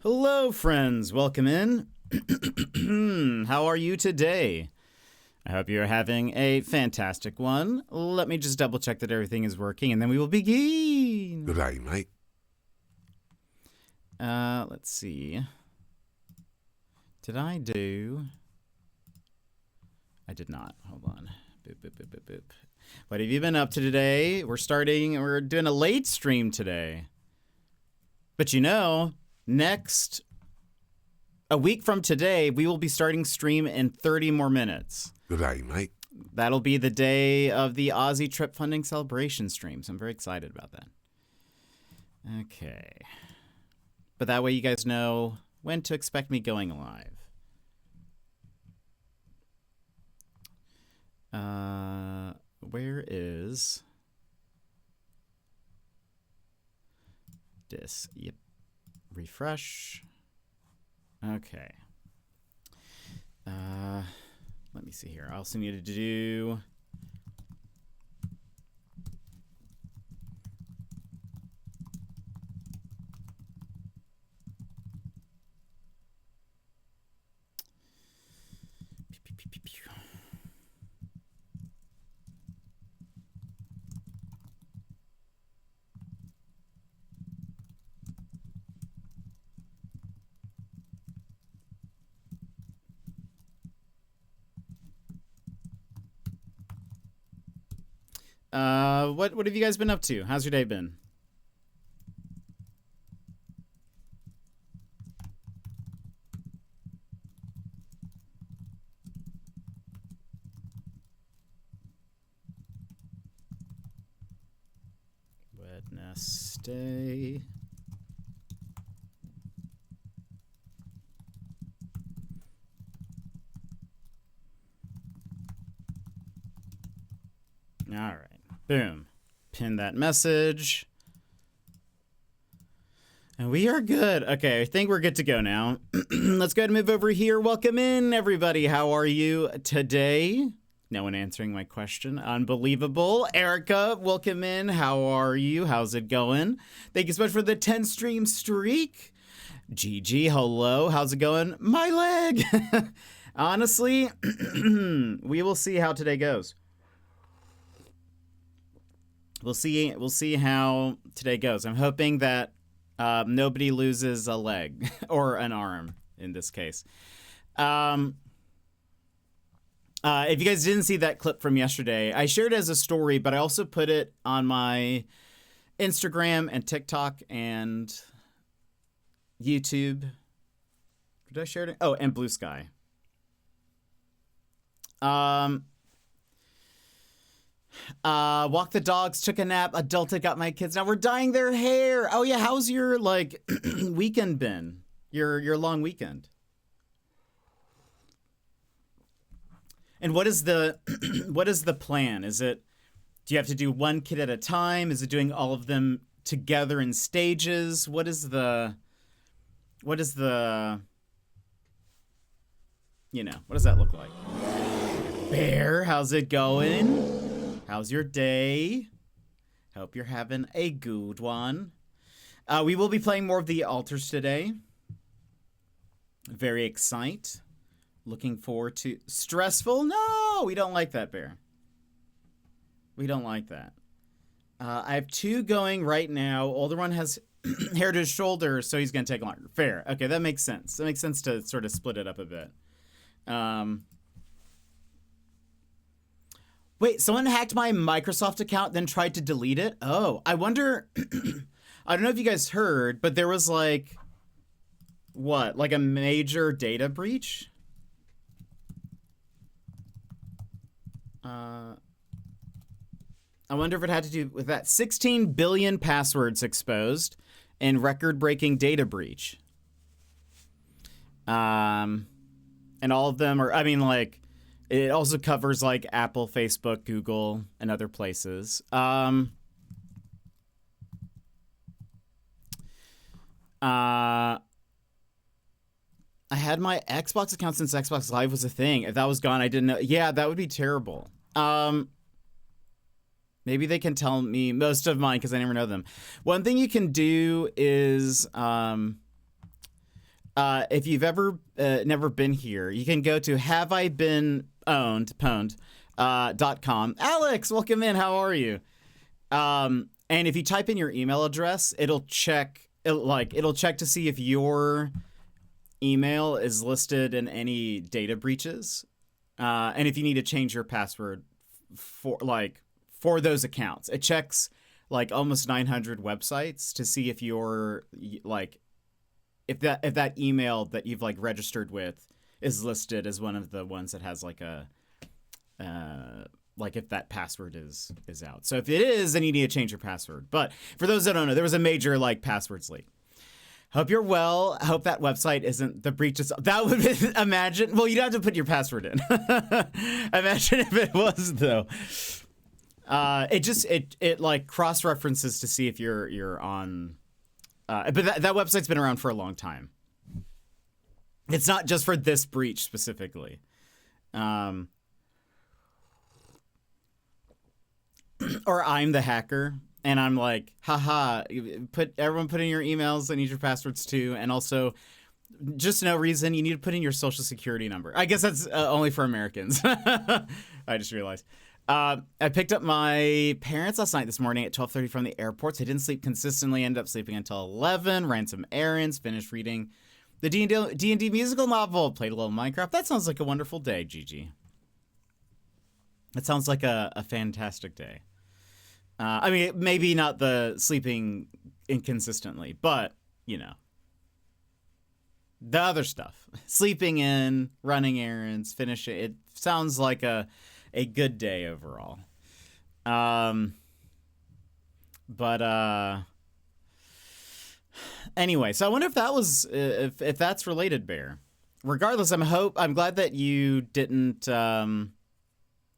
Hello, friends. Welcome in. How are you today? I hope you're having a fantastic one. Let me just double check that everything is working, and then we will begin. Good day, mate. Let's see. Did I do... I did not. Hold on. Boop, boop, boop, boop, boop. What have you been up to today? We're doing a late stream today. But you know, a week from today, we will be starting stream in 30 more minutes. Good day, mate. That'll be the day of the Aussie Trip Funding Celebration stream, so I'm very excited about that. Okay. But that way you guys know when to expect me going live. Where is this? Yep. Refresh. Okay. Let me see here. I also needed to do... What have you guys been up to? How's your day been? Wednesday. All right. Boom. Pin that message. And we are good. Okay, I think we're good to go now. Let's go ahead and move over here. Welcome in, everybody. How are you today? No one answering my question. Unbelievable. Erica, welcome in. How are you? How's it going? Thank you so much for the 10 stream streak. Gigi, hello. How's it going? My leg. Honestly, we will see how today goes. We'll see how today goes. I'm hoping that nobody loses a leg or an arm in this case. If you guys didn't see that clip from yesterday, I shared it as a story, but I also put it on my Instagram and TikTok and YouTube. Did I share it? Oh, and Blue Sky. Walk the dogs, took a nap, adulted, got my kids. Now we're dyeing their hair. Oh yeah, how's your weekend been? Your long weekend? And what is the plan? Do you have to do one kid at a time? Is it doing all of them together in stages? What does that look like? Bear, how's it going? How's your day? Hope you're having a good one. We will be playing more of the altars today. Very excited. Looking forward to... Stressful? No, we don't like that, Bear. We don't like that. I have 2 going right now. Older one has hair to his shoulder, so he's going to take longer. Fair. Okay, that makes sense. That makes sense to sort of split it up a bit. Wait, someone hacked my Microsoft account, then tried to delete it? Oh, I wonder... I don't know if you guys heard, but there was like... What? Like a major data breach? I wonder if it had to do with that. 16 billion passwords exposed and record-breaking data breach. And all of them are... I mean, like... It also covers like Apple, Facebook, Google, and other places. I had my Xbox account since Xbox Live was a thing. If that was gone, I didn't know. Yeah, that would be terrible. Maybe they can tell me most of mine because I never know them. One thing you can do is if you've ever never been here, you can go to haveibeenowned.com. Alex, welcome in. How are you? And if you type in your email address, it'll check to see if your email is listed in any data breaches, and if you need to change your password for those accounts. It checks like almost 900 websites to see if you're like if that email that you've like registered with is listed as one of the ones that has like a like if that password is out. So if it is, then you need to change your password. But for those that don't know, there was a major like passwords leak. Hope you're well. I hope that website isn't the breaches. That would be, imagine. Well, you'd have to put your password in. Imagine if it was though. It like cross references to see if you're on. But that website's been around for a long time. It's not just for this breach specifically. Or I'm the hacker. And I'm like, haha, everyone put in your emails. I need your passwords too. And also, just no reason, you need to put in your social security number. I guess that's only for Americans. I just realized. I picked up my parents last night this morning at 12:30 from the airport. So I didn't sleep consistently, ended up sleeping until 11, ran some errands, finished reading the D&D musical novel, played a little Minecraft. That sounds like a wonderful day, Gigi. That sounds like a fantastic day. I mean, maybe not the sleeping inconsistently, but, you know, the other stuff. Sleeping in, running errands, finishing. It sounds like a good day overall. Anyway, so I wonder if that was, if that's related, Bear. Regardless, I'm glad that you didn't, I'm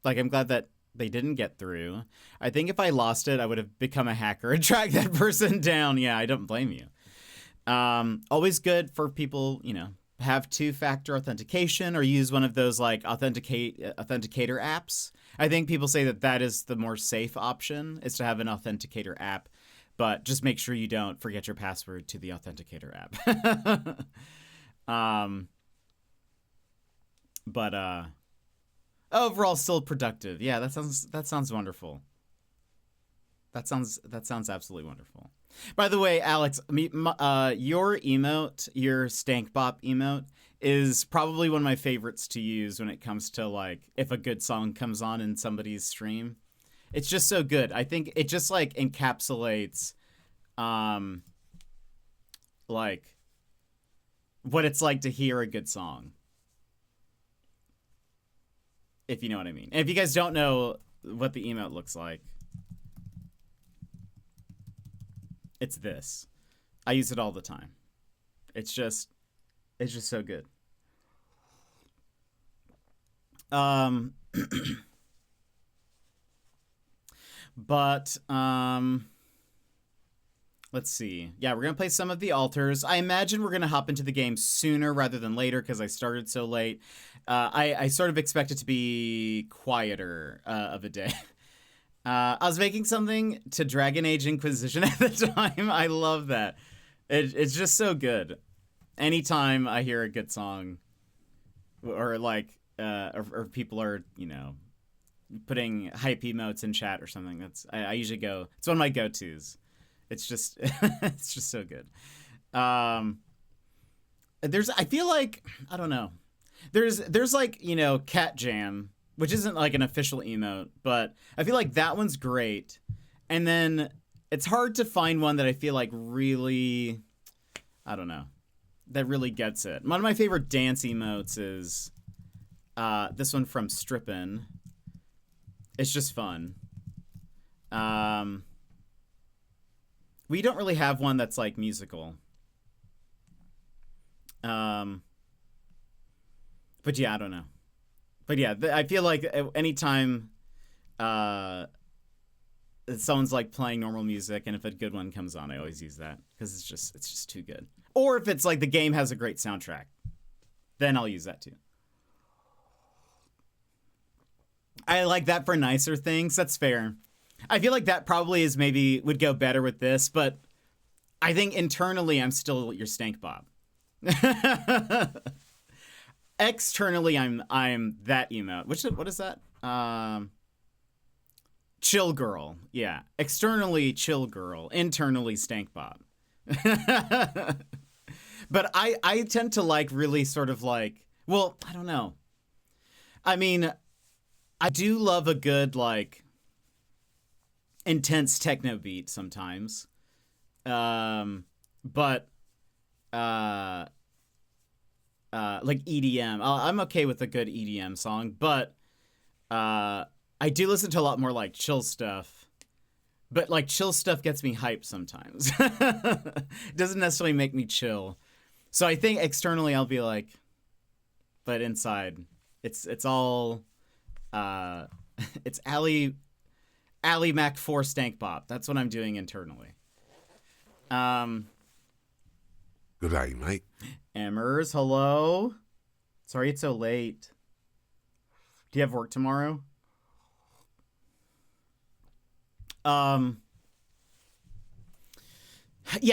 glad that they didn't get through. I think if I lost it, I would have become a hacker and tracked that person down. Yeah, I don't blame you. Always good for people, you know, have two-factor authentication or use one of those like authenticator apps. I think people say that is the more safe option, is to have an authenticator app, but just make sure you don't forget your password to the authenticator app. Overall, still productive. Yeah, that sounds wonderful. That sounds absolutely wonderful. By the way, Alex, your emote, your Stank Bop emote, is probably one of my favorites to use when it comes to like if a good song comes on in somebody's stream. It's just so good. I think it just like encapsulates, like what it's like to hear a good song. If you know what I mean. And if you guys don't know what the emote looks like, it's this. I use it all the time. It's just so good. Let's see. Yeah, we're going to play some of the altars. I imagine we're going to hop into the game sooner rather than later because I started so late. I sort of expect it to be quieter of a day. I was making something to Dragon Age Inquisition at the time. I love that. It's just so good. Anytime I hear a good song or like, or people are, you know, putting hype emotes in chat or something, I usually go, it's one of my go-tos. It's just, it's just so good. I feel like, I don't know. There's like, you know, Cat Jam, which isn't like an official emote, but I feel like that one's great. And then it's hard to find one that I feel like really, I don't know, that really gets it. One of my favorite dance emotes is this one from Strippin'. It's just fun. We don't really have one that's like musical. But yeah, I don't know. But yeah, I feel like anytime someone's like playing normal music, and if a good one comes on, I always use that because it's just too good. Or if it's like the game has a great soundtrack, then I'll use that too. I like that for nicer things. That's fair. I feel like that probably would go better with this, but I think internally I'm still your Stank Bob. Externally, I'm that emote. What is that? Chill girl. Yeah. Externally, chill girl. Internally, stank bob. But I tend to like really sort of like, well, I don't know. I mean, I do love a good like intense techno beat sometimes. But like EDM. I'm okay with a good EDM song, but I do listen to a lot more like chill stuff. But like chill stuff gets me hyped sometimes. It doesn't necessarily make me chill. So I think externally I'll be like, but inside it's all it's Ali Mac 4 stank bop. That's what I'm doing internally. Good day, mate. Emmers, hello. Sorry it's so late. Do you have work tomorrow? Yeah,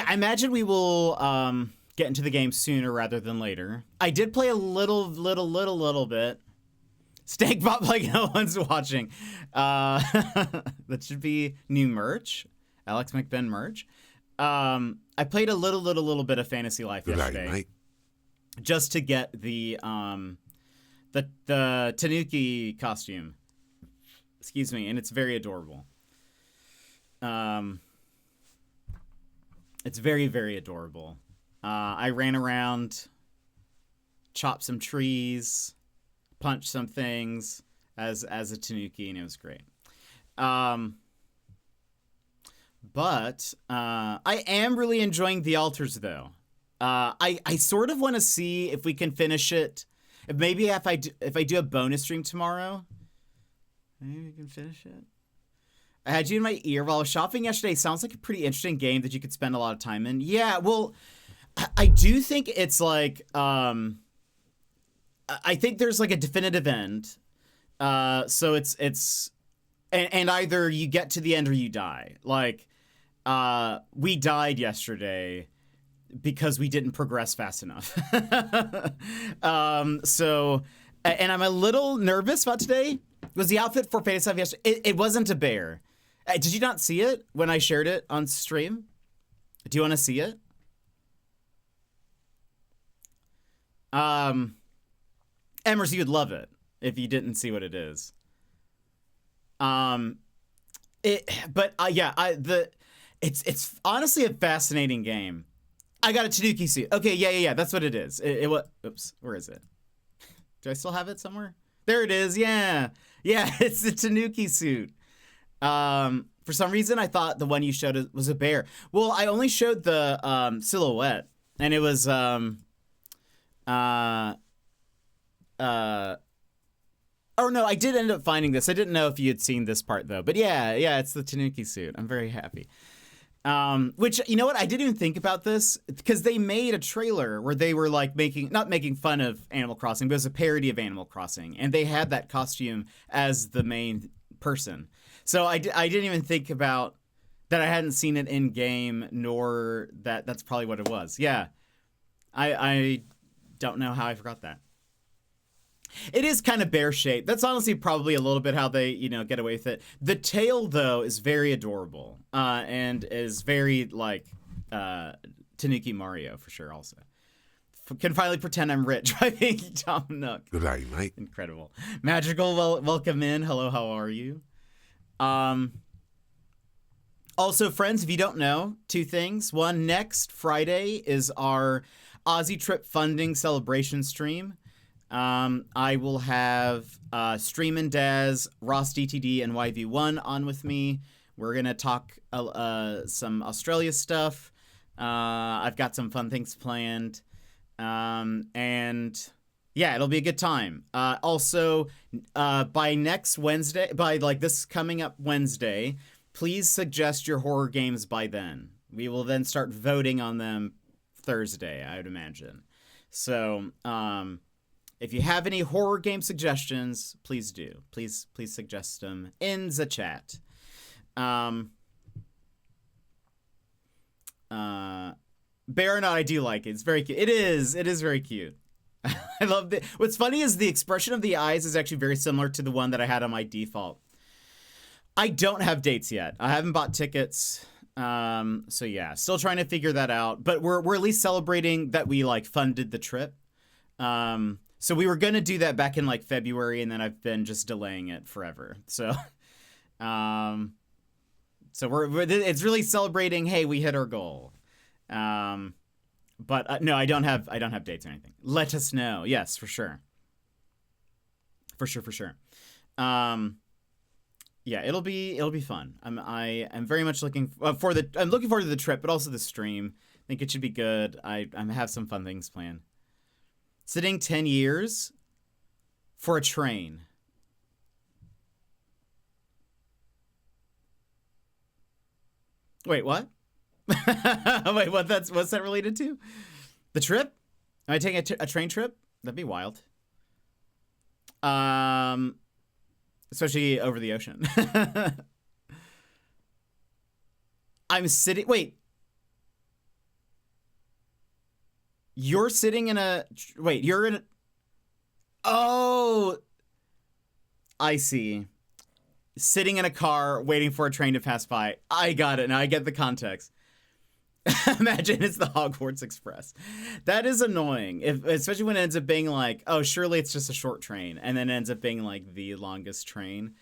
I imagine we will get into the game sooner rather than later. I did play a little bit. Stank bop like no one's watching. That should be new merch. Alex McBen merch. I played a little bit of Fantasy Life yesterday. Mate. Just to get the Tanuki costume. Excuse me, and it's very adorable. It's very, very adorable. I ran around, chopped some trees, punched some things as a Tanuki, and it was great. But I am really enjoying the altars, though. I sort of want to see if we can finish it. Maybe if I do a bonus stream tomorrow, maybe we can finish it. I had you in my ear while I was shopping yesterday. Sounds like a pretty interesting game that you could spend a lot of time in. Yeah, well, I do think it's like I think there's like a definitive end. So it's and either you get to the end or you die. Like we died yesterday because we didn't progress fast enough. So and I'm a little nervous about today. Was the outfit for Fantasy Life yesterday? It wasn't a bear. Did you not see it when I shared it on stream? Do you want to see it? Emmers, you'd love it if you didn't see what it is. It's honestly a fascinating game. I got a Tanuki suit. Okay, yeah. That's what it is. Oops, where is it? Do I still have it somewhere? There it is. Yeah, it's the Tanuki suit. For some reason, I thought the one you showed was a bear. Well, I only showed the silhouette, and it was Oh no, I did end up finding this. I didn't know if you had seen this part though. But yeah, it's the Tanuki suit. I'm very happy. Which, you know what? I didn't even think about this because they made a trailer where they were like not making fun of Animal Crossing, but it was a parody of Animal Crossing, and they had that costume as the main person. So I didn't even think about that. I hadn't seen it in game, nor that's probably what it was. Yeah, I don't know how I forgot that. It is kind of bear shaped. That's honestly probably a little bit how they, get away with it. The tail, though, is very adorable and is very like Tanuki Mario for sure. Also, can finally pretend I'm rich driving Tom Nook. Good day, mate. Incredible, magical. Welcome in. Hello, how are you? Also, friends, if you don't know, two things. One, next Friday is our Aussie Trip funding celebration stream. I will have Stream and Daz, Ross DTD, and YV1 on with me. We're going to talk some Australia stuff. I've got some fun things planned. And yeah, it'll be a good time. Also, by next Wednesday, by like this coming up Wednesday, please suggest your horror games by then. We will then start voting on them Thursday, I would imagine. So, if you have any horror game suggestions, please do. Please suggest them in the chat. Bear or not, I do like it. It's very cute. It is very cute. I love it. What's funny is the expression of the eyes is actually very similar to the one that I had on my default. I don't have dates yet. I haven't bought tickets. So yeah, still trying to figure that out. But we're at least celebrating that we like funded the trip. So we were gonna do that back in like February, and then I've been just delaying it forever. So, it's really celebrating. Hey, we hit our goal. But no, I don't have dates or anything. Let us know. Yes, for sure. For sure. Yeah, it'll be fun. I'm very much looking forward to the trip, but also the stream. I think it should be good. I have some fun things planned. Sitting 10 years for a train. Wait, what? Wait, what's that related to? The trip? Am I taking a train trip? That'd be wild. Especially over the ocean. I'm sitting. Wait. You're sitting in a. Wait, you're in a. Oh. I see. Sitting in a car waiting for a train to pass by. I got it. Now I get the context. Imagine it's the Hogwarts Express. That is annoying, especially when it ends up being like, oh, surely it's just a short train, and then it ends up being like the longest train.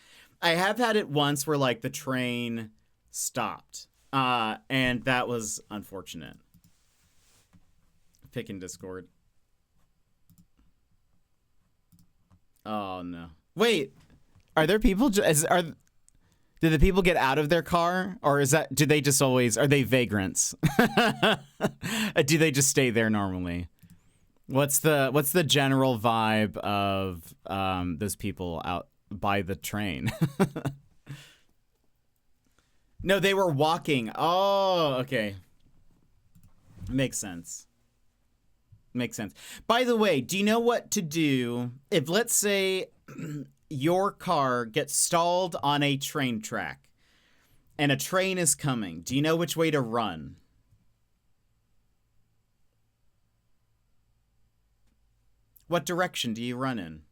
I have had it once where like the train stopped, and that was unfortunate. Pick in Discord. Oh no! Wait, are there people? Did the people get out of their car, or do they just always, are they vagrants? Do they just stay there normally? What's the general vibe of those people out by the train? No, they were walking. Oh, okay. Makes sense. By the way, do you know what to do if, let's say, your car gets stalled on a train track and a train is coming? Do you know which way to run? What direction do you run in?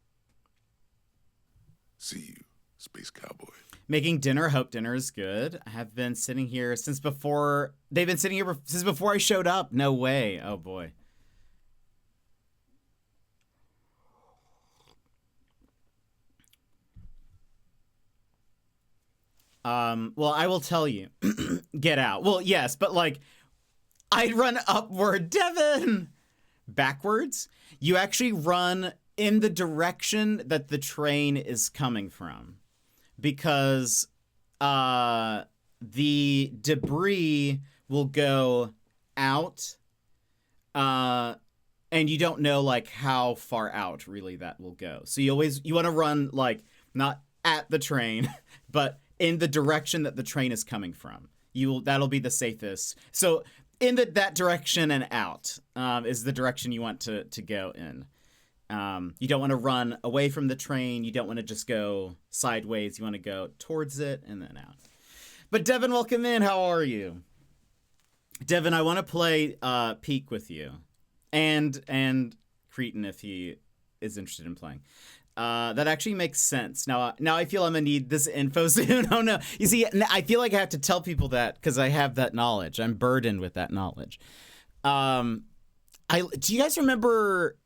See you, Space Cowboy. Making dinner. Hope dinner is good. I have been sitting here since before. They've been sitting here since before I showed up. No way. Oh boy. Well, I will tell you, get out. Well, yes, but like, I'd run upward, Devin. Backwards? You actually run in the direction that the train is coming from, because the debris will go out, and you don't know like how far out really that will go. So you want to run like not at the train, but in the direction that the train is coming from. That'll be the safest. So in that direction and out is the direction you want to go in. You don't want to run away from the train. You don't want to just go sideways. You want to go towards it and then out. But Devin, welcome in. How are you? Devin, I want to play Peak with you. And Cretan if he is interested in playing. That actually makes sense. Now I feel I'm gonna need this info soon. Oh no. You see, I feel like I have to tell people that because I have that knowledge. I'm burdened with that knowledge. Do you guys remember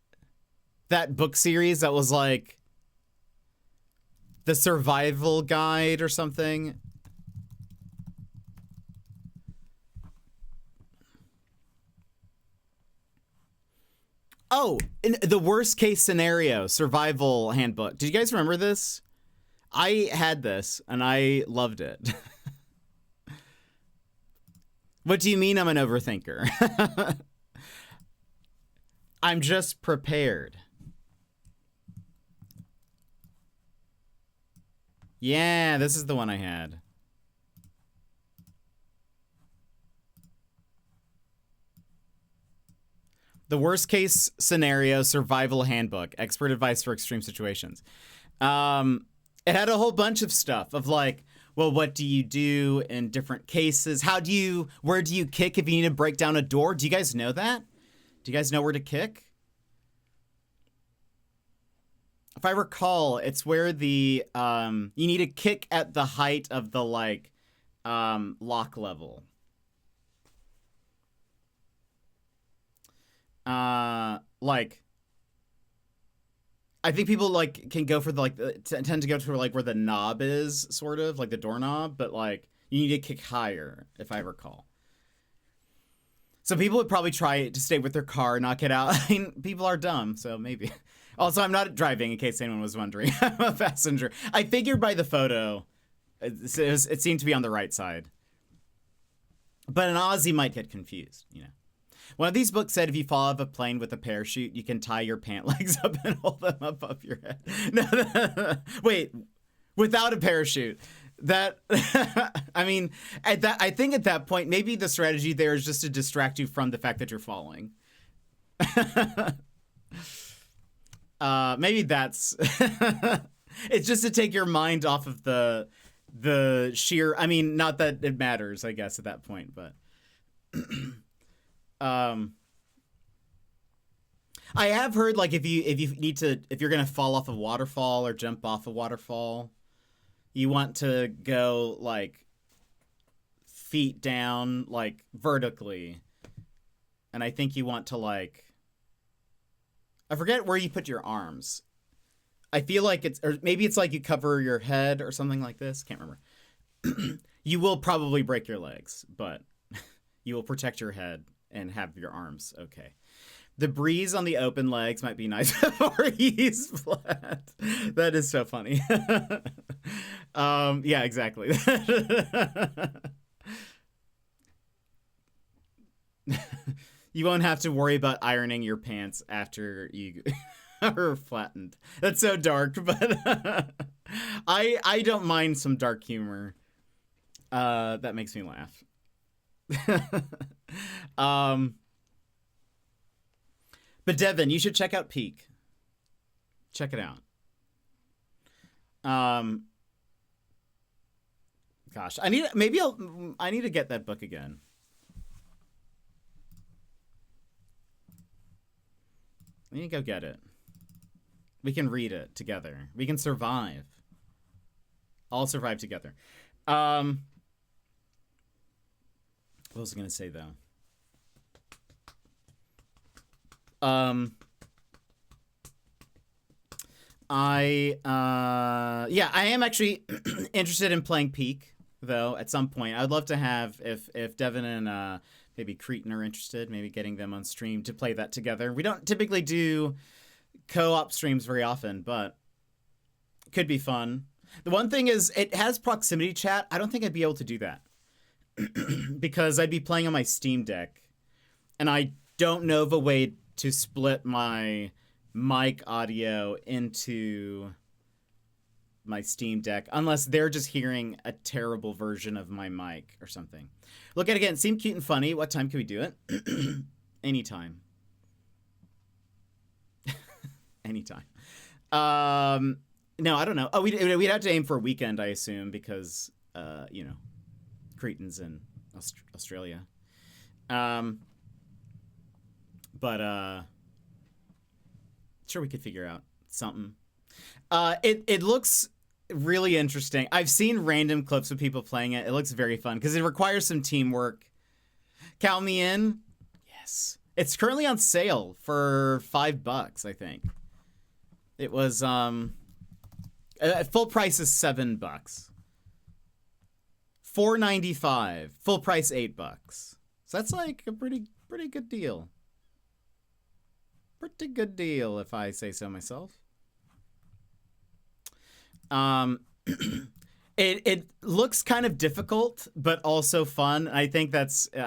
that book series that was like the survival guide or something? Oh, in the worst case scenario survival handbook. Did you guys remember this? I had this and I loved it. What do you mean I'm an overthinker? I'm just prepared. Yeah, this is the one I had. The worst case scenario survival handbook, expert advice for extreme situations. It had a whole bunch of stuff of like, well, what do you do in different cases? Where do you kick if you need to break down a door? Do you guys know that? Do you guys know where to kick? If I recall, it's where the, you need to kick at the height of the, like, lock level. Like, I think people, like, can go for the, like, tend to go to, like, where the knob is, sort of, like the doorknob, but, like, you need to kick higher, if I recall. So people would probably try to stay with their car, not get out. I mean, people are dumb, so maybe. Also, I'm not driving, in case anyone was wondering. I'm a passenger. I figured by the photo, it seemed to be on the right side. But an Aussie might get confused, you know. One of these books said if you fall off a plane with a parachute, you can tie your pant legs up and hold them above your head. No. Wait, without a parachute. That, I mean, I think at that point, maybe the strategy there is just to distract you from the fact that you're falling. Maybe that's it's just to take your mind off of the sheer, I mean, not that it matters, I guess, at that point, but I have heard, like, if you're gonna fall off a waterfall or jump off a waterfall, you want to go, like, feet down, like, vertically, and I think you want to, like, I forget where you put your arms. I feel like or maybe it's like you cover your head or something like this. Can't remember. You will probably break your legs, but you will protect your head and have your arms okay. The breeze on the open legs might be nice before he's flat. That is so funny. Yeah, exactly. You won't have to worry about ironing your pants after you are flattened. That's so dark, but I don't mind some dark humor. That makes me laugh. But Devin, you should check out Peak. Check it out. Gosh, I need to get that book again. We need to go get it. We can read it together. We can survive. All survive together. What was I gonna say though? I am actually interested in playing Peak though at some point. I'd love to have if Devin and maybe Cretan are interested, maybe getting them on stream to play that together. We don't typically do co-op streams very often, but it could be fun. The one thing is it has proximity chat. I don't think I'd be able to do that because I'd be playing on my Steam Deck and I don't know of a way to split my mic audio into my Steam Deck unless they're just hearing a terrible version of my mic or something. Look at it again. Seem cute and funny. What time can we do it? Anytime. Anytime. No, I don't know. Oh, we'd have to aim for a weekend, I assume, because, you know, Cretans in Australia. But sure, we could figure out something. It looks really interesting. I've seen random clips of people playing it. It looks very fun because it requires some teamwork. Count me in. Yes. It's currently on sale for $5, I think. It was full price is $7. $4.95. Full price $8. So that's like a pretty good deal. Pretty good deal, if I say so myself. It looks kind of difficult, but also fun. I think I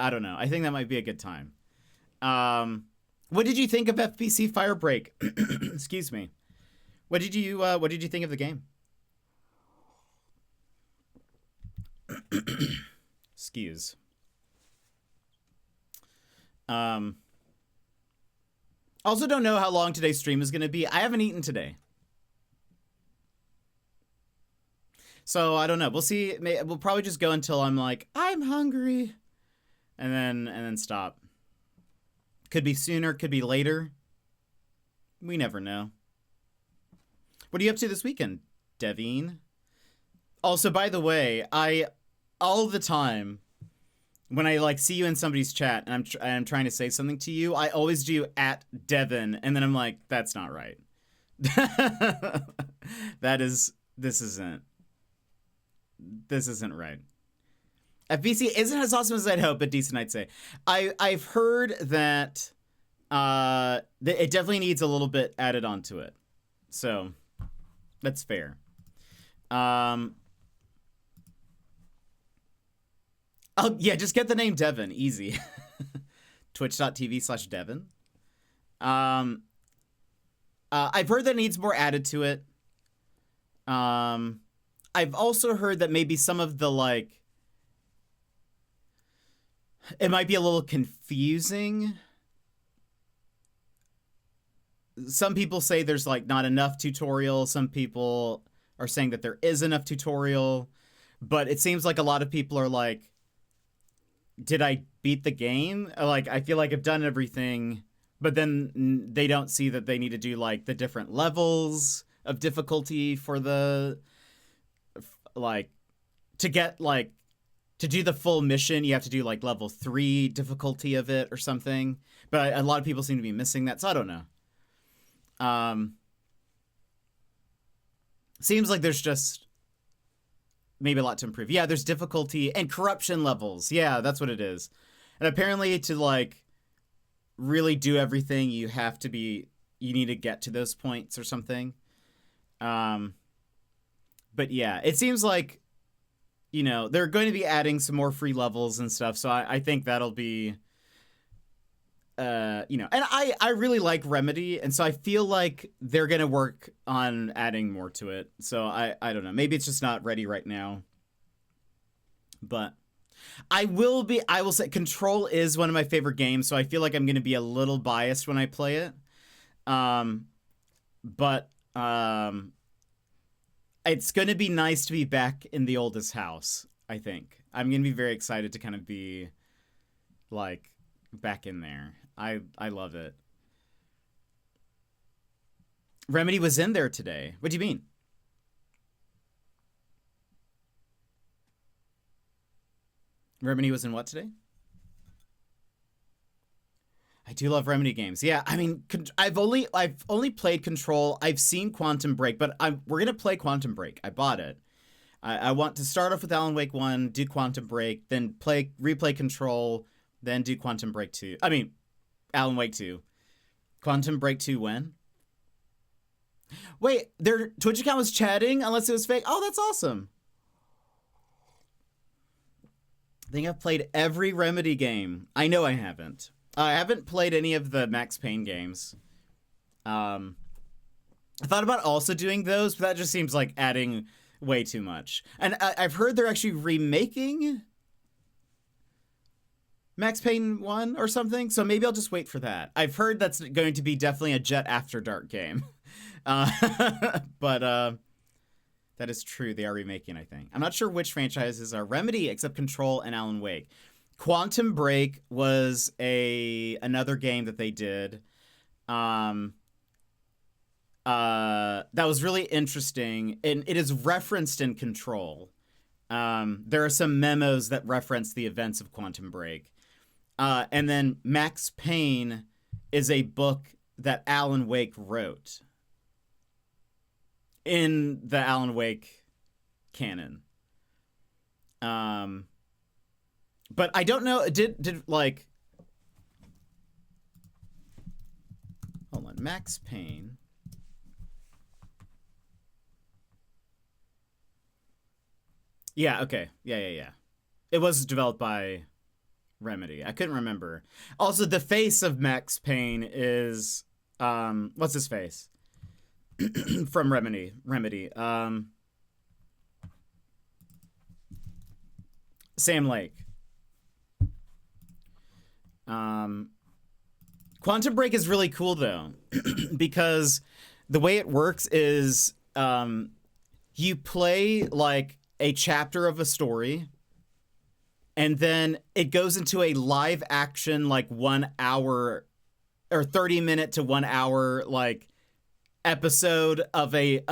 don't know. I think that might be a good time. What did you think of FPC Firebreak? Excuse me. What did you think of the game? Excuse. Also don't know how long today's stream is going to be. I haven't eaten today. So I don't know. We'll see. We'll probably just go until I'm like, I'm hungry, and then stop. Could be sooner, could be later. We never know. What are you up to this weekend, Devine? Also, by the way, all the time when I like see you in somebody's chat and I'm trying to say something to you, I always do @Devin, and then I'm like, that's not right. This isn't right. FBC isn't as awesome as I'd hope, but decent, I'd say. I've heard that it definitely needs a little bit added onto it, so that's fair. Oh, yeah, just get the name Devin. Easy. Twitch.tv/Devin. I've heard that it needs more added to it. I've also heard that maybe some of the, like, it might be a little confusing. Some people say there's, like, not enough tutorial. Some people are saying that there is enough tutorial. But it seems like a lot of people are like, did I beat the game? Like, I feel like I've done everything, but then they don't see that they need to do, like, the different levels of difficulty for the, like, to get, like, to do the full mission, you have to do, like, level 3 difficulty of it or something. But a lot of people seem to be missing that, so I don't know. Seems like there's just maybe a lot to improve. Yeah, there's difficulty and corruption levels. Yeah, that's what it is. And apparently to, like, really do everything, you need to get to those points or something. But yeah, it seems like, you know, they're going to be adding some more free levels and stuff. So I think that'll be, you know, and I really like Remedy. And so I feel like they're going to work on adding more to it. So I don't know. Maybe it's just not ready right now. But I will say Control is one of my favorite games. So I feel like I'm going to be a little biased when I play it. But it's going to be nice to be back in the oldest house, I think. I'm going to be very excited to kind of be, like, back in there. I love it. Remedy was in there today. What do you mean? Remedy was in what today? I do love Remedy games. Yeah, I mean, I've only played Control. I've seen Quantum Break, but we're gonna play Quantum Break. I bought it. I want to start off with Alan Wake 1, do Quantum Break, then replay Control, then do Quantum Break 2. I mean, Alan Wake 2. Quantum Break 2 when? Wait, their Twitch account was chatting unless it was fake? Oh, that's awesome. I think I've played every Remedy game. I know I haven't. I haven't played any of the Max Payne games. I thought about also doing those, but that just seems like adding way too much. And I've heard they're actually remaking Max Payne 1 or something, so maybe I'll just wait for that. I've heard that's going to be definitely a Jet After Dark game. But that is true. They are remaking, I think. I'm not sure which franchises are Remedy, except Control and Alan Wake. Quantum Break was another game that they did. That was really interesting, and it is referenced in Control. There are some memos that reference the events of Quantum Break. And then Max Payne is a book that Alan Wake wrote in the Alan Wake canon. But I don't know, did like, hold on, Max Payne. Yeah, okay. Yeah. It was developed by Remedy. I couldn't remember. Also, the face of Max Payne is, what's his face? From Remedy. Sam Lake. Quantum Break is really cool, though, because the way it works is you play, like, a chapter of a story, and then it goes into a live action, like 1 hour or 30-minute to 1 hour, like episode of a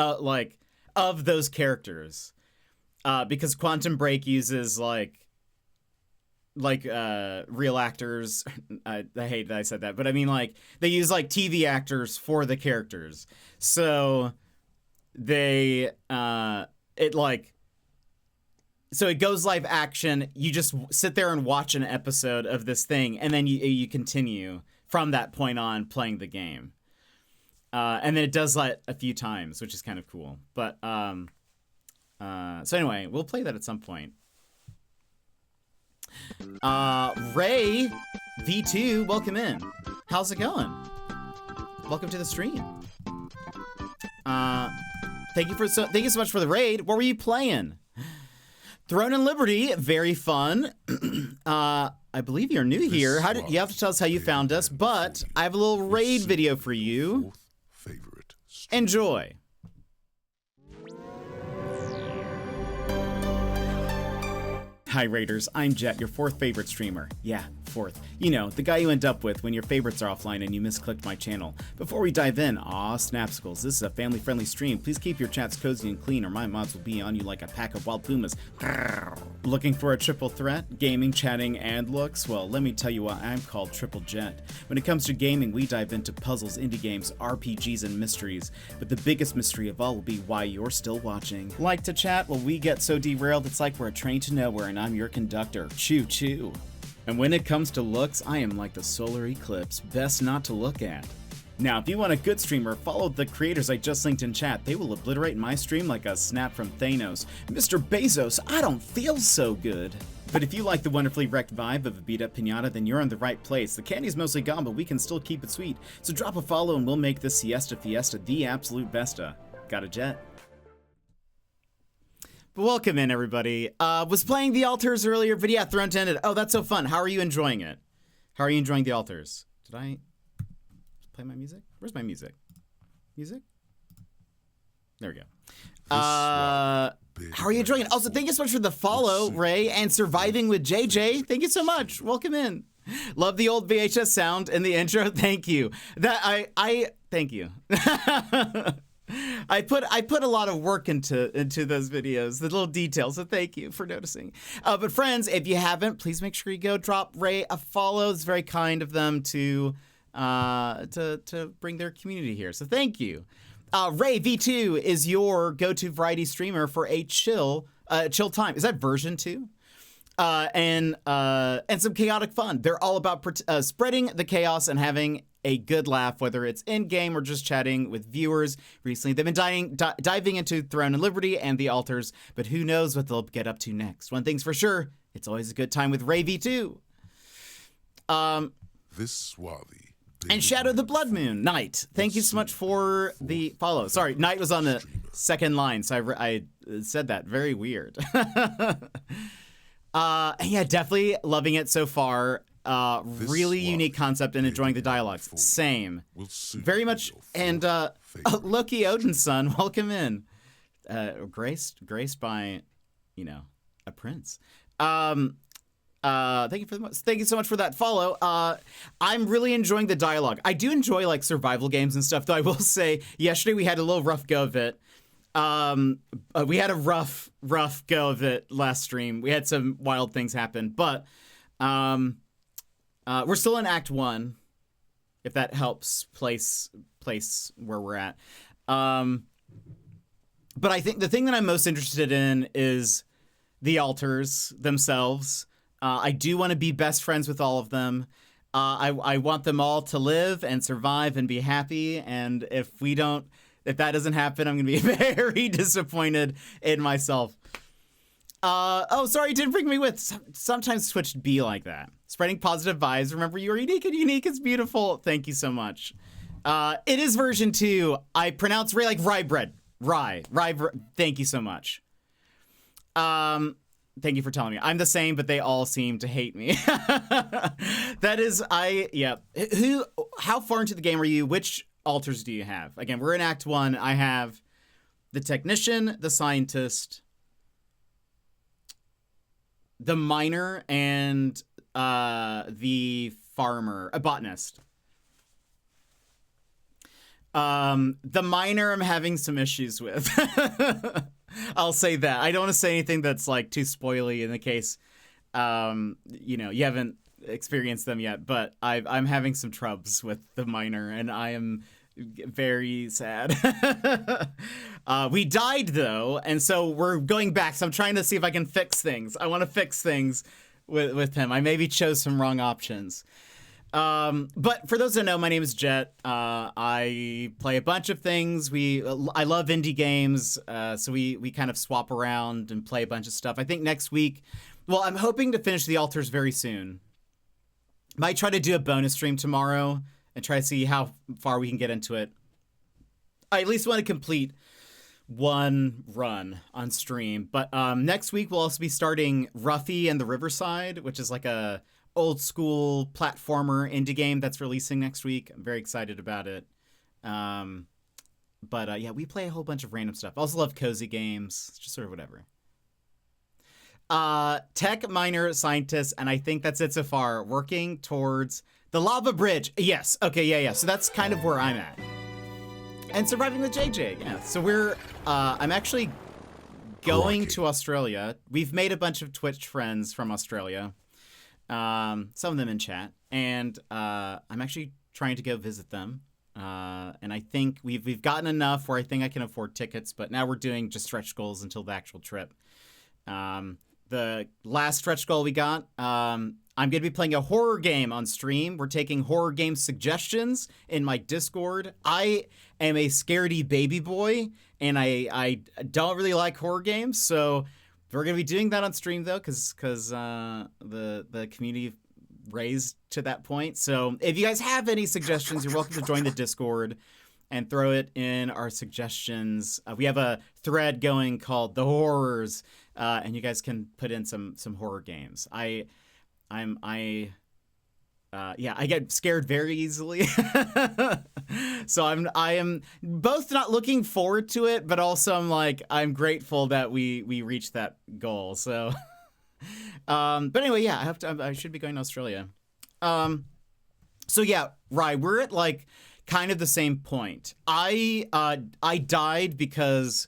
of those characters, because Quantum Break uses like real actors. I hate that I said that, but I mean, like, they use like TV actors for the characters, so they so it goes live action. You just sit there and watch an episode of this thing, and then you continue from that point on playing the game. And then it does that a few times, which is kind of cool. But so anyway, we'll play that at some point. Ray V2, welcome in. How's it going? Welcome to the stream. Thank you so much for the raid. What were you playing? Throne and Liberty, very fun. I believe you're new here. You have to tell us how you found us, but I have a little raid video for you. Enjoy. Hi Raiders, I'm Jet, your 4th favorite streamer. Yeah, 4th. You know, the guy you end up with when your favorites are offline and you misclicked my channel. Before we dive in, Snapsicles, this is a family-friendly stream. Please keep your chats cozy and clean or my mods will be on you like a pack of wild pumas. Looking for a triple threat? Gaming, chatting, and looks? Well, let me tell you why I'm called Triple Jet. When it comes to gaming, we dive into puzzles, indie games, RPGs, and mysteries. But the biggest mystery of all will be why you're still watching. Like to chat? Well, we get so derailed it's like we're a train to nowhere and I'm your conductor. Choo choo. And when it comes to looks, I am like the solar eclipse, best not to look at. Now, if you want a good streamer, follow the creators I just linked in chat. They will obliterate my stream like a snap from Thanos. Mr. Bezos, I don't feel so good. But if you like the wonderfully wrecked vibe of a beat-up pinata, then you're in the right place. The candy's mostly gone, but we can still keep it sweet. So drop a follow and we'll make this Siesta Fiesta the absolute besta. Got a jet? But welcome in, everybody. Was playing the altars earlier, but yeah, Throne ended. Oh, that's so fun. How are you enjoying it? How are you enjoying the altars? Did I play my music? Where's my music? Music? There we go. How are you enjoying it? Also, thank you so much for the follow, Ray, and surviving with JJ. Thank you so much. Welcome in. Love the old VHS sound in the intro. Thank you. Thank you. I put a lot of work into those videos, the little details, so thank you for noticing. But friends, if you haven't, please make sure you go drop Ray a follow. It's very kind of them to bring their community here, so thank you. Ray V2 is your go-to variety streamer for a chill time. Is that version 2? And some chaotic fun. They're all about spreading the chaos and having a good laugh, whether it's in-game or just chatting with viewers. Recently, they've been diving into Throne and Liberty and the altars, but who knows what they'll get up to next. One thing's for sure, it's always a good time with Ray V2. This swarthy and Shadow the Blood Moon, Knight. Thank you so much for the follow. Sorry, Knight was on the second line, so I said that. Very weird. Yeah, definitely loving it so far. Really unique concept and enjoying the dialogues. Same. Very much. And Loki Odin's son, welcome in. Graced by, a prince. Thank you so much for that follow. I'm really enjoying the dialogue. I do enjoy like survival games and stuff, though I will say yesterday we had a little rough go of it. We had a rough go of it last stream. We had some wild things happen, but we're still in Act 1, if that helps place where we're at. But I think the thing that I'm most interested in is the altars themselves. I do want to be best friends with all of them. I want them all to live and survive and be happy, and if that doesn't happen, I'm going to be very disappointed in myself. Oh, sorry, it didn't bring me with. Sometimes Twitch be like that. Spreading positive vibes. Remember, you are unique and unique is beautiful. Thank you so much. It is version 2. I pronounce Ray like rye bread. Rye. Thank you so much. Thank you for telling me. I'm the same, but they all seem to hate me. That is, yeah. How far into the game are you? Which altars do you have? Again, we're in Act 1. I have the technician, the scientist, the miner and the farmer, a botanist. The miner I'm having some issues with. I'll say that. I don't want to say anything that's like too spoily in the case you haven't experienced them yet, but I'm having some trubs with the miner, and I am very sad. We died though, and so we're going back. So I'm trying to see if I can fix things. I want to fix things with him. I maybe chose some wrong options. But for those who know, my name is Jet. I play a bunch of things. I love indie games. So we kind of swap around and play a bunch of stuff. I think next week, well, I'm hoping to finish the altars very soon. Might try to do a bonus stream tomorrow and try to see how far we can get into it. I at least want to complete one run on stream. But next week we'll also be starting Ruffy and the Riverside, which is like a old school platformer indie game that's releasing next week. I'm very excited about it. But yeah, we play a whole bunch of random stuff. I also love cozy games, just sort of whatever. Tech, miner, scientist, and I think that's it so far. Working towards the lava bridge. Yes. Okay. Yeah. So that's kind of where I'm at. And surviving with JJ. Yeah. So I'm actually going to Australia. We've made a bunch of Twitch friends from Australia. Some of them in chat, and I'm actually trying to go visit them. And I think we've gotten enough where I think I can afford tickets, but now we're doing just stretch goals until the actual trip. The last stretch goal we got, I'm going to be playing a horror game on stream. We're taking horror game suggestions in my Discord. I am a scaredy baby boy, and I don't really like horror games, so we're going to be doing that on stream, though, because the community raised to that point. So if you guys have any suggestions, you're welcome to join the Discord and throw it in our suggestions. We have a thread going called The Horrors, and you guys can put in some horror games. I get scared very easily. So I am both not looking forward to it, but also I'm grateful that we reached that goal. So, but anyway, yeah, I should be going to Australia. So yeah, Rye, we're at kind of the same point. I died because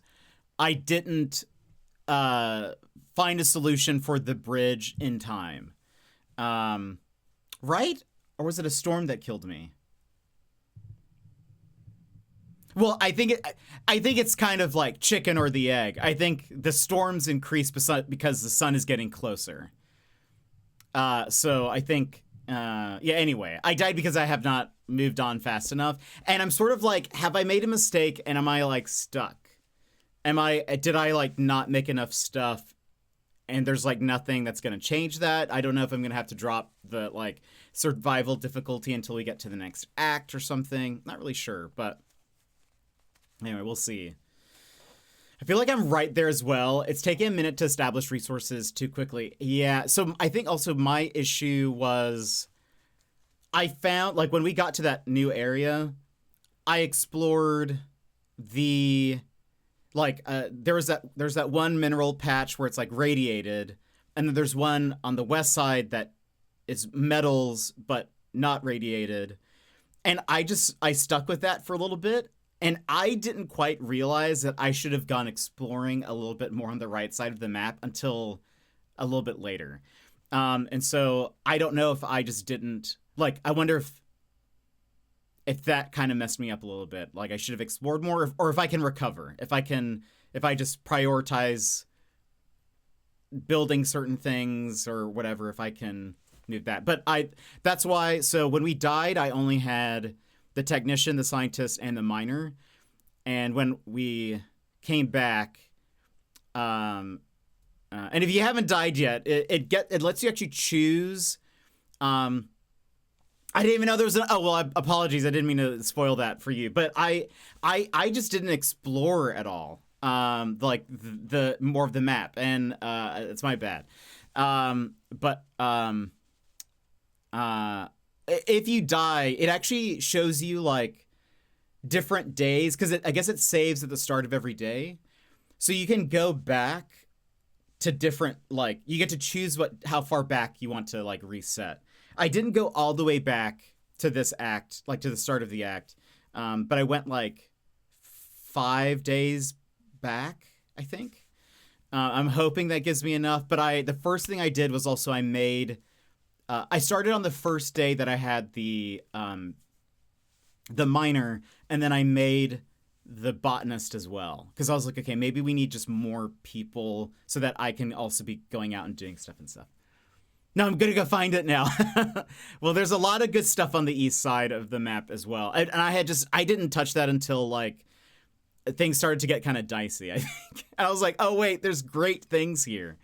I didn't find a solution for the bridge in time. Right? Or was it a storm that killed me? Well, I think it's kind of like chicken or the egg. I think the storms increase because the sun is getting closer. So I think, anyway, I died because I have not moved on fast enough. And I'm sort of have I made a mistake and am I stuck? Did I not make enough stuff and there's nothing that's going to change that? I don't know if I'm going to have to drop the survival difficulty until we get to the next act or something. Not really sure, but anyway, we'll see. I feel like I'm right there as well. It's taking a minute to establish resources too quickly. Yeah, so I think also my issue was I found, when we got to that new area, I explored the, there's that one mineral patch where it's, radiated, and then there's one on the west side that is metals, but not radiated. And I stuck with that for a little bit. And I didn't quite realize that I should have gone exploring a little bit more on the right side of the map until a little bit later. And so I don't know if I just didn't, I wonder if that kind of messed me up a little bit. I should have explored more, or if I can recover, if I just prioritize building certain things or whatever, if I can move that. But that's why, so when we died, I only had the technician, the scientist, and the miner. And when we came back, and if you haven't died yet, it lets you actually choose. I didn't even know there was apologies. I didn't mean to spoil that for you, but I just didn't explore at all. The more of the map, and it's my bad. But if you die, it actually shows you different days, because I guess it saves at the start of every day. So you can go back to different, like, you get to choose how far back you want to, like, reset. I didn't go all the way back to this act, like, to the start of the act, but I went, like, 5 days back, I think. I'm hoping that gives me enough, but the first thing I did was also I started on the first day that I had the miner, and then I made the botanist as well, because I was like, okay, maybe we need just more people so that I can also be going out and doing stuff and stuff. No, I'm gonna go find it now. Well, there's a lot of good stuff on the east side of the map as well, and I didn't touch that until, like, things started to get kind of dicey, I think. And I was like, oh wait, there's great things here.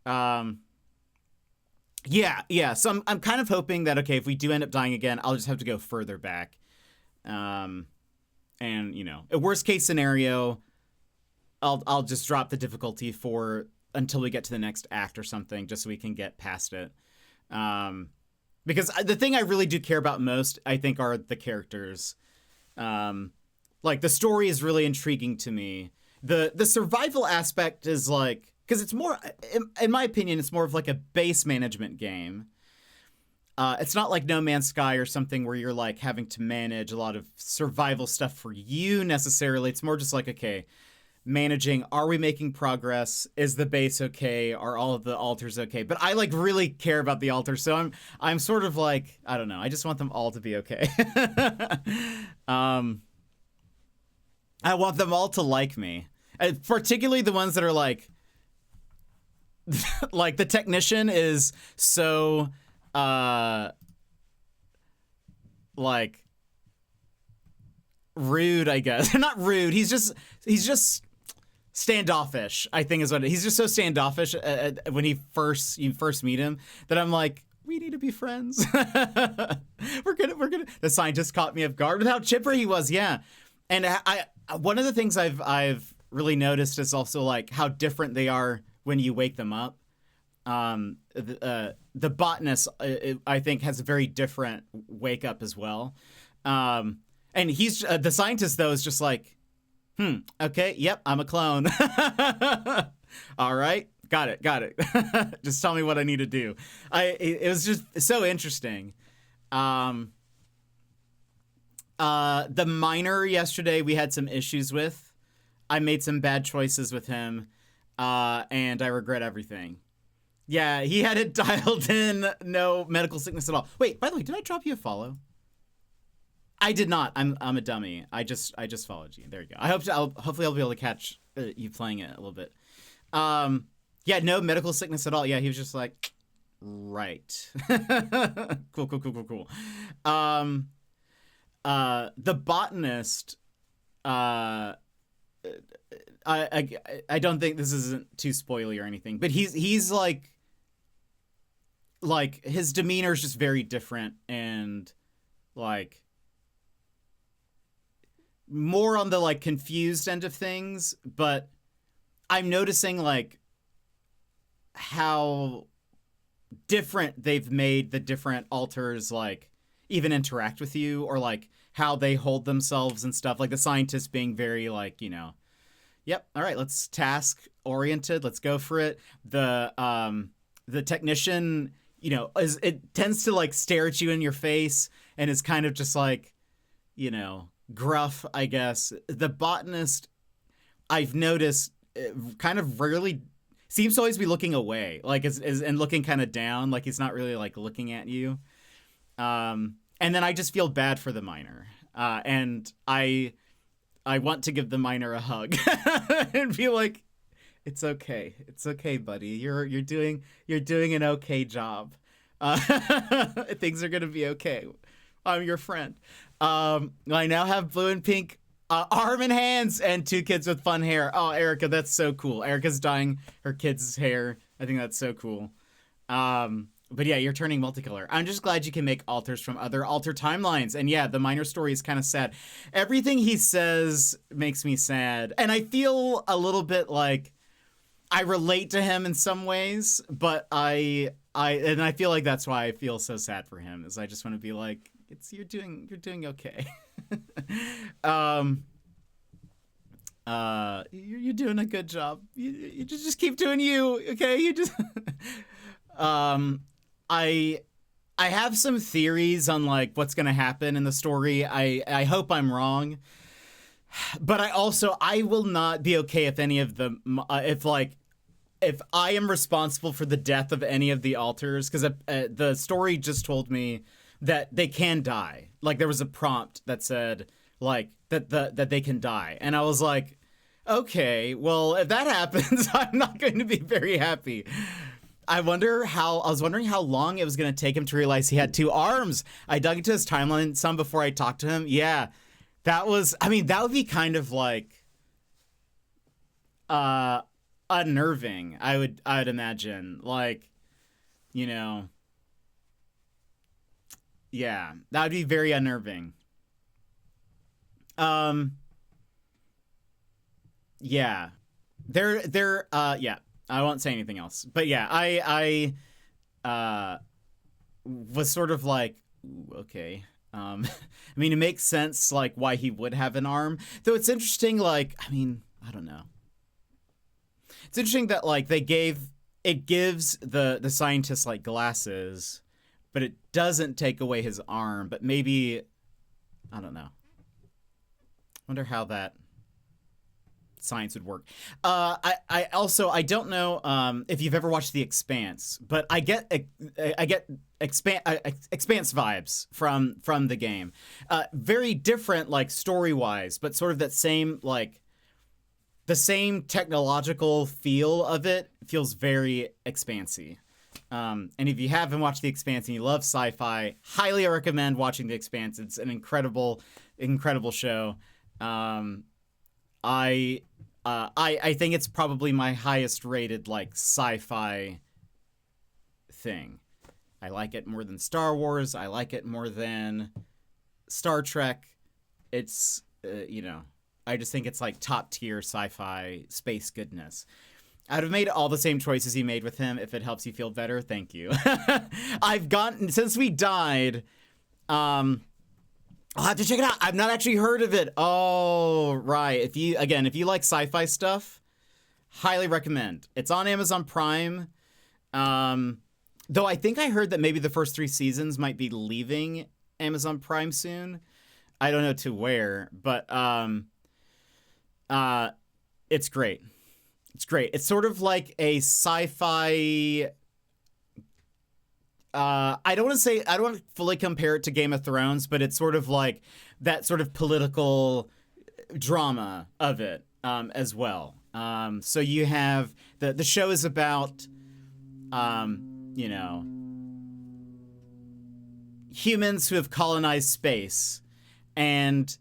Yeah. So I'm kind of hoping that, okay, if we do end up dying again, I'll just have to go further back. And, you know, a worst case scenario, I'll just drop the difficulty until we get to the next act or something, just so we can get past it. Because the thing I really do care about most, I think, are the characters. Like, the story is really intriguing to me. The survival aspect is, like, because it's more, in my opinion, it's more of like a base management game. It's not like No Man's Sky or something where you're, like, having to manage a lot of survival stuff for you necessarily. It's more just like, okay, managing, are we making progress? Is the base okay? Are all of the altars okay? But I, like, really care about the altars, so I'm sort of like, I don't know, I just want them all to be okay. I want them all to like me. Particularly the ones that are, like, like, the technician is so, like, rude, I guess. Not rude, he's just standoffish, I think is what he's just so standoffish when you first meet him that I'm like, we need to be friends. we're gonna the scientist caught me off guard with how chipper he was. Yeah. And I one of the things I've really noticed is also, like, how different they are when you wake them up. The botanist, I think, has a very different wake up as well. And he's the scientist, though, is just like, okay, yep, I'm a clone. All right, got it. Just tell me what I need to do. It was just so interesting. The miner yesterday, we had some issues with. I made some bad choices with him, and I regret everything. Yeah, he had it dialed in, no medical sickness at all. Wait, by the way, did I drop you a follow? I did not. I'm a dummy. I just followed you. There you go. Hopefully I'll be able to catch you playing it a little bit. Yeah, no medical sickness at all. Yeah, he was just like, right. Cool. The botanist, I don't think this isn't too spoily or anything, but he's like his demeanor is just very different, and, like, more on the, like, confused end of things, but I'm noticing, like, how different they've made the different altars, like, even interact with you, or, like, how they hold themselves and stuff. Like, the scientist being very, like, you know, yep, all right, let's task oriented, let's go for it. The technician, you know, it tends to, like, stare at you in your face and is kind of just like, you know, gruff, I guess. The botanist, I've noticed, kind of rarely seems to always be looking away, like, and looking kind of down, like he's not really, like, looking at you. And then I just feel bad for the miner, and I want to give the miner a hug and be like, it's okay, buddy. You're doing an okay job. Things are gonna be okay. I'm your friend. I now have blue and pink arm and hands and 2 kids with fun hair. Oh, Erica, that's so cool. Erica's dyeing her kids' hair. I think that's so cool. But yeah, you're turning multicolor. I'm just glad you can make altars from other altar timelines. And yeah, the miner story is kind of sad. Everything he says makes me sad. And I feel a little bit like I relate to him in some ways, but I feel like that's why I feel so sad for him, is I just want to be like, you're doing okay. You're doing a good job. You just keep doing you, okay? You just I have some theories on like what's gonna happen in the story. I hope I'm wrong, but I will not be okay if any of the if I am responsible for the death of any of the alters, because the story just told me that they can die. Like there was a prompt that said like that they can die, and I was like, okay, well if that happens, I'm not going to be very happy. I was wondering how long it was going to take him to realize he had 2 arms. I dug into his timeline some before I talked to him. Yeah, that would be kind of like unnerving. I would imagine, like, you know, yeah, that would be very unnerving. Yeah, yeah. I won't say anything else. But yeah, I was sort of like, ooh, okay. I mean, it makes sense, like, why he would have an arm. Though it's interesting, like, I mean, I don't know. It's interesting that, like, it gives the scientist, like, glasses, but it doesn't take away his arm. But maybe, I don't know. Wonder how that science would work. I don't know if you've ever watched The Expanse, but I get Expanse vibes from the game. Very different, like story wise, but sort of that same like the same technological feel of it feels very Expansey. And if you haven't watched The Expanse and you love sci-fi, highly recommend watching The Expanse. It's an incredible show. I think it's probably my highest rated like sci-fi thing. I like it more than Star Wars. I like it more than Star Trek. It's I just think it's like top tier sci-fi space goodness. I'd have made all the same choices he made with him. If it helps you feel better, thank you. I've gotten since we died. I'll have to check it out. I've not actually heard of it. Oh, right. If you like sci-fi stuff, highly recommend. It's on Amazon Prime. Though I think I heard that maybe the first 3 seasons might be leaving Amazon Prime soon. I don't know to where, but it's great. It's great. It's sort of like a sci-fi. I don't want to fully compare it to Game of Thrones, but it's sort of like that sort of political drama of it as well. So you have the show is about, humans who have colonized space, and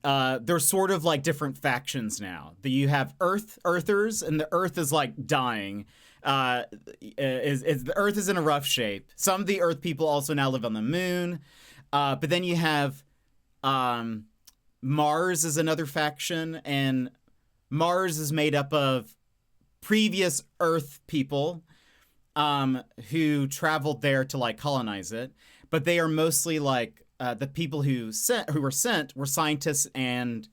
they're sort of like different factions now. You have Earthers, and the Earth is like dying. The Earth is in a rough shape. Some of the Earth people also now live on the moon. But then you have Mars is another faction, and Mars is made up of previous Earth people who traveled there to like colonize it. But they are mostly like the people who were sent were scientists and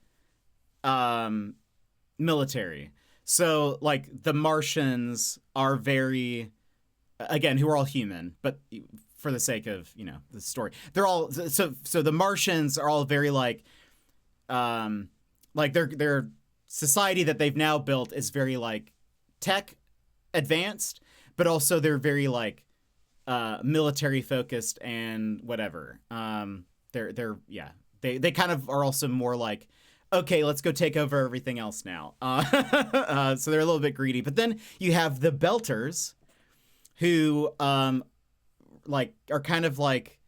military. So, like, the Martians are very, again, who are all human, but for the sake of, the story, they're all, so the Martians are all very, like their society that they've now built is very, like, tech advanced, but also they're very, like, military focused and whatever. They kind of are also more like, okay, let's go take over everything else now. So they're a little bit greedy. But then you have the Belters, who are kind of like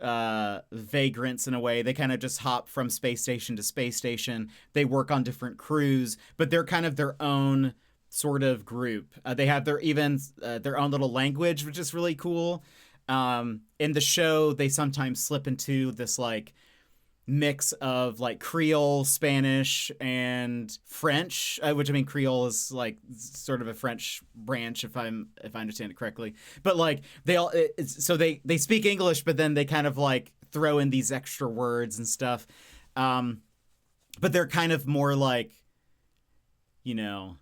vagrants in a way. They kind of just hop from space station to space station. They work on different crews, but they're kind of their own sort of group. They have their own little language, which is really cool. In the show, they sometimes slip into this like mix of like Creole, Spanish, and French, which I mean Creole is like sort of a French branch if I understand it correctly. But like they all they speak English, but then they kind of like throw in these extra words and stuff. But they're kind of more like you know,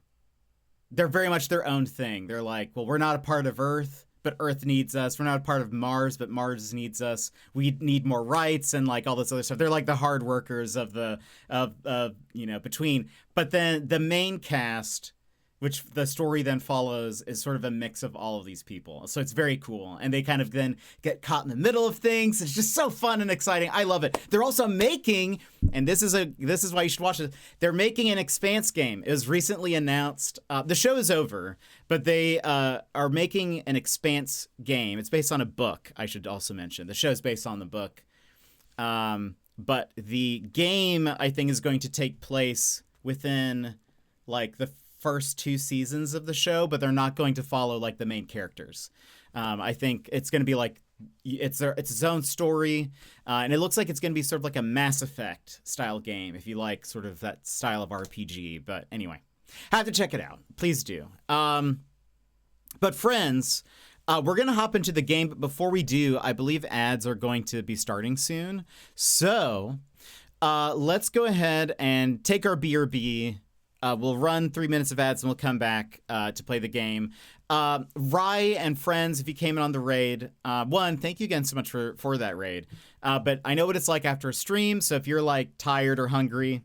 they're very much their own thing. They're like, well, we're not a part of Earth, but Earth needs us. We're not a part of Mars, but Mars needs us. We need more rights and like all this other stuff. They're like the hard workers of between. But then the main cast, which the story then follows, is sort of a mix of all of these people. So it's very cool. And they kind of then get caught in the middle of things. It's just so fun and exciting. I love it. They're also making, and this is why you should watch it. They're making an Expanse game. It was recently announced. The show is over, but they are making an Expanse game. It's based on a book, I should also mention. The show is based on the book. But the game, I think, is going to take place within like the first 2 seasons of the show, but they're not going to follow like the main characters. I think it's going to be like it's its own story, and it looks like it's going to be sort of like a Mass Effect style game if you like sort of that style of RPG. But anyway, have to check it out. Please do. But friends, we're going to hop into the game, but before we do, I believe ads are going to be starting soon. So let's go ahead and take our BRB. We'll run 3 minutes of ads and we'll come back to play the game. Rye and friends, if you came in on the raid, one, thank you again so much for that raid. But I know what it's like after a stream, so if you're like tired or hungry,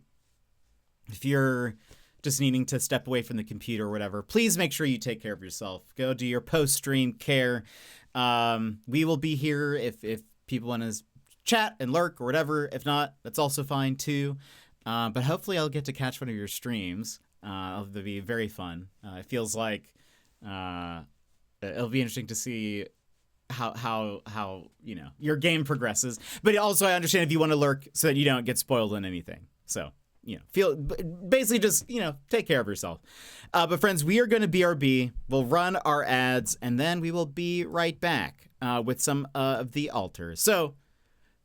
if you're just needing to step away from the computer or whatever, please make sure you take care of yourself. Go do your post-stream care. We will be here if people want to chat and lurk or whatever. If not, that's also fine too. But hopefully I'll get to catch one of your streams. It'll be very fun. It feels like it'll be interesting to see how your game progresses. But also I understand if you want to lurk so that you don't get spoiled in anything. So, basically just, take care of yourself. But friends, we are going to BRB. We'll run our ads and then we will be right back with some of the alters. So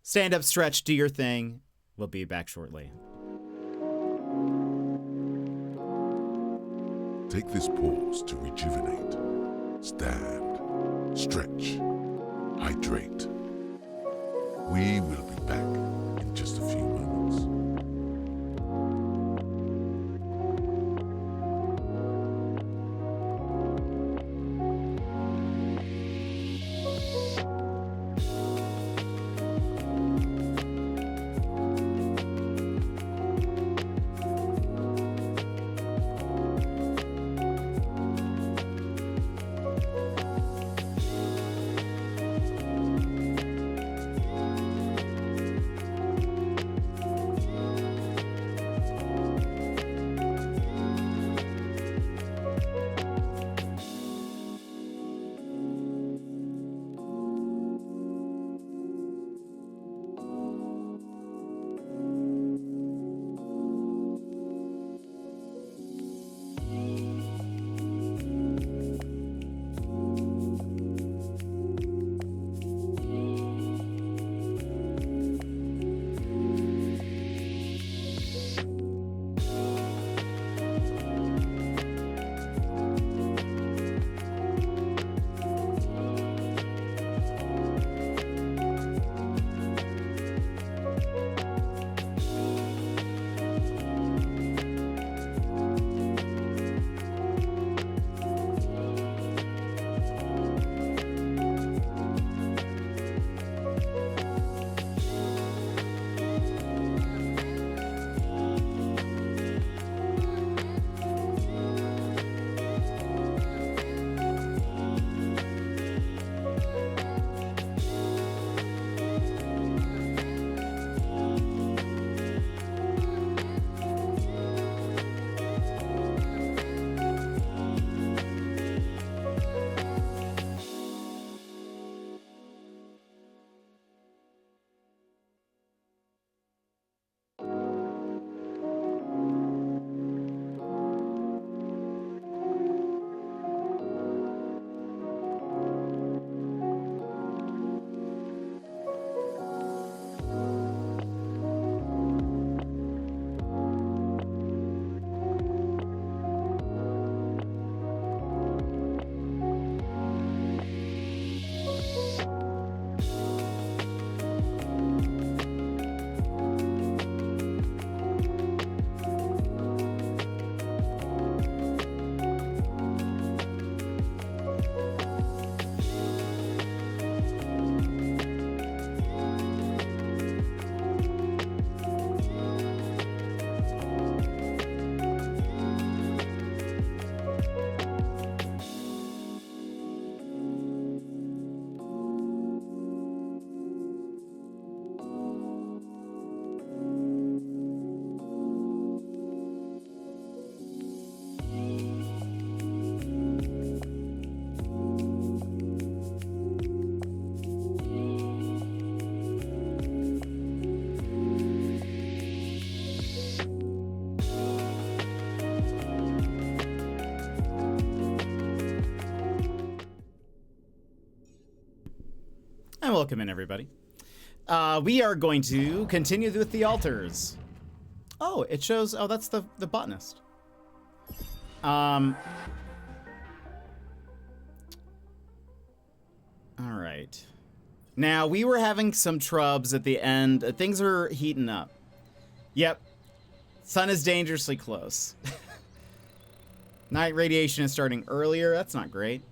stand up, stretch, do your thing. We'll be back shortly. Take this pause to rejuvenate. Stand, stretch, hydrate. We will be back in just a few moments. welcome in, everybody. We are going to continue with the altars. Oh, it shows. Oh, that's the botanist. All right. Now, we were having some trubs at the end. Things are heating up. Yep. Sun is dangerously close. Night radiation is starting earlier. That's not great.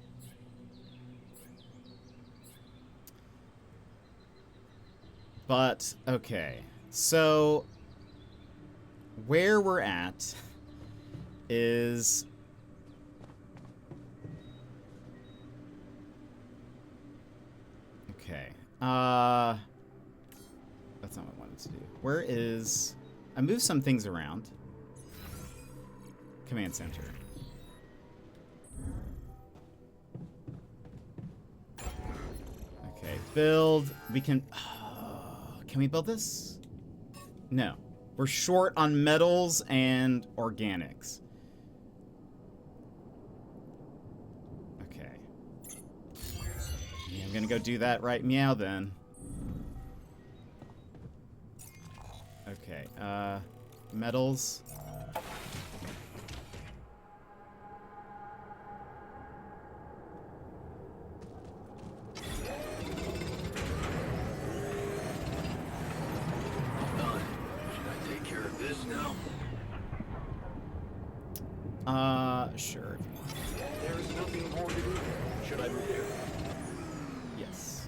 But, okay. So, where we're at is... Okay. That's not what I wanted to do. Where is... I moved some things around. Command center. Okay, build. We can... can we build this? No. We're short on metals and organics. Okay. Yeah, I'm gonna go do that right meow then. Okay, metals. Sure. There is nothing more to do. Should I move there? Yes.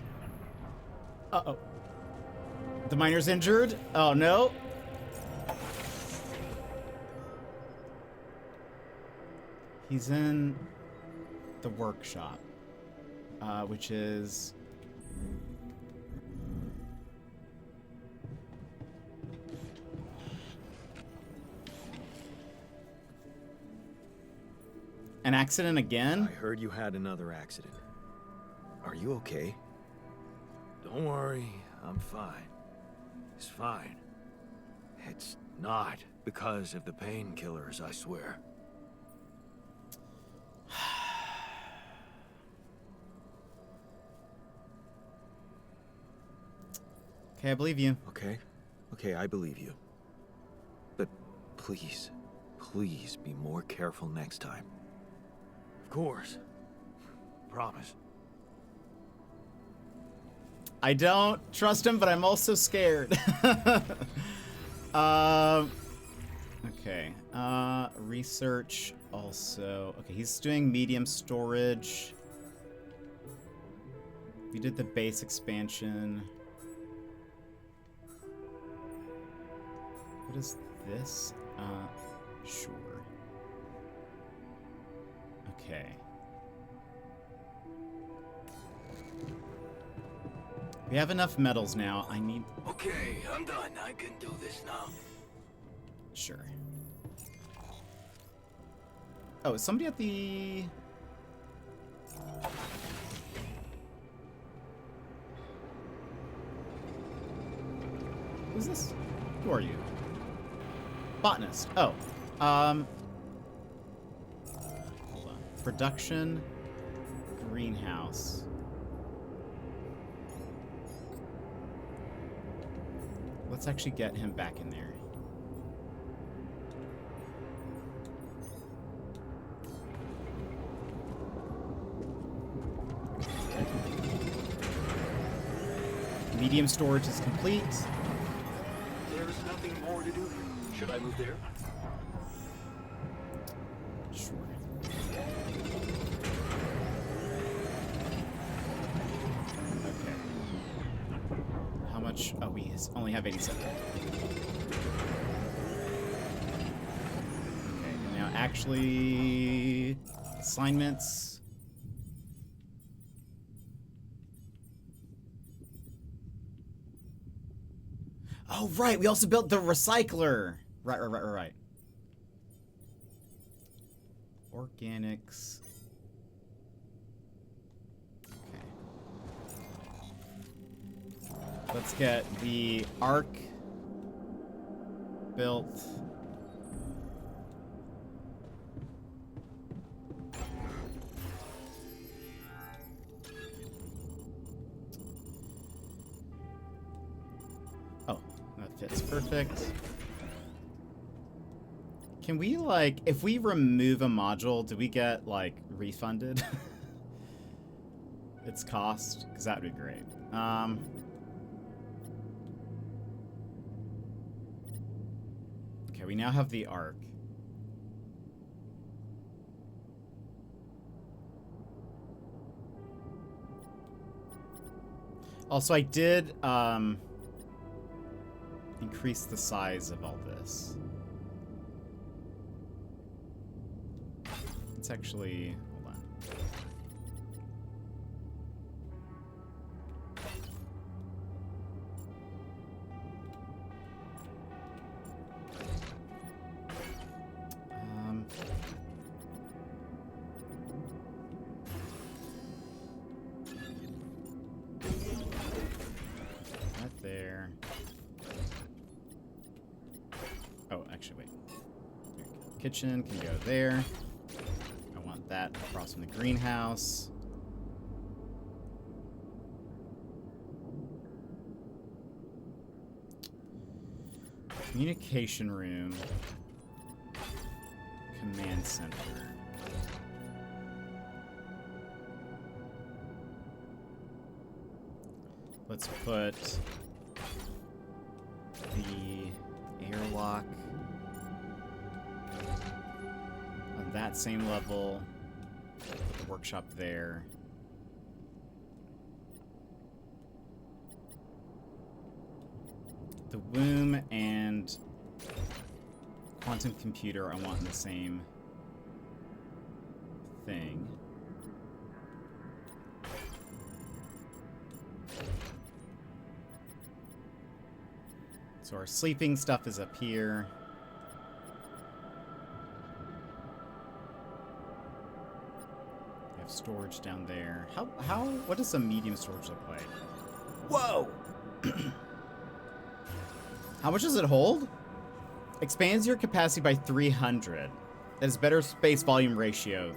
Uh-oh. The miner's injured? Oh, no. He's in the workshop, which is... An accident again? I heard you had another accident. Are you okay? Don't worry, I'm fine. It's fine. It's not because of the painkillers, I swear. Okay, I believe you. Okay? Okay, I believe you. But please, please be more careful next time. Of course. Promise. I don't trust him, but I'm also scared. Okay. Research also. Okay, he's doing medium storage. We did the base expansion. What is this? Sure. Okay. We have enough metals now. I need... Okay, I'm done. I can do this now. Sure. Oh, is somebody at the... Who's this? Who are you? Botanist. Oh. Hold on. Production. Greenhouse. Let's actually get him back in there. Medium storage is complete. There is nothing more to do. Should I move there? Sure. Okay. How much? Oh, we only have 87. Okay, now actually assignments. Oh, right. We also built the recycler. Right. Organics. Okay. Let's get the arc built. Perfect. Can we, like, if we remove a module, do we get, like, refunded its cost? Because that would be great. Okay, we now have the arc. Also, I did increase the size of all this. It's actually, hold on. Right there. Oh, actually, wait. Here we go. Kitchen can go there. That across from the greenhouse. Communication room. Command center. Let's put the airlock on that same level. Put the workshop there. The womb and quantum computer I want in the same thing. So our sleeping stuff is up here. Storage down there. What does a medium storage look like? Whoa! How much does it hold? Expands your capacity by 300. That is better space volume ratio.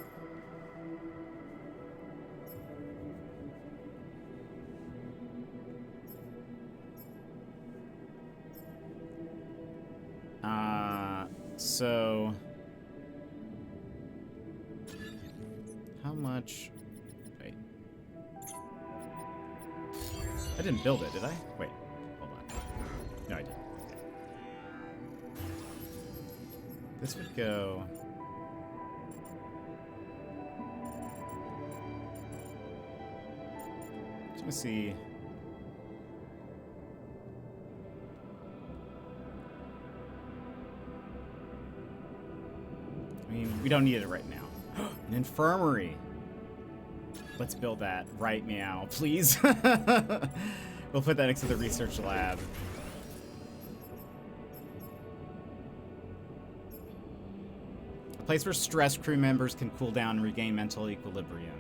So how much? Wait. I didn't build it, did I? Wait. Hold on. No, I didn't. This would go... Just gonna see... I mean, we don't need it right now. An infirmary. Let's build that right now, please. We'll put that next to the research lab. A place where stressed crew members can cool down and regain mental equilibrium.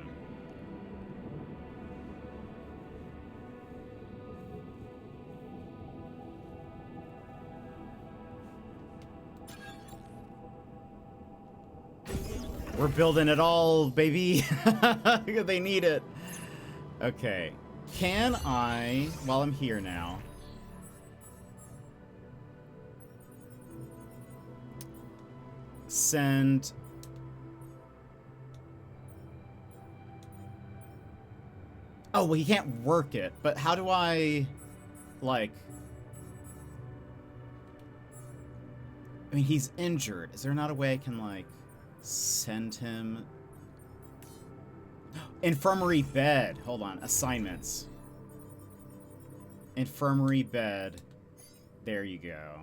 We're building it all, baby. They need it. Okay. Can I, while I'm here now, send... Oh, well, he can't work it, but how do I, like... I mean, he's injured. Is there not a way I can, like... send him infirmary bed. Hold on, assignments. Infirmary bed. There you go.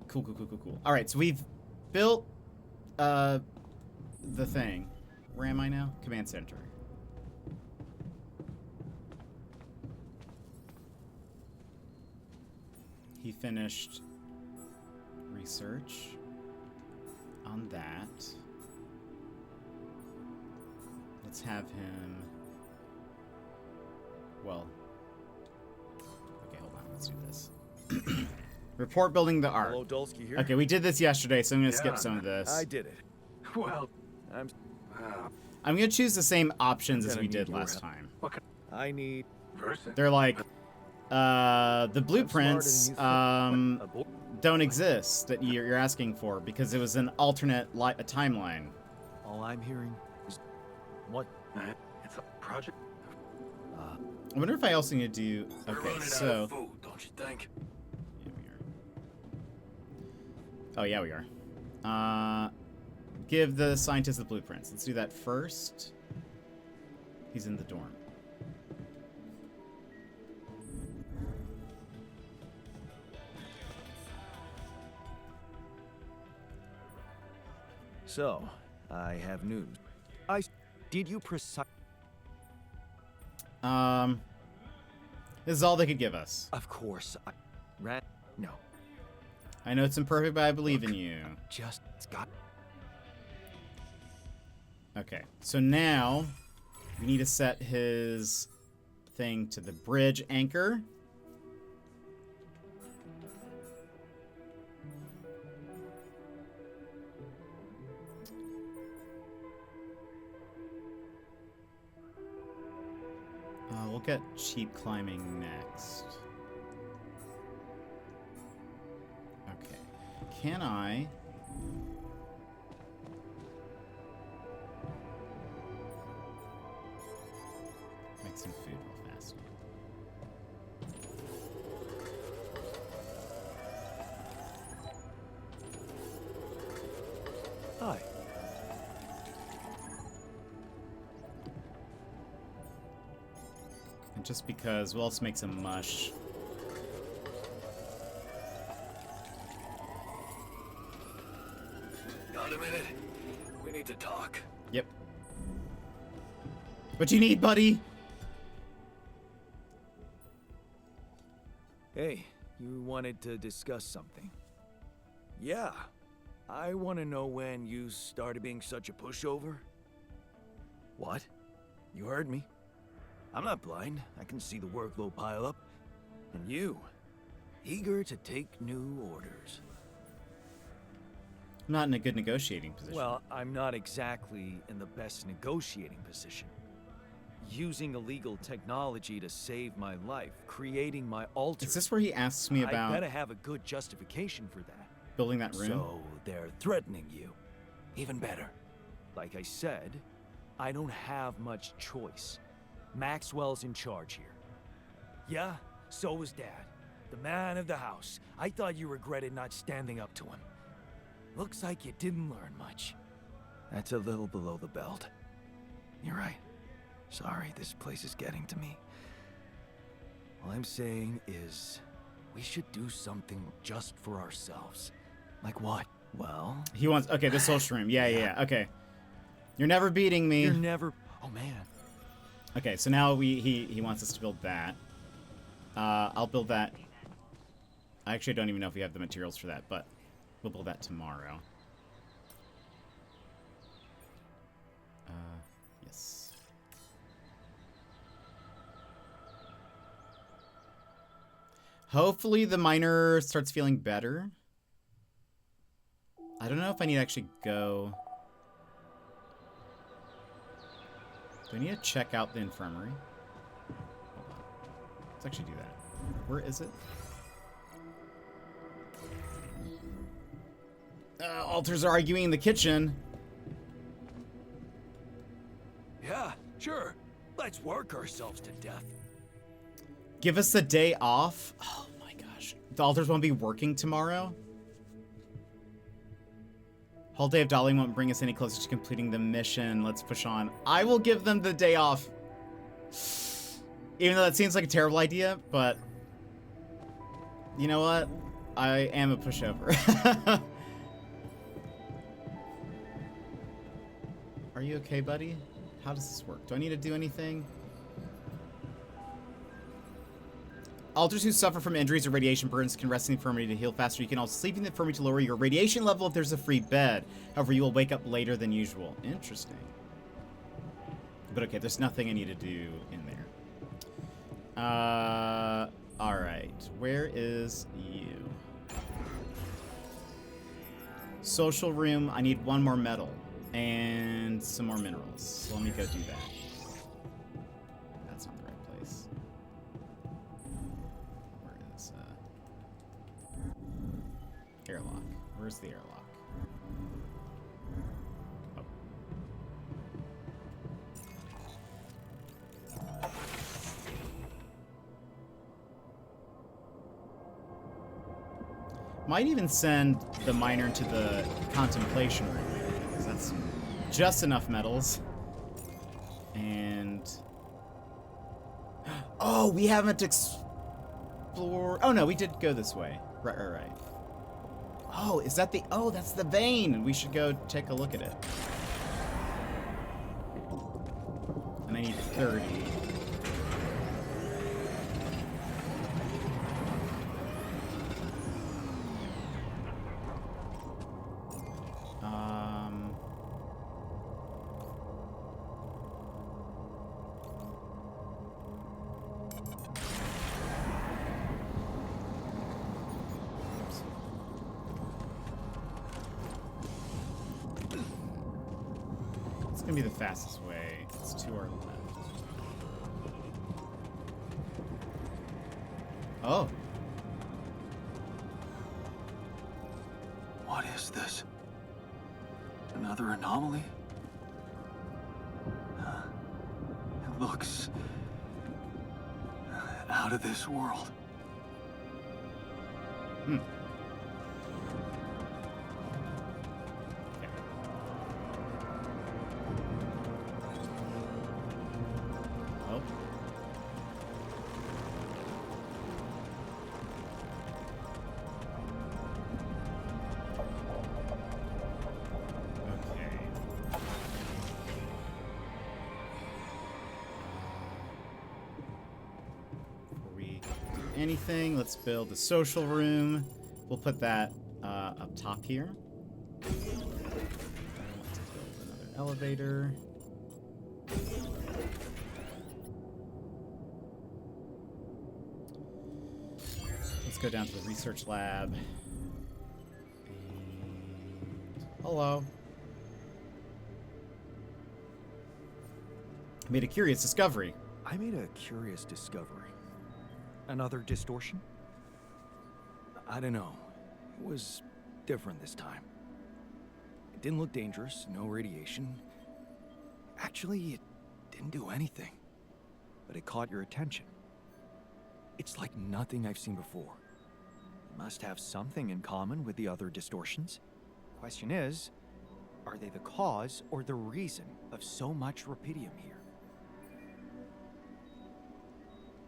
Cool. All right, so we've built the thing. Where am I now? Command center. He finished research on that. Let's have him... Well... Okay, hold on. Let's do this. Report building the ark. Hello, Dulski here. Okay, we did this yesterday, so I'm going to skip some of this. I did it. Well, I'm going to choose the same options as we did last time. I need... They're like The blueprints don't exist that you're asking for because it was an alternate a timeline. All I'm hearing is what? It's a project. I wonder if I also need to do. We're Okay, running so. out of food, don't you think? Yeah, we are. Oh yeah, we are. Give the scientist the blueprints. Let's do that first. He's in the dorm. So, I have news. Did you precise? This is all they could give us. Of course, no. I know it's imperfect, but I believe in you. Just got. Okay, so now we need to set his thing to the bridge anchor. We'll get cheap climbing next. Okay. Can I... make some food real fast? Hi. And just because, we'll also make some mush. Got a minute? We need to talk. Yep. What you need, buddy? Hey, you wanted to discuss something. Yeah. I want to know when you started being such a pushover. What? You heard me. I'm not blind. I can see the workload pile up. And you, eager to take new orders. I'm not in a good negotiating position. Well, I'm not exactly in the best negotiating position. Using illegal technology to save my life, creating my altar. Is this where he asks me about I better have a good justification for that. building that room? So they're threatening you. Even better. Like I said, I don't have much choice. Maxwell's in charge here. Yeah, so was Dad. The man of the house. I thought you regretted not standing up to him. Looks like you didn't learn much. That's a little below the belt. You're right. Sorry, this place is getting to me. All I'm saying is, we should do something just for ourselves. Like what? Well... He wants... Okay, the social room. Yeah. Okay. You're never beating me. You're never... Oh, man. Okay, so now he wants us to build that. I'll build that. I actually don't even know if we have the materials for that, but we'll build that tomorrow. Yes. Hopefully the miner starts feeling better. I don't know if I need to actually go... Do I need to check out the infirmary? Hold on. Let's actually do that. Where is it? Alters are arguing in the kitchen. Yeah, sure. Let's work ourselves to death. Give us a day off? Oh my gosh. The alters won't be working tomorrow? Whole day of dolling won't bring us any closer to completing the mission. Let's push on. I will give them the day off. Even though that seems like a terrible idea, but... You know what? I am a pushover. Are you okay, buddy? How does this work? Do I need to do anything? Alters who suffer from injuries or radiation burns can rest in the infirmary to heal faster. You can also sleep in the infirmary to lower your radiation level if there's a free bed. However, you will wake up later than usual. Interesting. But okay, there's nothing I need to do in there. Alright. Where is you? Social room. I need one more metal. And some more minerals. So let me go do that. That's not the right place. Airlock. Where's the airlock? Oh. Might even send the miner into the contemplation room, because that's just enough metals. And oh, we haven't explored. Oh no, we did go this way. Right. Oh, is that the? Oh, that's the vein. We should go take a look at it. And I need 30. Be the fastest way. It's to our left. Oh. What is this? Another anomaly? It looks out of this world. Hmm. Anything. Let's build a social room. We'll put that up top here. Let's build another elevator. Let's go down to the research lab. And hello. I made a curious discovery. I made a curious discovery. Another distortion? I don't know. It was different this time. It didn't look dangerous, no radiation. Actually, it didn't do anything. But it caught your attention. It's like nothing I've seen before. It must have something in common with the other distortions. Question is, are they the cause or the reason of so much rupidium here?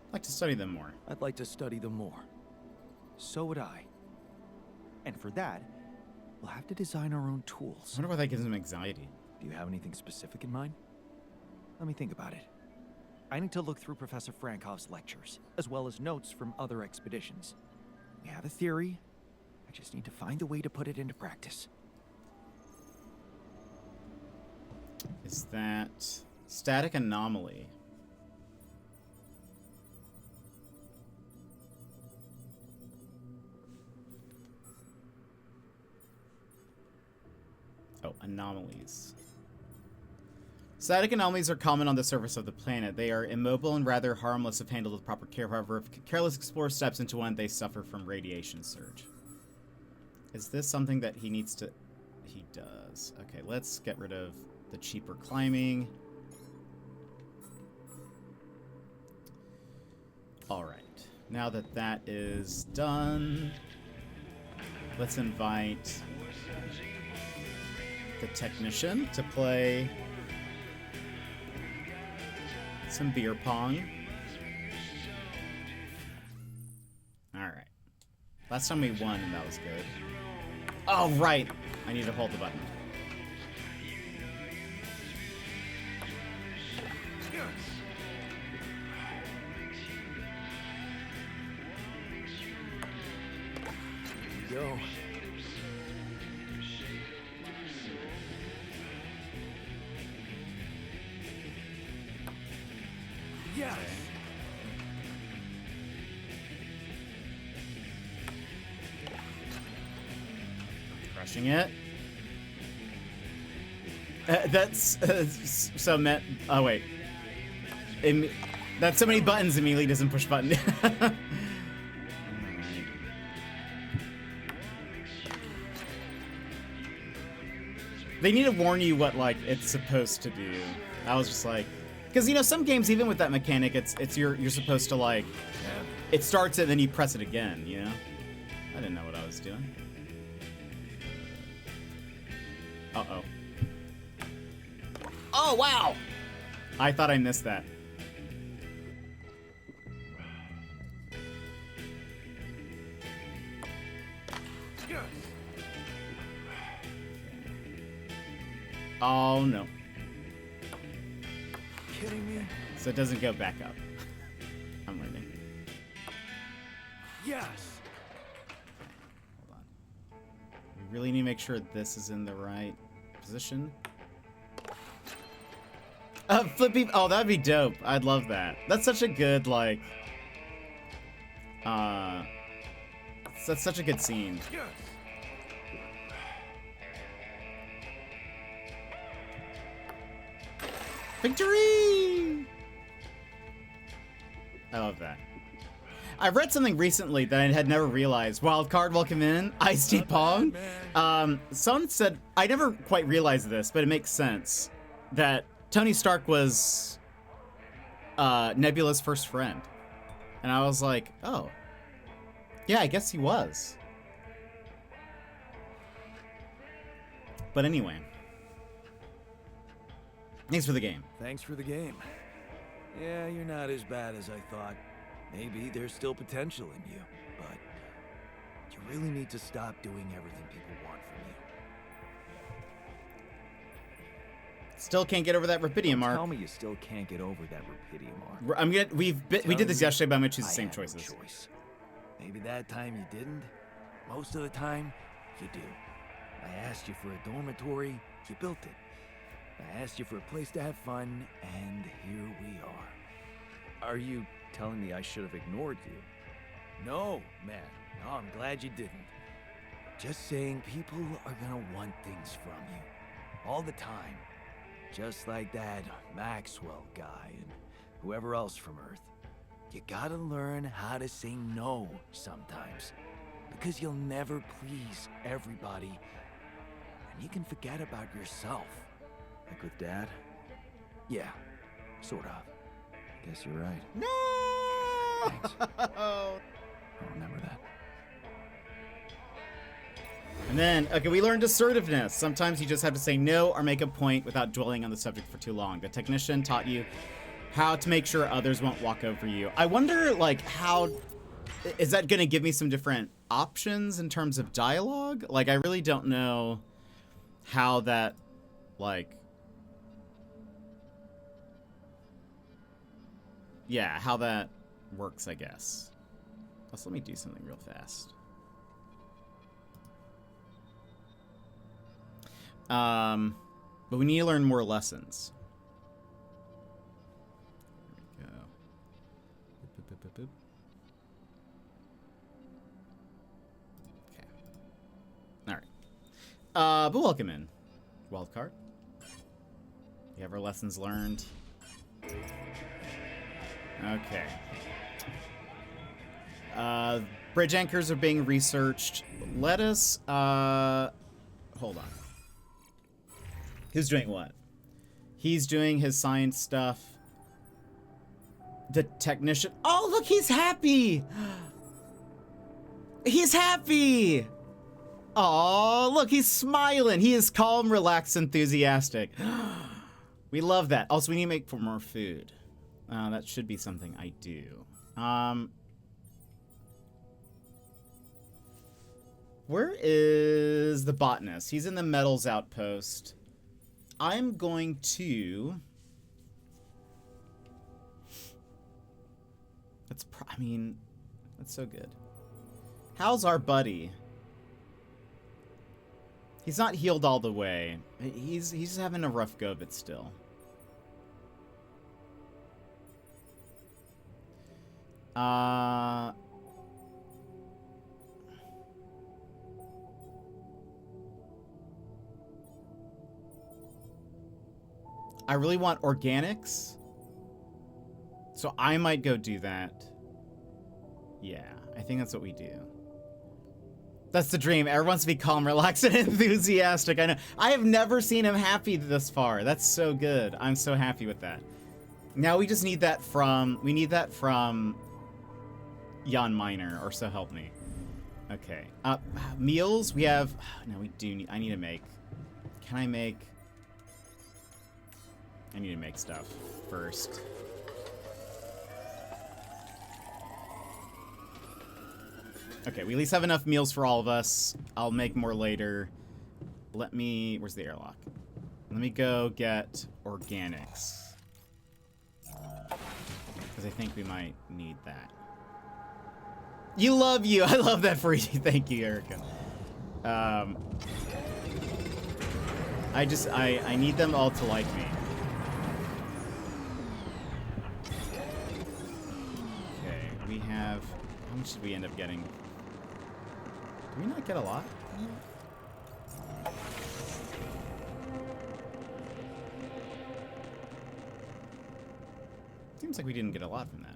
I'd like to study them more. I'd like to study them more. So would I. And for that, we'll have to design our own tools. I wonder why that gives him anxiety. Do you have anything specific in mind? Let me think about it. I need to look through Professor Frankov's lectures, as well as notes from other expeditions. We have a theory. I just need to find a way to put it into practice. Is that static anomaly? Oh, anomalies. Static anomalies are common on the surface of the planet. They are immobile and rather harmless if handled with proper care. However, if careless explorer steps into one, they suffer from radiation surge. Is this something that he needs to... He does. Okay, let's get rid of the cheaper climbing. Alright. Now that that is done, let's invite the technician to play some beer pong. Alright. Last time we won and that was good. Oh, right! I need to hold the button. Here we go. Yes! Crushing it. That's so meant. Oh wait, that's so many buttons. Immediately doesn't push button. Alright. They need to warn you what, like, it's supposed to do. I was just like... Because, you know, some games, even with that mechanic, it's you're supposed to, like... It starts it, and then you press it again, you know? I didn't know what I was doing. Uh-oh. Oh, wow! I thought I missed that. Oh, no. Kidding me? So it doesn't go back up. I'm learning. Yes. Hold on. We really need to make sure this is in the right position. Flippy. Oh, that'd be dope. I'd love that. That's such a good, like... That's such a good scene. Yes. Victory! I love that. I read something recently that I had never realized. Wildcard, welcome in. Ice-T Pong. Someone said, I never quite realized this, but it makes sense, that Tony Stark was Nebula's first friend. And I was like, oh. Yeah, I guess he was. But anyway. Thanks for the game. Thanks for the game. Yeah, you're not as bad as I thought. Maybe there's still potential in you, but you really need to stop doing everything people want from you. Still can't get over that Rapidium arc. Tell me you still can't get over that Rapidium arc. We did this yesterday, but I'm gonna choose the same I had no choices. choice. Maybe that time you didn't. Most of the time, you do. I asked you for a dormitory, you built it. I asked you for a place to have fun, and here we are. Are you telling me I should have ignored you? No, man. No, I'm glad you didn't. Just saying people are gonna want things from you. All the time. Just like that Maxwell guy and whoever else from Earth. You gotta learn how to say no sometimes. Because you'll never please everybody. And you can forget about yourself. Like with Dad? Yeah, sort of. Guess you're right. No! Thanks. I'll remember that. And then, okay, we learned assertiveness. Sometimes you just have to say no or make a point without dwelling on the subject for too long. The technician taught you how to make sure others won't walk over you. I wonder, like, how... Is that going to give me some different options in terms of dialogue? Like, I really don't know how that, like... Yeah, how that works, I guess. Also, let me do something real fast. But we need to learn more lessons. There we go. Boop, boop, boop, boop, boop. Okay. All right. But welcome in, Wildcard. You have our lessons learned. Okay. Bridge anchors are being researched. Let us, hold on. Who's doing what? He's doing his science stuff. The technician. Oh, look, he's happy. He's happy. Oh, look, he's smiling. He is calm, relaxed, enthusiastic. We love that. Also, we need to make for more food. That should be something I do. Where is the botanist? He's in the metals outpost. I'm going to... I mean, that's so good. How's our buddy? He's not healed all the way. He's having a rough go of it still. I really want organics, so I might go do that. Yeah, I think that's what we do. That's the dream. Everyone wants to be calm, relaxed, and enthusiastic. I know. I have never seen him happy this far. That's so good. I'm so happy with that. Now we just need that from... We need that from... Jan Miner, or so help me. Okay. Meals? We have... No, we do need... I need to make... Can I make... I need to make stuff first. Okay, we at least have enough meals for all of us. I'll make more later. Let me... Where's the airlock? Let me go get organics. Because I think we might need that. You love you. I love that for you. Thank you, Erica. I need them all to like me. Okay, we have... How much did we end up getting? Did we not get a lot? Seems like we didn't get a lot from that.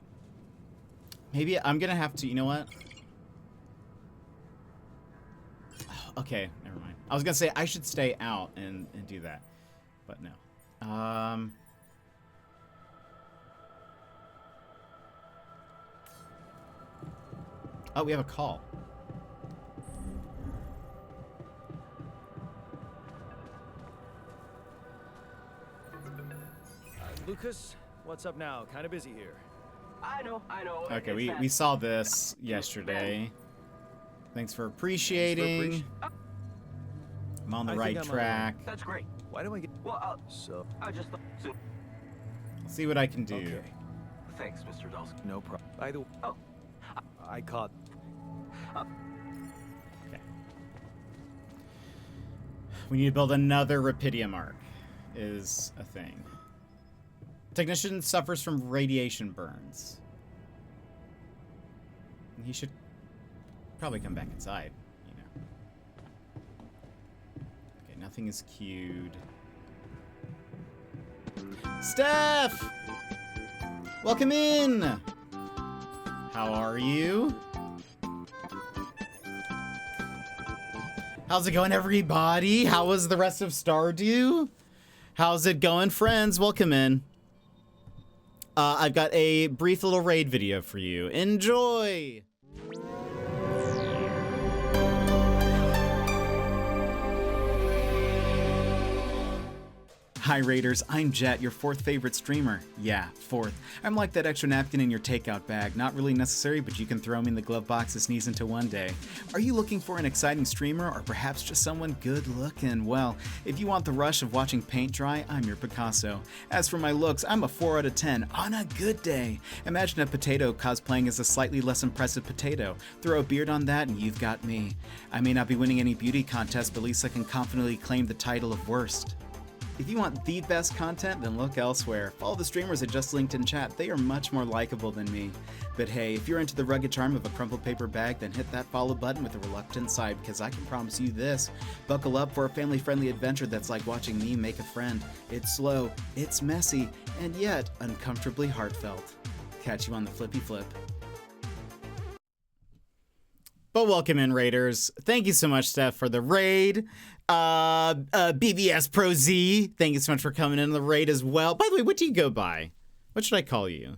Maybe I'm gonna have to, you know what? Oh, okay, never mind. I was gonna say I should stay out and do that, but no. Oh, we have a call. Lucas, what's up now? Kind of busy here. I know. Okay, we saw this yesterday. Thanks for appreciating. I'm on the right track. That's great. Why do I get... Well, So... I just thought... I'll see what I can do. Okay. Thanks, Mr. Dawson. No problem. By the way... Oh. I caught... Okay. We need to build another Rapidium arc, is a thing. Technician suffers from radiation burns. He should probably come back inside, you know. Okay, nothing is queued. Steph! Welcome in! How are you? How's it going, everybody? How was the rest of Stardew? How's it going, friends? Welcome in. I've got a brief little raid video for you. Enjoy! Hi Raiders, I'm Jet, your fourth favorite streamer. Yeah, fourth. I'm like that extra napkin in your takeout bag. Not really necessary, but you can throw me in the glove box to sneeze into one day. Are you looking for an exciting streamer, or perhaps just someone good looking? Well, if you want the rush of watching paint dry, I'm your Picasso. As for my looks, I'm a 4 out of 10 on a good day. Imagine a potato cosplaying as a slightly less impressive potato. Throw a beard on that and you've got me. I may not be winning any beauty contest, but at least I can confidently claim the title of worst. If you want the best content, then look elsewhere. Follow the streamers I just linked in chat. They are much more likable than me. But hey, if you're into the rugged charm of a crumpled paper bag, then hit that follow button with a reluctant sigh, because I can promise you this. Buckle up for a family-friendly adventure that's like watching me make a friend. It's slow, it's messy, and yet uncomfortably heartfelt. Catch you on the flippy flip. But welcome in, Raiders. Thank you so much, Steph, for the raid. BBS Pro Z, thank you so much for coming in the raid as well. By the way, what do you go by? What should I call you?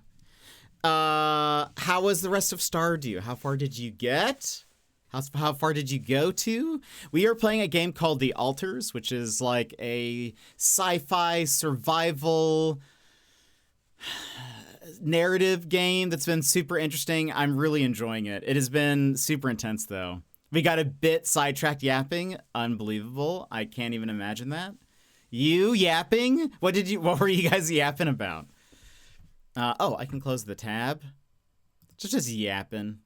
How was the rest of Stardew? How far did you get? How far did you go to? We are playing a game called The Altars, which is like a sci-fi survival narrative game that's been super interesting. I'm really enjoying it. It has been super intense, though. We got a bit sidetracked yapping. Unbelievable. I can't even imagine that. You yapping? What were you guys yapping about? Oh, I can close the tab. Just yapping.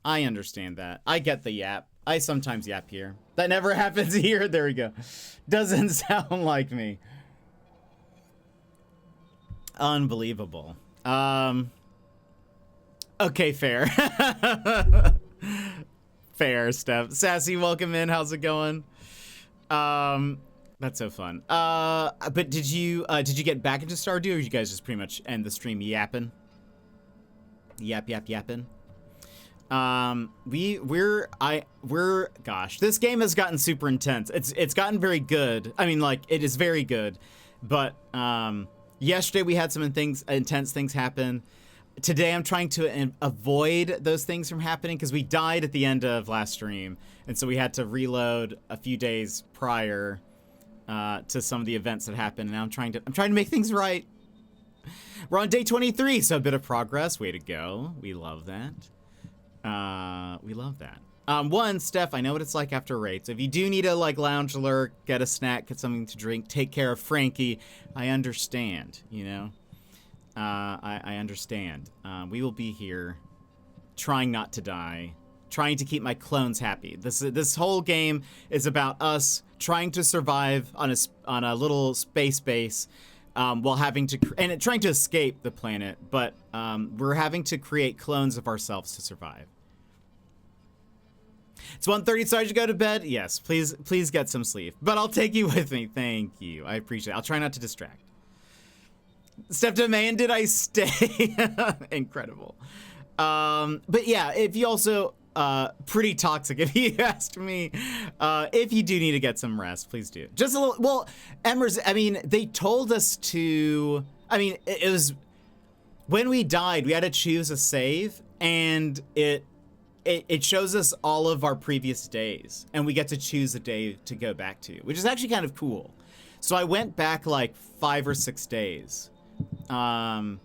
I understand that. I get the yap. I sometimes yap here. That never happens here. There we go. Doesn't sound like me. Unbelievable. Okay, fair. Fair, Steph. Sassy, welcome in. How's it going? That's so fun. But did you get back into Stardew, or did you guys just pretty much end the stream yapping? Yapping? Gosh, this game has gotten super intense. It's gotten very good. I mean, like, it is very good. But yesterday we had some intense things happen. Today I'm trying to avoid those things from happening because we died at the end of last stream, and so we had to reload a few days prior to some of the events that happened. And now I'm trying to make things right. We're on day 23, so a bit of progress. Way to go. We love that. We love that. One, Steph, I know what it's like after raids. If you do need to, like, lounge lurk, get a snack, get something to drink, take care of Frankie, I understand, you know? I understand. We will be here trying not to die, trying to keep my clones happy. This whole game is about us trying to survive on a little space base, while having to trying to escape the planet, but we're having to create clones of ourselves to survive. It's 1:30, so I should go to bed. Yes, please get some sleep. But I'll take you with me. Thank you. I appreciate it. I'll try not to distract. Steph demanded I stay. Incredible. But yeah, if you also pretty toxic, if you asked me. If you do need to get some rest, please do. Just a little. Well, Emmers, I mean, they told us to. I mean, it was when we died, we had to choose a save, and it shows us all of our previous days, and we get to choose a day to go back to, which is actually kind of cool. So I went back like 5 or 6 days. So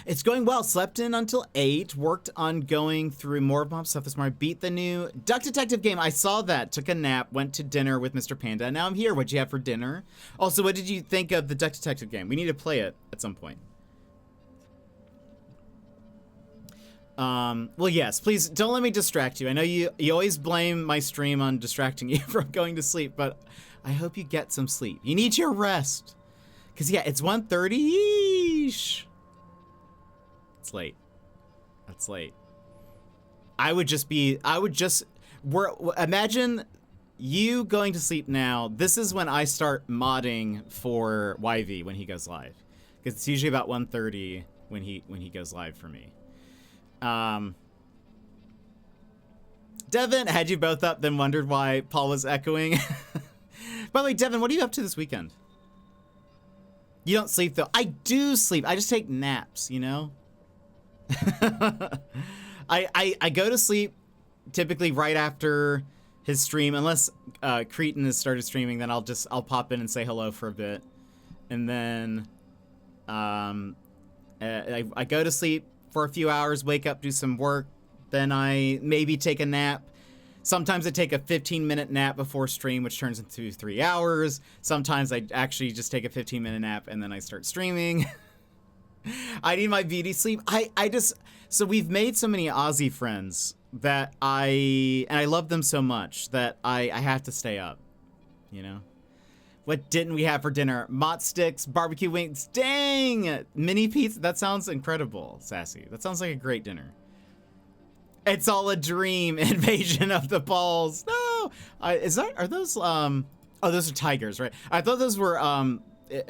it's going well. Slept in until 8. Worked on going through more of Mom stuff this morning. Beat the new Duck Detective game. I saw that. Took a nap. Went to dinner with Mr. Panda. Now I'm here. What'd you have for dinner? Also, what did you think of the Duck Detective game? We need to play it at some point. Well, yes, please don't let me distract you. I know you always blame my stream on distracting you from going to sleep, but I hope you get some sleep. You need your rest. Cause yeah, it's 1:30. Yeesh. It's late. That's late. Imagine you going to sleep now. This is when I start modding for YV when he goes live. Cause it's usually about 1:30 when he goes live for me. Devin, had you both up, then wondered why Paul was echoing. By the way, Devin, what are you up to this weekend? You don't sleep, though. I do sleep. I just take naps, you know? I go to sleep typically right after his stream, unless Cretan has started streaming, then I'll pop in and say hello for a bit. And then I go to sleep for a few hours, wake up, do some work, then I maybe take a nap. Sometimes I take a 15-minute nap before stream, which turns into 3 hours. Sometimes I actually just take a 15-minute nap and then I start streaming. I need my beauty sleep. So we've made so many Aussie friends that I love them so much that I have to stay up, you know? What didn't we have for dinner? Mott sticks, barbecue wings. Dang! Mini pizza. That sounds incredible, Sassy. That sounds like a great dinner. It's all a dream. Invasion of the balls. No! Are those, oh, those are tigers, right? I thought those were,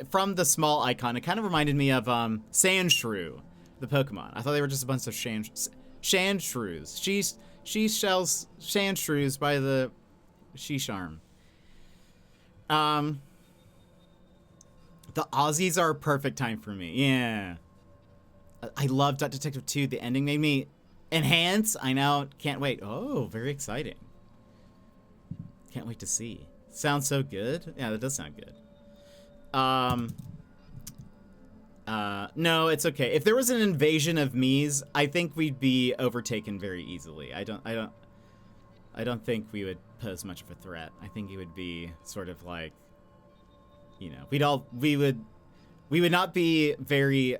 from the small icon. It kind of reminded me of, Sandshrew, the Pokemon. I thought they were just a bunch of Sandshrews. She shells Sandshrews by the She-Charm. The Aussies are a perfect time for me. Yeah. I love Duck Detective 2. The ending made me enhance. I know. Can't wait. Oh, very exciting. Can't wait to see. Sounds so good. Yeah, that does sound good. No, it's okay. If there was an invasion of me's, I think we'd be overtaken very easily. I don't think we would pose much of a threat. I think it would be sort of like, you know, we would not be very,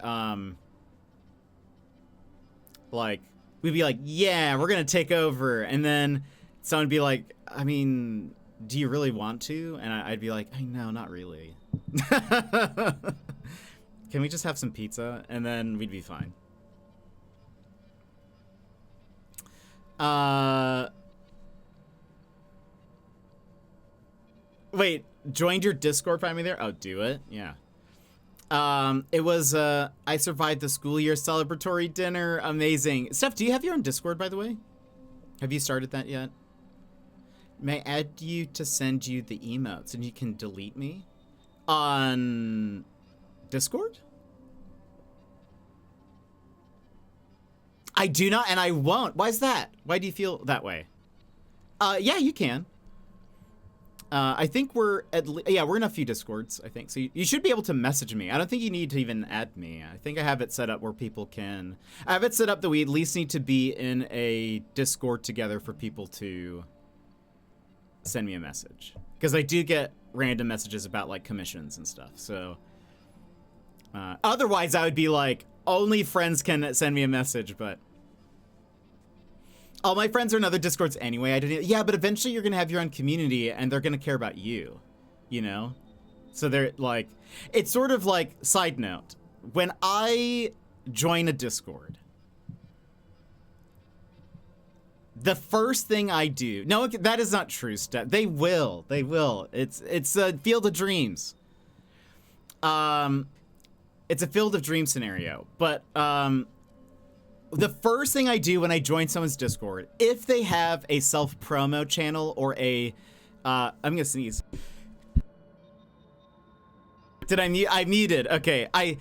like, we'd be like, yeah, we're gonna take over, and then someone would be like, I mean, do you really want to? And I'd be like, no, not really. Can we just have some pizza? And then we'd be fine. Wait, joined your Discord, find me there? Oh, do it? Yeah. It was, I survived the school year celebratory dinner. Amazing. Steph, do you have your own Discord, by the way? Have you started that yet? May I add you to send you the emotes and you can delete me on Discord? I do not, and I won't. Why is that? Why do you feel that way? Yeah, you can. I think we're we're in a few Discords, I think. So you should be able to message me. I don't think you need to even add me. I think I have it set up where people can. I have it set up that we at least need to be in a Discord together for people to send me a message. Because I do get random messages about like commissions and stuff. So otherwise I would be like, only friends can send me a message, but all my friends are in other Discords anyway. I didn't. Yeah, but eventually you're gonna have your own community, and they're gonna care about you, you know. So they're like, it's sort of like side note. When I join a Discord, the first thing I do. No, that is not true, Steph. They will. They will. It's a Field of Dreams. It's a Field of Dreams scenario, but the first thing I do when I join someone's Discord, if they have a self-promo channel or a, I'm gonna sneeze. Did I mute? I muted. Okay, I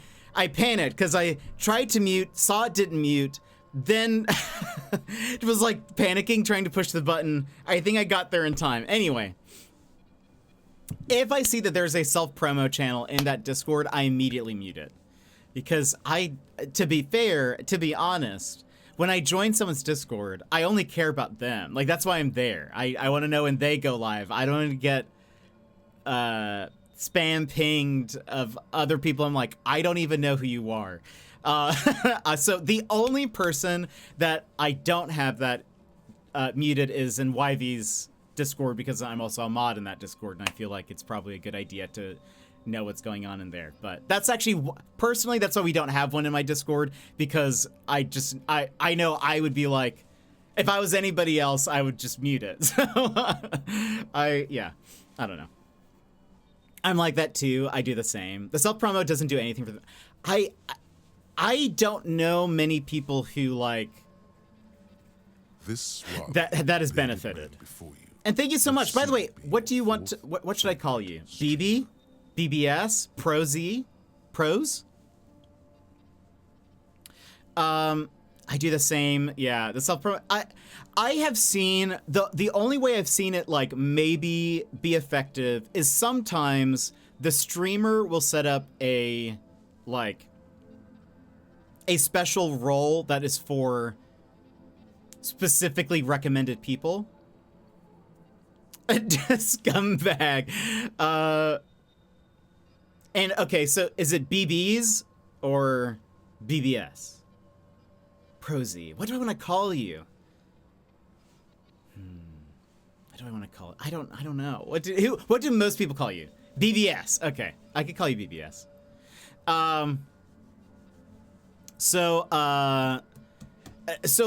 panicked because I tried to mute, saw it didn't mute, then it was like panicking, trying to push the button. I think I got there in time. Anyway, if I see that there's a self-promo channel in that Discord, I immediately mute it. Because to be fair, to be honest, when I join someone's Discord, I only care about them. Like, that's why I'm there. I want to know when they go live. I don't want to get spam pinged of other people. I'm like, I don't even know who you are. So the only person that I don't have that muted is in YV's Discord, because I'm also a mod in that Discord, and I feel like it's probably a good idea to know what's going on in there. But that's actually, personally, that's why we don't have one in my Discord, because I know I would be like, if I was anybody else, I would just mute it. So I don't know. I'm like that too. I do the same. The self-promo doesn't do anything for them. I don't know many people who like This that has benefited. And thank you so much. By the way, what do you want to, what should I call you? BB? BBS? Prosy? Pros? I do the same. Yeah, the self-promo. I have seen, the only way I've seen it like maybe be effective is sometimes the streamer will set up a special role that is for specifically recommended people. Scumbag. And okay, so is it BBs or BBS? Prosy. What do I want to call you? What do I want to call it? I don't know. What do most people call you? BBS. Okay, I could call you BBS. So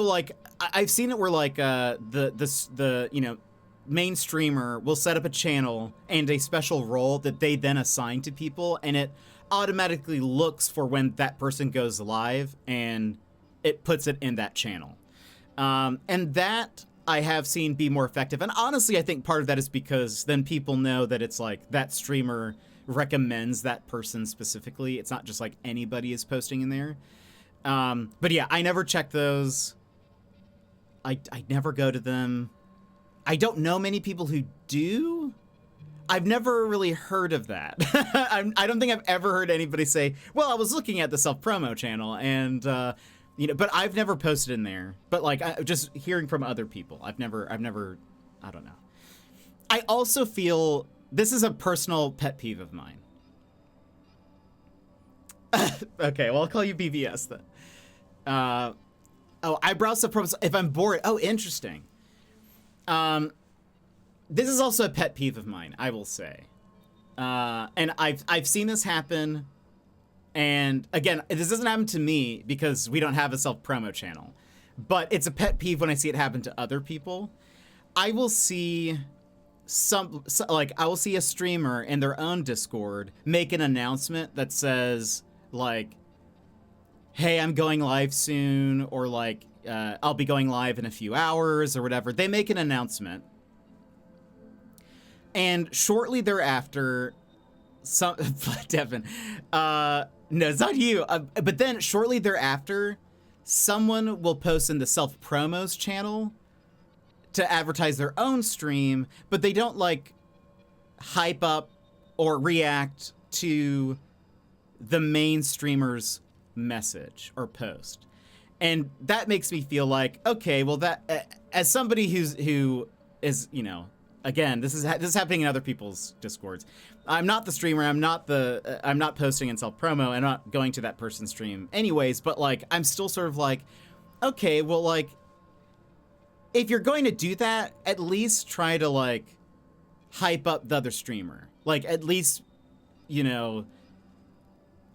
like I've seen it where like the you know, main streamer will set up a channel and a special role that they then assign to people, and it automatically looks for when that person goes live and it puts it in that channel. And that I have seen be more effective. And honestly, I think part of that is because then people know that it's like that streamer recommends that person specifically. It's not just like anybody is posting in there. But yeah, I never check those. I never go to them. I don't know many people who do. I've never really heard of that. I don't think I've ever heard anybody say, well, I was looking at the self-promo channel and, you know, but I've never posted in there. But like, just hearing from other people, I've never, I don't know. I also feel, this is a personal pet peeve of mine. Okay, well, I'll call you BBS then. Oh, I browse the pros if I'm bored. Oh, interesting. This is also a pet peeve of mine, I will say. And I've seen this happen. And again, this doesn't happen to me because we don't have a self-promo channel. But it's a pet peeve when I see it happen to other people. I will see like I will see a streamer in their own Discord make an announcement that says like, hey, I'm going live soon, or like, I'll be going live in a few hours or whatever. They make an announcement. And shortly thereafter, Devin, no, it's not you. But then shortly thereafter, someone will post in the self-promos channel to advertise their own stream, but they don't like hype up or react to the main streamer's message or post. And that makes me feel like, okay, well, that as somebody who is, you know, again, this is happening in other people's Discords. I'm not the streamer. I'm not posting in self-promo. I'm not going to that person's stream anyways, but like, I'm still sort of like, okay, well, like, if you're going to do that, at least try to like hype up the other streamer. Like, at least, you know,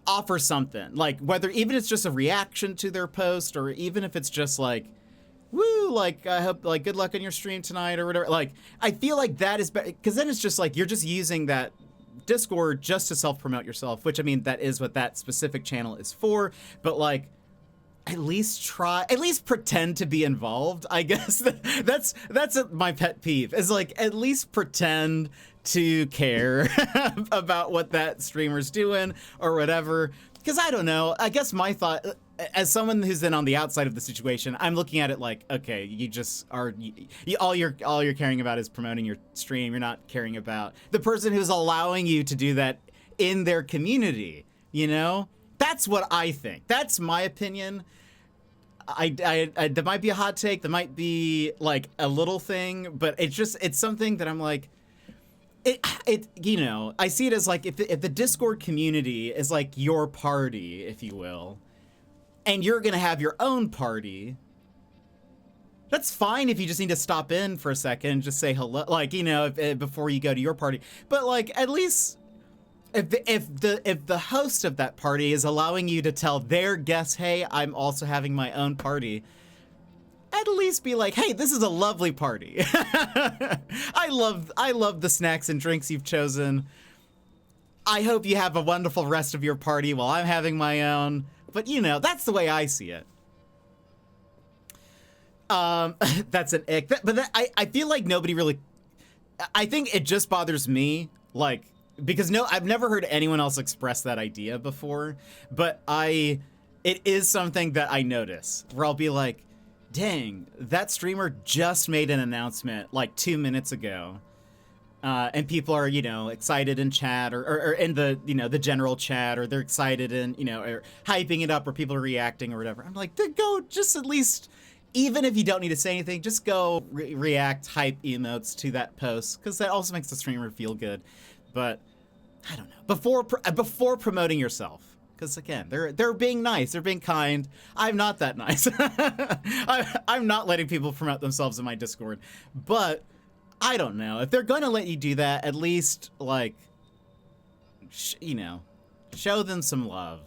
offer something, like whether even it's just a reaction to their post, or even if it's just like, woo, like, I hope, like, good luck on your stream tonight or whatever. Like, I feel like that is better, because then it's just like you're just using that Discord just to self-promote yourself, which, I mean, that is what that specific channel is for. But like, at least pretend to be involved. I guess that's my pet peeve, is like, at least pretend to care about what that streamer's doing or whatever. Because I don't know, I guess my thought, as someone who's then on the outside of the situation, I'm looking at it like, okay, you just are, all you're caring about is promoting your stream. You're not caring about the person who's allowing you to do that in their community, you know? That's what I think. That's my opinion. I there might be a hot take, there might be like a little thing, but it's something that I'm like, it you know, I see it as like, if the Discord community is like your party, if you will, and you're gonna have your own party, that's fine if you just need to stop in for a second and just say hello, like, you know, before you go to your party. But like, at least if the host of that party is allowing you to tell their guests, hey, I'm also having my own party, at least be like, hey, this is a lovely party. I love the snacks and drinks you've chosen. I hope you have a wonderful rest of your party while I'm having my own. But, you know, that's the way I see it. That's an ick. But I feel like nobody really... I think it just bothers me, like, because I've never heard anyone else express that idea before. But it is something that I notice, where I'll be like, dang, that streamer just made an announcement like 2 minutes ago. And people are, you know, excited in chat or in the, you know, the general chat, or they're excited and, you know, or hyping it up, or people are reacting or whatever. I'm like, go just at least, even if you don't need to say anything, just go react, hype emotes to that post, because that also makes the streamer feel good. But I don't know, before promoting yourself. Because again, they're being nice, they're being kind. I'm not that nice. I'm not letting people promote themselves in my Discord. But I don't know, if they're going to let you do that, at least like, you know, show them some love.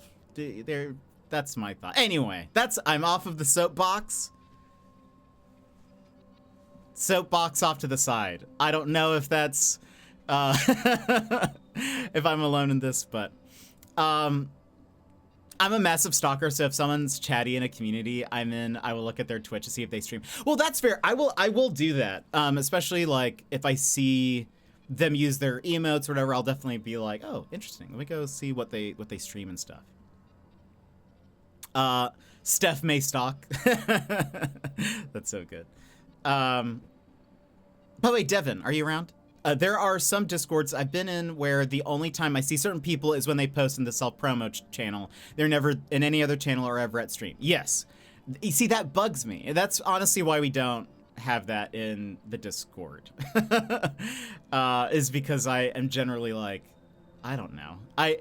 That's my thought. Anyway, I'm off of the soapbox. Soapbox off to the side. I don't know if that's if I'm alone in this, but I'm a massive stalker, so if someone's chatty in a community I'm in, I will look at their Twitch to see if they stream. Well, that's fair. I will do that. Especially like if I see them use their emotes or whatever, I'll definitely be like, oh, interesting. Let me go see what they stream and stuff. Steph may stalk. That's so good. By the way, Devin, are you around? There are some Discords I've been in where the only time I see certain people is when they post in the self-promo channel. They're never in any other channel or ever at stream. Yes. You see, that bugs me. That's honestly why we don't have that in the Discord. Is because I am generally like, I don't know. I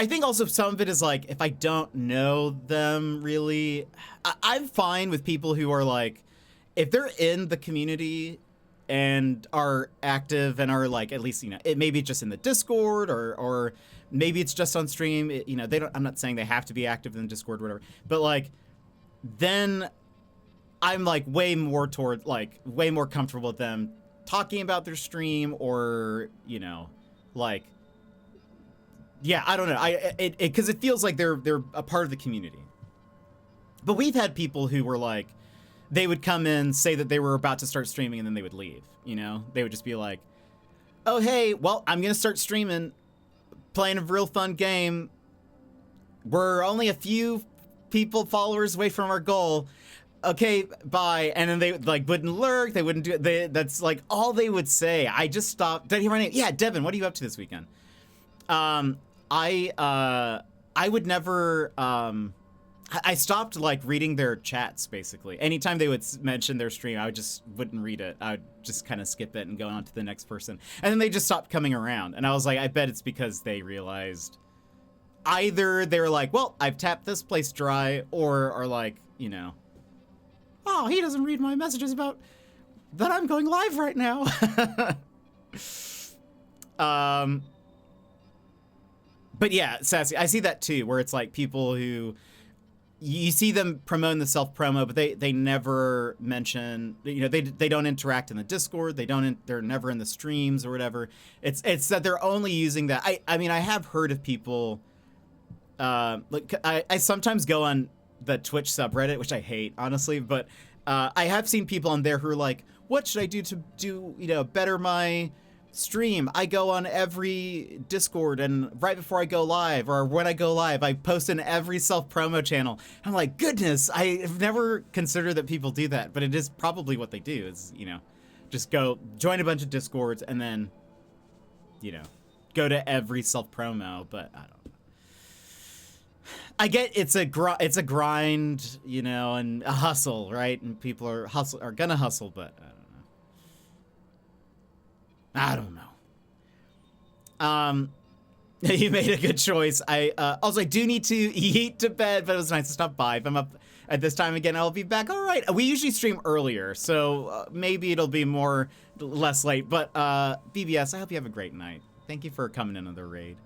think also some of it is like, if I don't know them really, I'm fine with people who are like, if they're in the community and are active and are like, at least, you know, it maybe just in the Discord or maybe it's just on stream. You know, I'm not saying they have to be active in Discord or whatever, but like, then I'm like way more comfortable with them talking about their stream or, you know, like, yeah, I don't know. Because it feels like they're a part of the community. But we've had people who were like, they would come in, say that they were about to start streaming, and then they would leave, you know? They would just be like, oh, hey, well, I'm going to start streaming, playing a real fun game. We're only a few followers away from our goal. Okay, bye. And then they like wouldn't lurk. They wouldn't do it. That's like all they would say. I just stopped. Did I hear my name? Yeah, Devin, what are you up to this weekend? I would never, I stopped like reading their chats basically. Anytime they would mention their stream, I wouldn't read it. I would just kind of skip it and go on to the next person. And then they just stopped coming around. And I was like, I bet it's because they realized either they're like, well, I've tapped this place dry, or are like, you know, oh, he doesn't read my messages about that I'm going live right now. But yeah, Sassy, I see that too, where it's like people who, you see them promoting the self-promo, but they never mention, you know, they don't interact in the Discord, they're never in the streams or whatever. It's that they're only using that. I mean, I have heard of people, like I sometimes go on the Twitch subreddit, which I hate, honestly, but I have seen people on there who are like, what should I do to you know, better my stream? I go on every Discord, and right before I go live or when I go live, I post in every self-promo channel. I'm like, goodness, I've never considered that people do that, but it is probably what they do is, you know, just go join a bunch of Discords and then, you know, go to every self-promo. But I don't know. I get it's a grind, you know, and a hustle, right? And people are gonna hustle, but I don't know. You made a good choice. I also, I do need to eat to bed, but it was nice to stop by. If I'm up at this time again, I'll be back. All right. We usually stream earlier, so maybe it'll be less late. But BBS, I hope you have a great night. Thank you for coming in on the raid.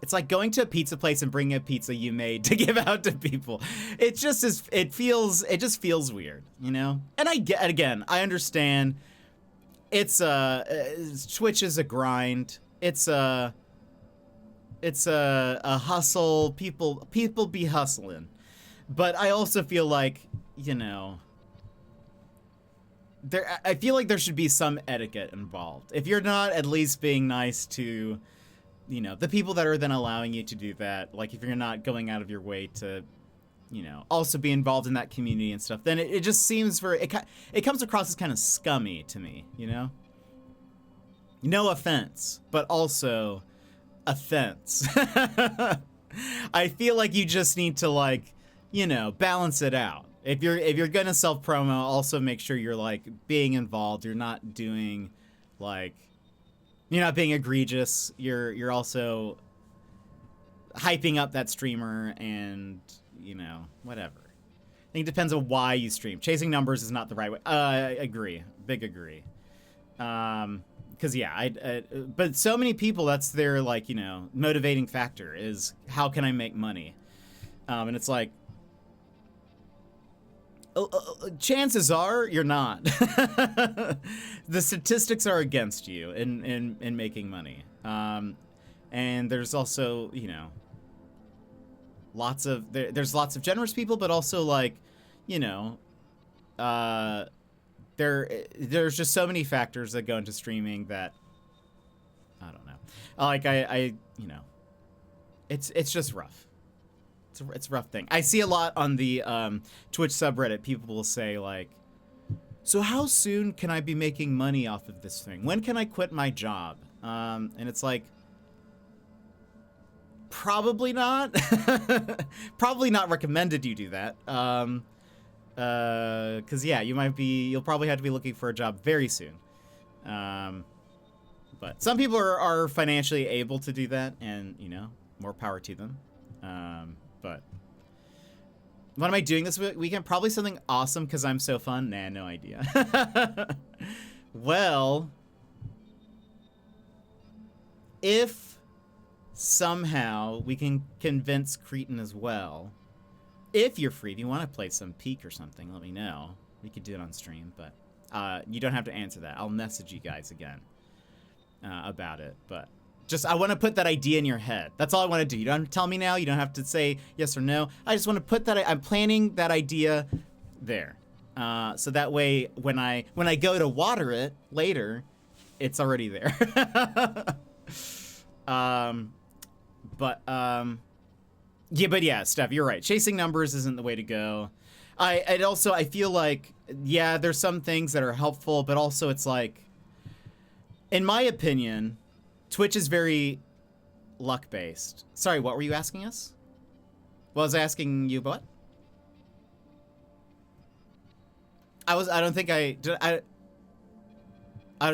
It's like going to a pizza place and bringing a pizza you made to give out to people. It just feels weird, you know? And I understand. It's Twitch is a grind. It's a hustle. People be hustling. But I also feel like, you know, I feel like there should be some etiquette involved. If you're not at least being nice to, you know, the people that are then allowing you to do that, like if you're not going out of your way to, you know, also be involved in that community and stuff, then it just seems it comes across as kind of scummy to me, you know? No offense, but also offense. I feel like you just need to, like, you know, balance it out. If you're gonna self-promo, also make sure you're like being involved. You're not doing like, you're not being egregious. You're also hyping up that streamer and, you know, whatever. I think it depends on why you stream. Chasing numbers is not the right way. I agree. Big agree. Because yeah, but so many people, that's their, like, you know, motivating factor is how can I make money? And it's like, chances are you're not. The statistics are against you in making money. And there's also, you know, there's lots of generous people, but also, like, you know, there's just so many factors that go into streaming that I don't know. Like I you know, it's just rough. It's a rough thing. I see a lot on the Twitch subreddit. People will say like, so how soon can I be making money off of this thing? When can I quit my job? And it's like, probably not. Probably not recommended you do that. Cause yeah, you'll probably have to be looking for a job very soon. But some people are financially able to do that, and, you know, more power to them. But what am I doing this weekend? Probably something awesome because I'm so fun. Nah, no idea. Well, if somehow we can convince Cretan as well, if you're free, if you want to play some Peak or something, let me know. We could do it on stream, but You don't have to answer that. I'll message you guys again about it. But just, I want to put that idea in your head. That's all I want to do. You don't have to tell me now. You don't have to say yes or no. I just want to put that, I'm planting that idea there. So that way, when I go to water it later, it's already there. Yeah, Steph, you're right. Chasing numbers isn't the way to go. I feel like, yeah, there's some things that are helpful, but also it's like, in my opinion, Twitch is very luck-based. Sorry, what were you asking us? Well, I was asking you what? I don't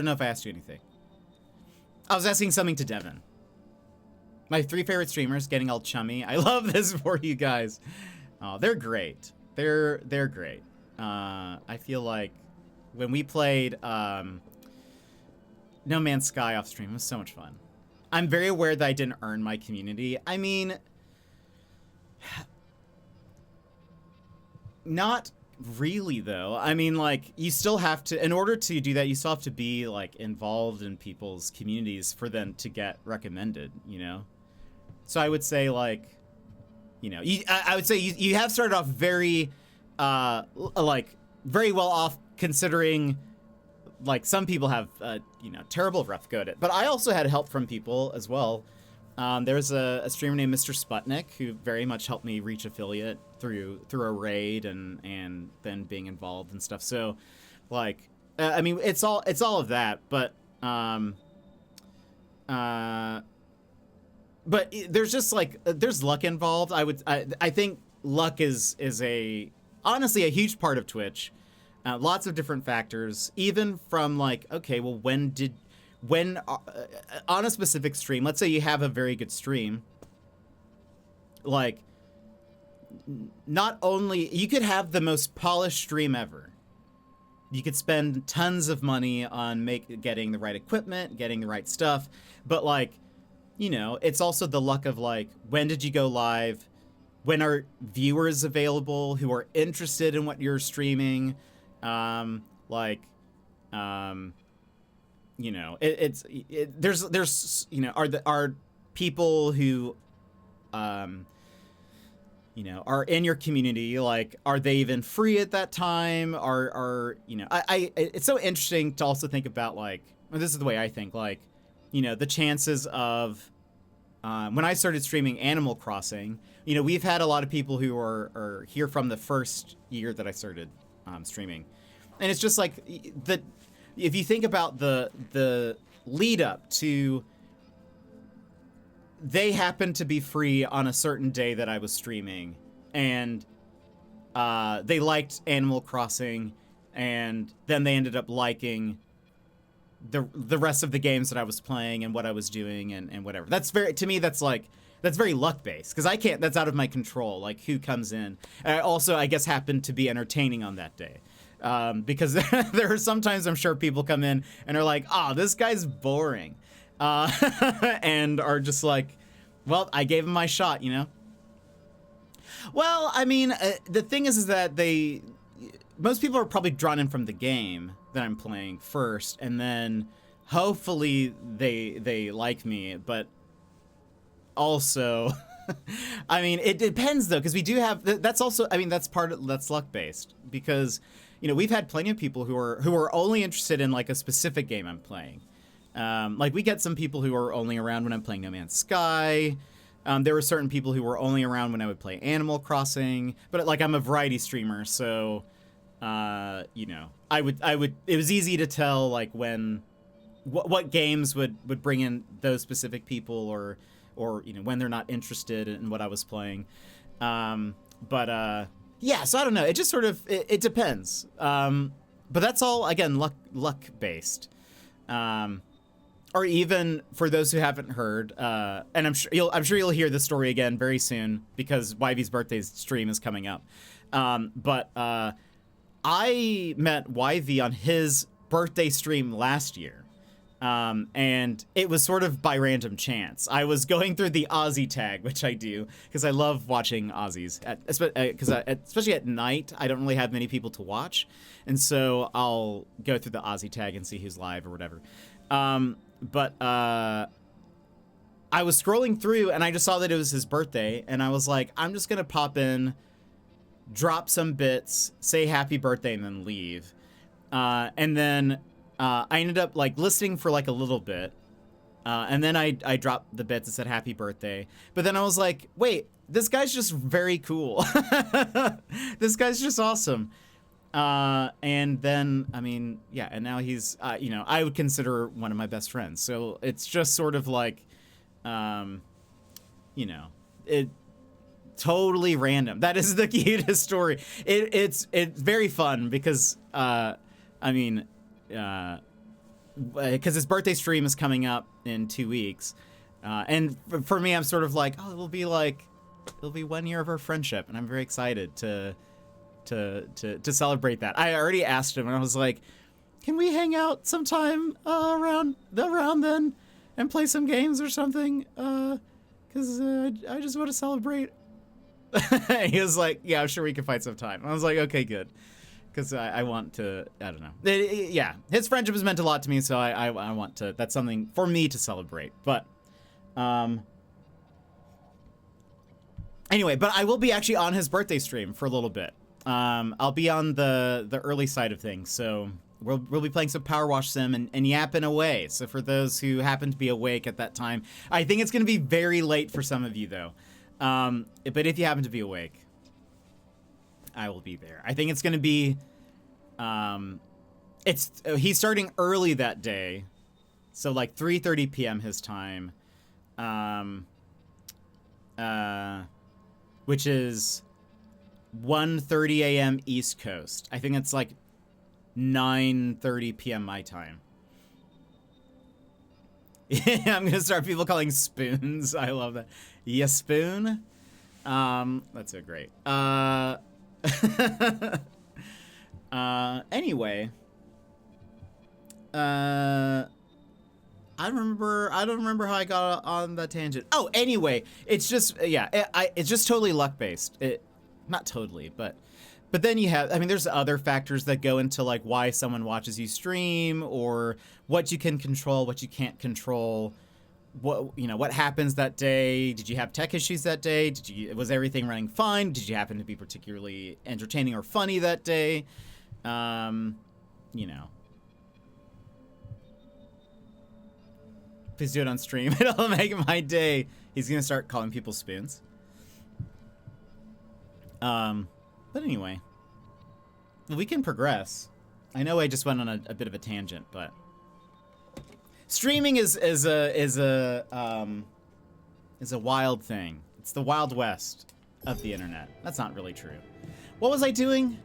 know if I asked you anything. I was asking something to Devin. My 3 favorite streamers getting all chummy. I love this for you guys. Oh, they're great. They're great. I feel like when we played No Man's Sky off stream, it was so much fun. I'm very aware that I didn't earn my community. I mean, not really though. I mean, like, you still have to, in order to do that, you still have to be like involved in people's communities for them to get recommended, you know? So I would say, like, you know, I would say you have started off very, like, very well off, considering, like, some people have, you know, terrible rough go at it. But I also had help from people as well. There's a streamer named Mr. Sputnik who very much helped me reach affiliate through a raid and then being involved and stuff. So, like, I mean, it's all of that, but there's just like, there's luck involved. I think luck is honestly a huge part of Twitch. Lots of different factors, even from like, okay, well, when on a specific stream, let's say you have a very good stream, like, not only, you could have the most polished stream ever. You could spend tons of money on getting the right equipment, getting the right stuff, but like, you know, it's also the luck of like, when did you go live? When are viewers available who are interested in what you're streaming? You know, there's you know, are people who, you know, are in your community, like, are they even free at that time? You know, it's so interesting to also think about, like, well, this is the way I think, like, you know, the chances of, when I started streaming Animal Crossing, you know, we've had a lot of people who are here from the first year that I started streaming. And it's just like, if you think about the lead up to, they happened to be free on a certain day that I was streaming, and they liked Animal Crossing, and then they ended up liking the rest of the games that I was playing and what I was doing and whatever. That's very, to me, that's very luck based, because that's out of my control, like who comes in. And I also, I guess, happened to be entertaining on that day. Because there are sometimes, I'm sure, people come in and are like, oh, this guy's boring. And are just like, well, I gave him my shot, you know? Well, I mean, the thing is that most people are probably drawn in from the game that I'm playing first, and then hopefully they like me, but also, I mean, it depends though, because we do have, that's also, I mean, that's luck based, because, you know, we've had plenty of people who are only interested in like a specific game I'm playing. Like, we get some people who are only around when I'm playing No Man's Sky. There were certain people who were only around when I would play Animal Crossing, but like, I'm a variety streamer, so, you know, it was easy to tell like what games would bring in those specific people, or, you know, when they're not interested in what I was playing. Yeah, so I don't know. It just sort of, it depends. But that's all, again, luck based. Or even for those who haven't heard, and I'm sure you'll hear this story again very soon, because Wyvie's birthday stream is coming up. But I met Wyvie on his birthday stream last year. And it was sort of by random chance. I was going through the Aussie tag, which I do because I love watching Aussies. Especially at night, I don't really have many people to watch, and so I'll go through the Aussie tag and see who's live or whatever. But I was scrolling through and I just saw that it was his birthday, and I was like, I'm just gonna pop in, drop some bits, say happy birthday, and then leave. And then I ended up like listening for like a little bit, and then I dropped the bits that said happy birthday. But then I was like, wait, this guy's just very cool. This guy's just awesome. And then, I mean, yeah, and now he's, you know, I would consider one of my best friends. So it's just sort of like, you know, it totally random. That is the cutest story. It's very fun because, I mean, because his birthday stream is coming up in 2 weeks. And for me, I'm sort of like, oh, it'll be 1 year of our friendship. And I'm very excited to celebrate that. I already asked him and I was like, can we hang out sometime around then and play some games or something? Cause I just want to celebrate. He was like, yeah, I'm sure we can find some time. I was like, okay, good. Cause I want to, I don't know. Yeah, his friendship has meant a lot to me. So I want to, that's something for me to celebrate. But, anyway, but I will be actually on his birthday stream for a little bit. I'll be on the early side of things, so we'll be playing some Power Wash Sim and yapping away. So for those who happen to be awake at that time, I think it's going to be very late for some of you though. But if you happen to be awake, I will be there. I think it's going to be, he's starting early that day, so like 3:30 p.m. his time, which is 1:30 a.m. East Coast. I think it's like 9:30 p.m. my time. I'm gonna start people calling spoons. I love that. Yeah, spoon. That's so great. Anyway. I don't remember how I got on that tangent. Oh, anyway, it's just, yeah, it's just totally luck based. Not totally, but then you have, I mean, there's other factors that go into like why someone watches you stream, or what you can control, what you can't control, what happens that day. Did you have tech issues that day? Was everything running fine? Did you happen to be particularly entertaining or funny that day? Please do it on stream. It'll make my day. He's gonna start calling people spoons. But anyway, we can progress. I know I just went on a bit of a tangent, but streaming is a wild thing. It's the Wild West of the internet. That's not really true. What was I doing?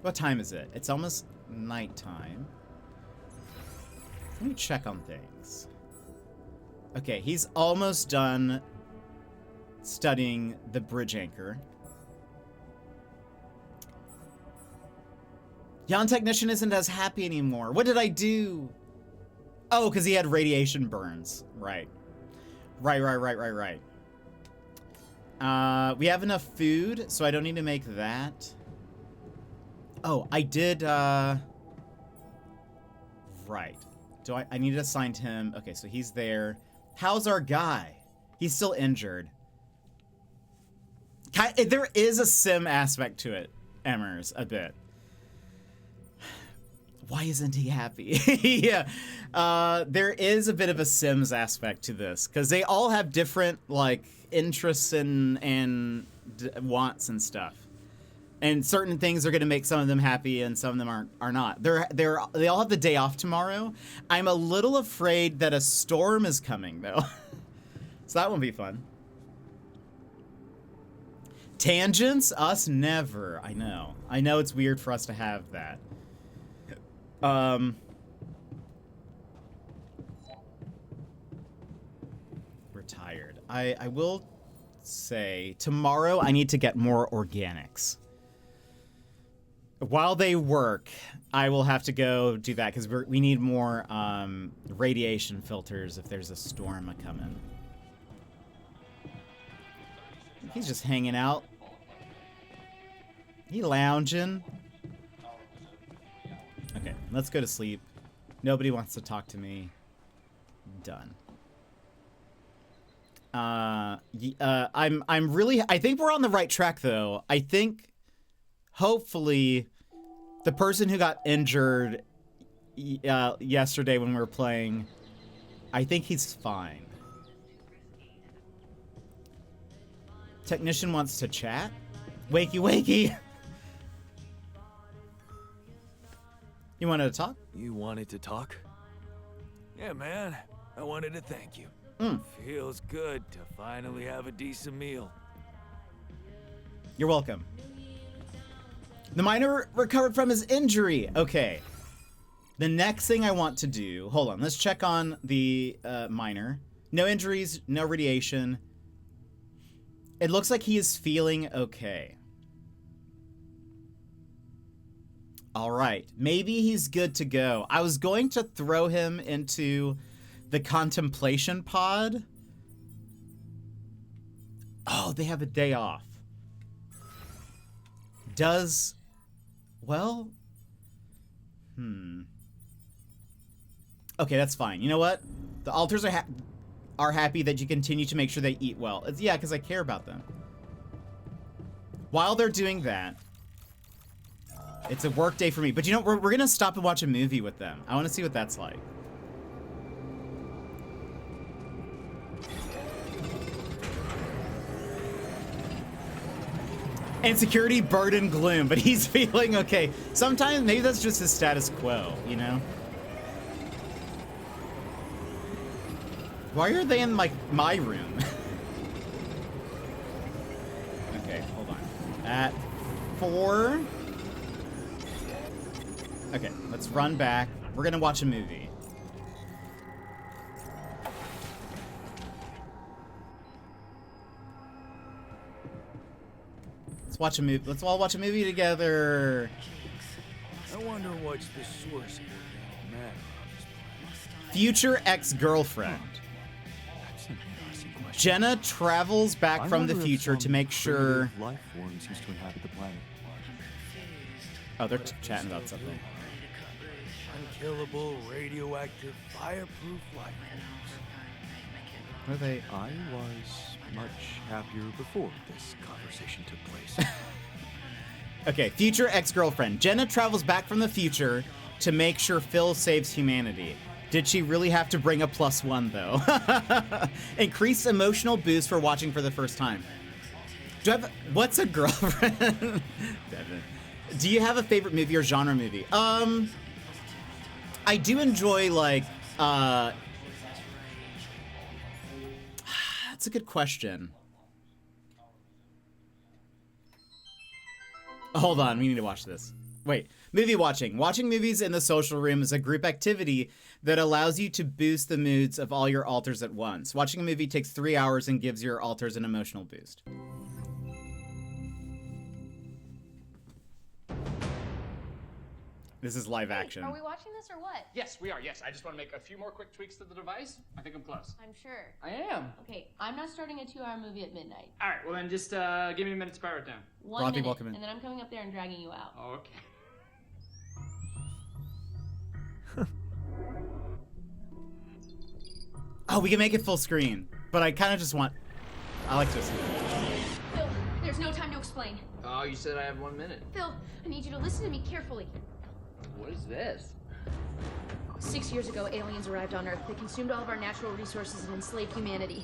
What time is it? It's almost nighttime. Let me check on things. Okay, he's almost done studying the bridge anchor. Yon Technician isn't as happy anymore. What did I do? Oh, because he had radiation burns. Right. Right. We have enough food, so I don't need to make that. Oh, I did, right. I need to assign him. Okay, so he's there. How's our guy? He's still injured. There is a sim aspect to it, Emmers, a bit. Why isn't he happy? Yeah, there is a bit of a Sims aspect to this, because they all have different like interests and wants and stuff, and certain things are going to make some of them happy and some of them are not. They all have the day off tomorrow. I'm a little afraid that a storm is coming though, so that won't be fun. Tangents? Us never. I know it's weird for us to have that. Retired. I will say tomorrow I need to get more organics. While they work, I will have to go do that because we need more radiation filters if there's a storm a-coming. He's just hanging out. He lounging. Okay, let's go to sleep. Nobody wants to talk to me. Done. I'm really, I think we're on the right track though. I think hopefully the person who got injured yesterday when we were playing, I think he's fine. Technician wants to chat. Wakey, wakey. You wanted to talk? You wanted to talk? Yeah, man. I wanted to thank you. Feels good to finally have a decent meal. You're welcome. The miner recovered from his injury. Okay. The next thing I want to do... Hold on. Let's check on the miner. No injuries, no radiation. It looks like he is feeling okay. All right. Maybe he's good to go. I was going to throw him into the contemplation pod. Oh, they have a day off. Does... Well... Okay, that's fine. You know what? The altars are happy that you continue to make sure they eat well. Yeah, because I care about them. While they're doing that, it's a work day for me. But you know, we're going to stop and watch a movie with them. I want to see what that's like. Insecurity, burden, gloom, but he's feeling okay. Sometimes maybe that's just his status quo, you know? Why are they in my room? Okay, hold on. At 4. Okay, let's run back. We're gonna watch a movie. Watch a movie. Let's all watch a movie together. I wonder what's the source of your mad. Future ex-girlfriend. Jenna travels back from the future to make sure. Life forms used to inhabit the planet. Oh, they're chatting about something. Unkillable, radioactive, fireproof life forms. What are they? I was much happier before this conversation took place. Okay, future ex-girlfriend. Jenna travels back from the future to make sure Phil saves humanity. Did she really have to bring a +1 though? Increased emotional boost for watching for the first time. Do I have? What's a girlfriend? Do you have a favorite movie or genre movie? I do enjoy like. That's a good question. Hold on, we need to watch this. Wait, movie watching. Watching movies in the social room is a group activity that allows you to boost the moods of all your alters at once. Watching a movie takes 3 hours and gives your alters an emotional boost. This is live action. Are we watching this or what? Yes, we are. Yes, I just want to make a few more quick tweaks to the device. I think I'm close. I'm sure. I am. Okay, I'm not starting a 2-hour movie at midnight. All right, well then just give me a minute to power it down. 1 Rocky, minute, welcome in. and then I'm coming up there and dragging you out. Okay. Oh, we can make it full screen, but I kind of just want. I like to see it. Phil, there's no time to explain. Oh, you said I have 1 minute. Phil, I need you to listen to me carefully. What is this? 6 years ago, aliens arrived on Earth. They consumed all of our natural resources and enslaved humanity.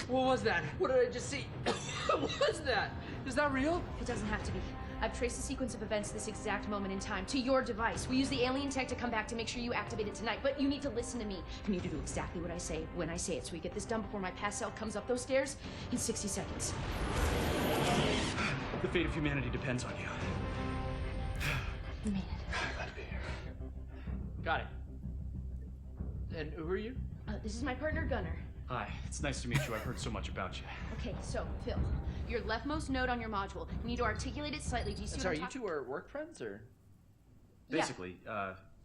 What was that? What did I just see? What was that? Is that real? It doesn't have to be. I've traced the sequence of events to this exact moment in time, to your device. We use the alien tech to come back to make sure you activate it tonight, but you need to listen to me. You need to do exactly what I say when I say it, so we get this done before my past self comes up those stairs in 60 seconds. The fate of humanity depends on you. You made it. Glad to be here. Got it. And who are you? This is my partner, Gunnar. Hi, it's nice to meet you. I've heard so much about you. Okay, so, Phil, your leftmost node on your module. You need to articulate it slightly. Do you see what Sorry, I'm you talking? two are work friends, or? Basically,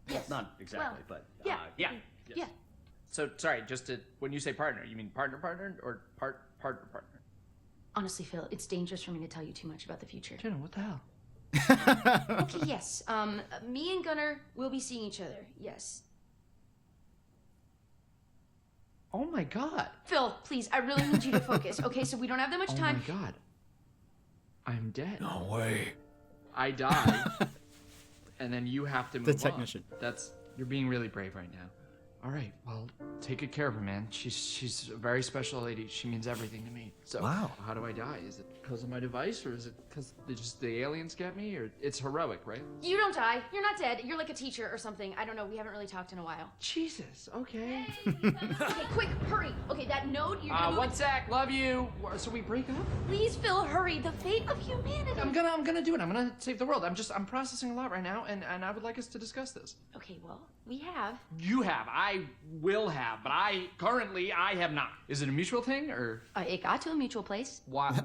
Yes. not exactly, Well, but yeah. yeah. Yes. Yeah. So, sorry, just to, when you say partner, you mean partner or partner? Honestly, Phil, it's dangerous for me to tell you too much about the future. Jenna, what the hell? Okay, yes. Me and Gunnar will be seeing each other. Yes. Oh my god. Phil, please, I really need you to focus. Okay, so we don't have that much time. Oh my god. I'm dead. No way. I die. And then you have to move The technician. on. You're being really brave right now. All right, well, take good care of her, man. She's a very special lady. She means everything to me. So, Wow. How do I die? Is it because of my device, or is it because just the aliens get me, or it's heroic, right? You don't die. You're not dead. You're like a teacher or something. I don't know. We haven't really talked in a while. Jesus. Okay. Okay, quick, hurry. Okay, that node, you're gonna move One it. sec. Love you. So we break up? Please, Phil, hurry. The fate of humanity. I'm gonna do it. I'm gonna save the world. I'm processing a lot right now, and I would like us to discuss this. Okay, well, we have. You have. I will have, but I have not. Is it a mutual thing, or It got to a mutual place. why do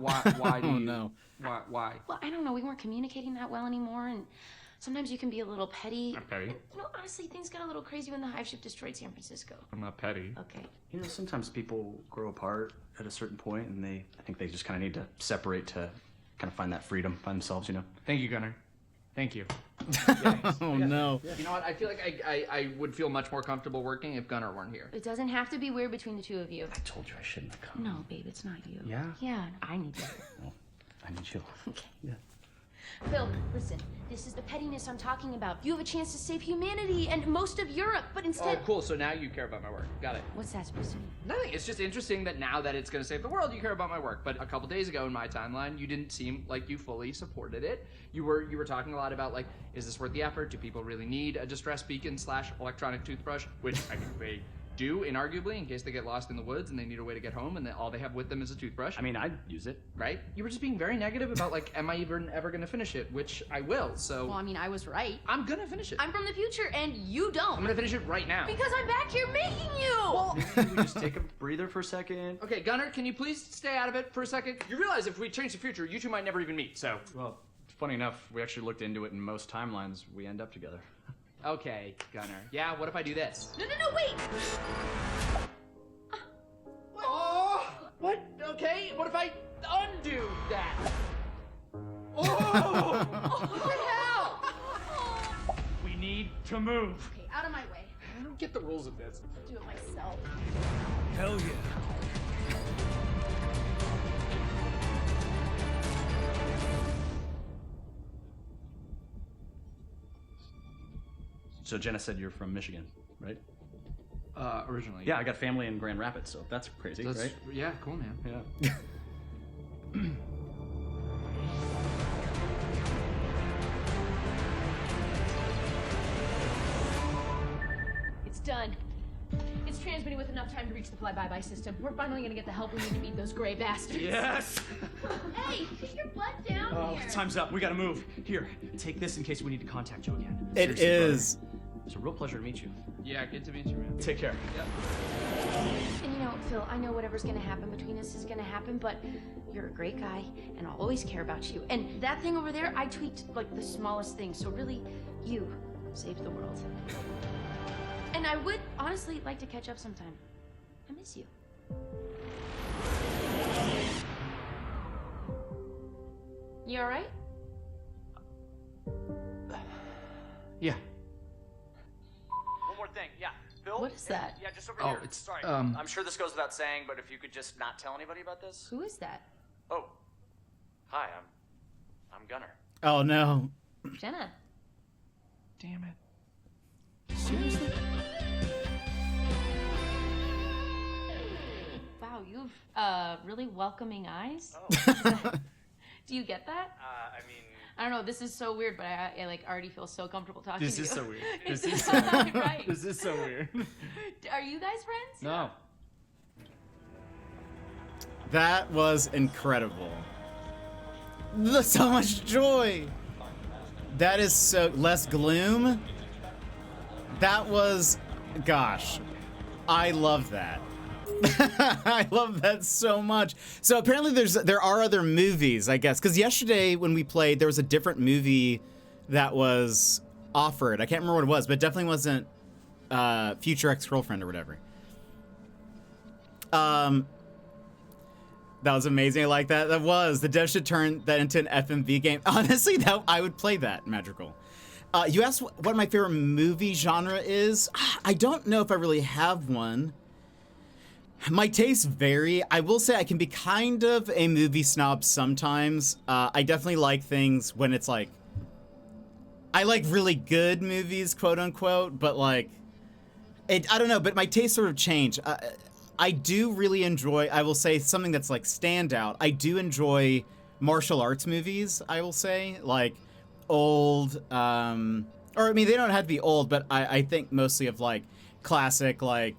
Oh, you? no. Why? Well, I don't know. We weren't communicating that well anymore, and sometimes you can be a little petty. I'm petty. You know, honestly, things got a little crazy when the hive ship destroyed San Francisco. I'm not petty. Okay. You know, sometimes people grow apart at a certain point, and I think they just kind of need to separate to kind of find that freedom by themselves, you know? Thank you, Gunnar. Thank you. Oh no. You know what? I feel like I would feel much more comfortable working if Gunnar weren't here. It doesn't have to be weird between the two of you. I told you I shouldn't have come. No, babe, it's not you. Yeah? Yeah, I need you. Well, I need you. Okay. Yeah. Phil, listen. This is the pettiness I'm talking about. You have a chance to save humanity and most of Europe, but Oh, instead... cool. So now you care about my work. Got it. What's that supposed to mean? Nothing. It's just interesting that now that it's going to save the world, you care about my work. But a couple days ago in my timeline, you didn't seem like you fully supported it. You were talking a lot about, like, is this worth the effort? Do people really need a distress beacon / electronic toothbrush? Which I think they do, inarguably, in case they get lost in the woods and they need a way to get home and all they have with them is a toothbrush. I mean, I'd use it. Right? You were just being very negative about, like, am I even ever going to finish it? Which I will, so... Well, I mean, I was right. I'm going to finish it. I'm from the future, and you don't. I'm going to finish it right now. Because I'm back here making you! Well, Maybe we just take a breather for a second. okay, Gunnar, can you please stay out of it for a second? You realize if we change the future, you two might never even meet, so... Well, funny enough, we actually looked into it, and most timelines, we end up together. Okay, Gunnar. Yeah, what if I do this? No, wait! Oh! What? Okay, what if I undo that? Oh! What the hell? We need to move. Okay, out of my way. I don't get the rules of this. I'll do it myself. Hell yeah. So Jenna said you're from Michigan, right? Originally. Yeah, I got family in Grand Rapids, so that's crazy, That's, right? yeah, cool, man. Yeah. It's done. It's transmitting with enough time to reach the fly-by-by system. We're finally gonna get the help we need to beat those gray bastards. Yes! Hey, put your butt down Oh, here. time's up. We gotta move. Here, take this in case we need to contact you again. It Seriously, is. brother. It's a real pleasure to meet you. Yeah, good to meet you, man. Take care. And you know, Phil, I know whatever's gonna happen between us is gonna happen, but you're a great guy, and I'll always care about you. And that thing over there, I tweaked like the smallest thing, so really, you saved the world. And I would honestly like to catch up sometime. I miss you. You alright? Yeah. One more thing, yeah. Phil? What is that? Yeah, just over Oh, here. it's, Sorry. um- I'm sure this goes without saying, but if you could just not tell anybody about this. Who is that? Oh. Hi, I'm Gunnar. Oh no. Jenna. Damn it. Wow, you have really welcoming eyes. Oh. Do you get that? I mean, I don't know. This is so weird, but I like already feel so comfortable talking This to you. is so weird. It's This is so right. This is so weird. Are you guys friends? No. That was incredible. So much joy. That is so less gloom. That was, gosh, I love that. I love that so much. So apparently there are other movies, I guess, because yesterday when we played, there was a different movie that was offered. I can't remember what it was, but it definitely wasn't Future Ex-Girlfriend or whatever. That was amazing. I like that. That was. The devs should turn that into an FMV game. Honestly, I would play that, Magical. You asked what my favorite movie genre is. I don't know if I really have one. My tastes vary. I will say I can be kind of a movie snob sometimes. I definitely like things when it's like, I like really good movies, quote unquote, but like, I don't know, but my tastes sort of change. I do really enjoy, I will say something that's like standout. I do enjoy martial arts movies, I will say, like old, or I mean, they don't have to be old, but I think mostly of like classic, like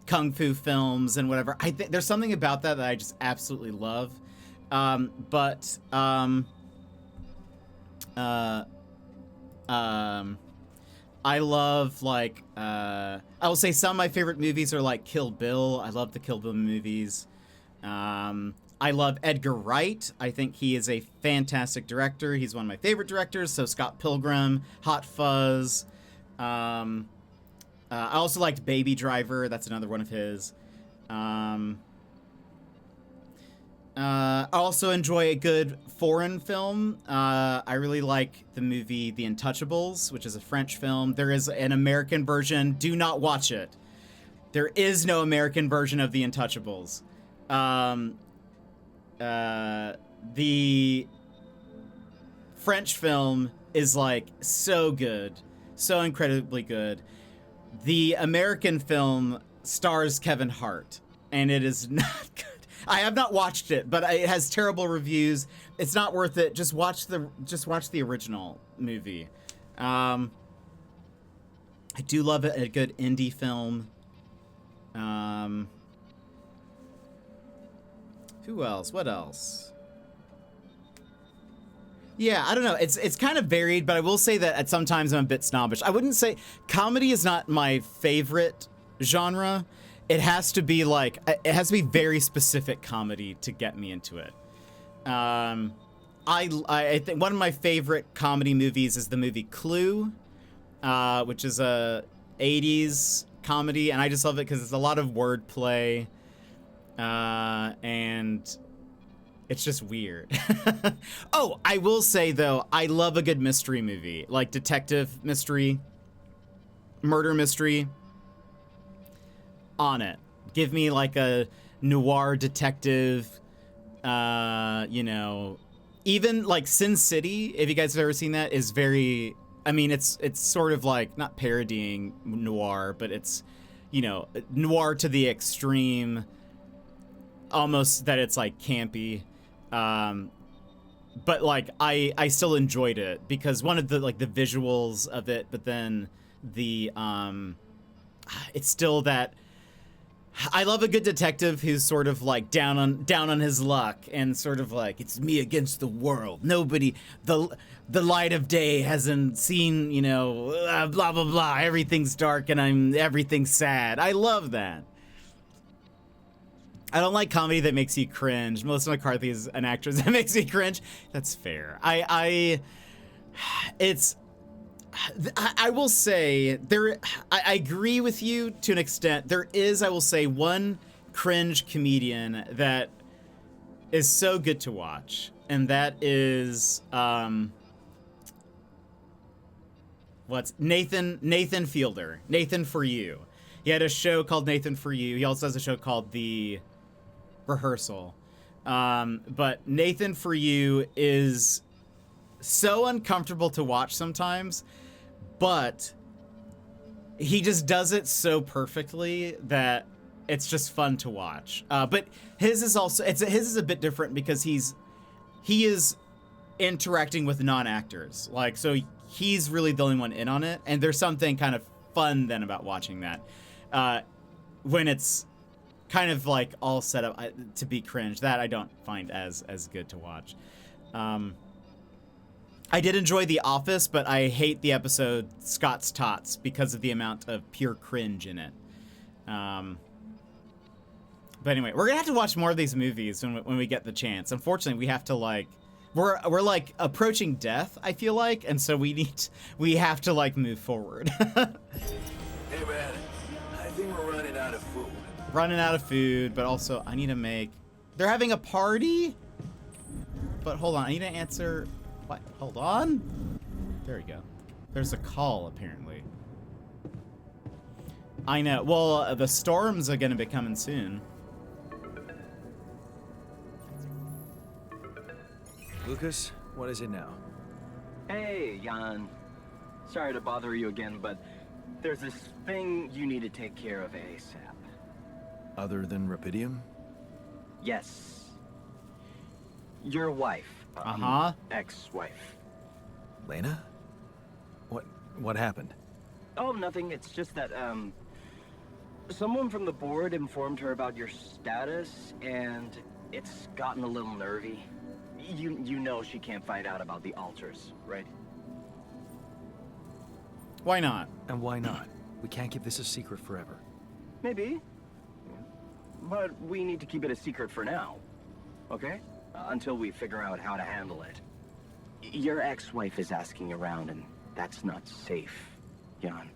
kung fu films and whatever. I think there's something about that I just absolutely love. I love, like, I will say some of my favorite movies are, like, Kill Bill. I love the Kill Bill movies. I love Edgar Wright. I think he is a fantastic director. He's one of my favorite directors. So Scott Pilgrim, Hot Fuzz. I also liked Baby Driver. That's another one of his. I also enjoy a good foreign film. I really like the movie The Untouchables, which is a French film. There is an American version. Do not watch it. There is no American version of The Untouchables. The French film is like so good, so incredibly good. The American film stars Kevin Hart, and it is not good. I have not watched it, but it has terrible reviews. It's not worth it. Just watch the original movie. I do love a good indie film. Who else? What else? Yeah, I don't know. It's kind of varied, but I will say that at sometimes I'm a bit snobbish. I wouldn't say comedy is not my favorite genre. It has to be like, it has to be very specific comedy to get me into it. I think one of my favorite comedy movies is the movie Clue, which is a 80s comedy, and I just love it because it's a lot of wordplay, and it's just weird. Oh, I will say though, I love a good mystery movie, like detective mystery, murder mystery. On it. Give me like a noir detective, you know, even like Sin City, if you guys have ever seen that, is very, I mean, it's sort of like not parodying noir, but it's, you know, noir to the extreme, almost that it's like campy. But like I still enjoyed it because one of the like the visuals of it, but then the it's still that I love a good detective who's sort of like down on his luck and sort of like, it's me against the world. Nobody, the light of day hasn't seen, you know, blah, blah, blah. Everything's dark and everything's sad. I love that. I don't like comedy that makes you cringe. Melissa McCarthy is an actress that makes me cringe. That's fair. I will say I agree with you to an extent. There is, I will say, one cringe comedian that is so good to watch, and that is what's Nathan Fielder. Nathan For You. He had a show called Nathan For You. He also has a show called The Rehearsal. But Nathan For You is so uncomfortable to watch sometimes, but he just does it so perfectly that it's just fun to watch. But his is also, his is a bit different because he is interacting with non-actors. Like, so he's really the only one in on it. And there's something kind of fun then about watching that. When it's kind of like all set up to be cringe, that I don't find as good to watch. I did enjoy The Office, but I hate the episode Scott's Tots because of the amount of pure cringe in it. But anyway, we're gonna have to watch more of these movies when we get the chance. Unfortunately, we have to like, we're like approaching death, I feel like, and so we have to like move forward. Hey man, I think we're running out of food. Running out of food, but also I need to make. They're having a party. But hold on, I need to answer. What? Hold on. There we go. There's a call apparently. I know. Well, the storms are gonna be coming soon. Lucas, what is it now? Hey, Jan. Sorry to bother you again, but there's this thing you need to take care of ASAP. Other than Rapidium? Yes. Your wife. Ex-wife. Lena? What happened? Oh, nothing. It's just that, someone from the board informed her about your status, and it's gotten a little nervy. You know she can't find out about the altars, right? Why not? And why not? We can't keep this a secret forever. Maybe. But we need to keep it a secret for now, okay? Until we figure out how to handle it. Your ex-wife is asking around, and that's not safe, Jan.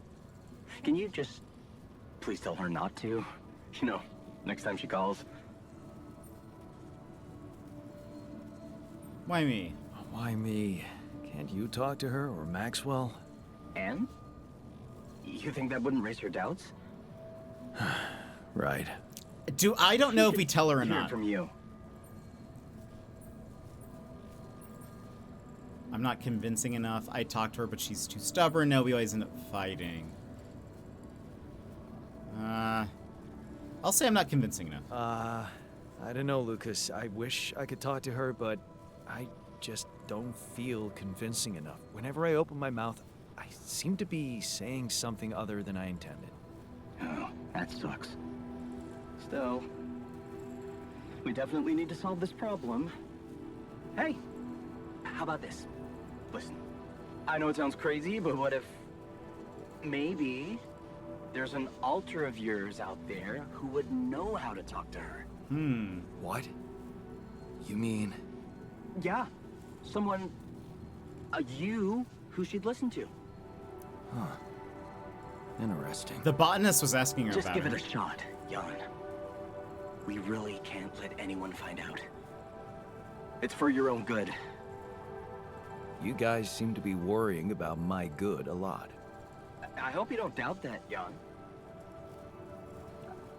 Can you just please tell her not to? You know, next time she calls. Why me? Why me? Can't you talk to her or Maxwell? And? You think that wouldn't raise her doubts? Right. I don't know if we tell her or Hear not. from you. I'm not convincing enough. I talked to her, but she's too stubborn. No, we always end up fighting. I'll say I'm not convincing enough. I don't know, Lucas. I wish I could talk to her, but I just don't feel convincing enough. Whenever I open my mouth, I seem to be saying something other than I intended. Oh, that sucks. Still, we definitely need to solve this problem. Hey, how about this? Listen, I know it sounds crazy, but what if maybe there's an alter of yours out there who would know how to talk to her? What? You mean? Yeah, someone, you, who she'd listen to. Huh. Interesting. The botanist was asking her Just about give her. it a shot, Jan. We really can't let anyone find out. It's for your own good. You guys seem to be worrying about my good a lot. I hope you don't doubt that, Jan.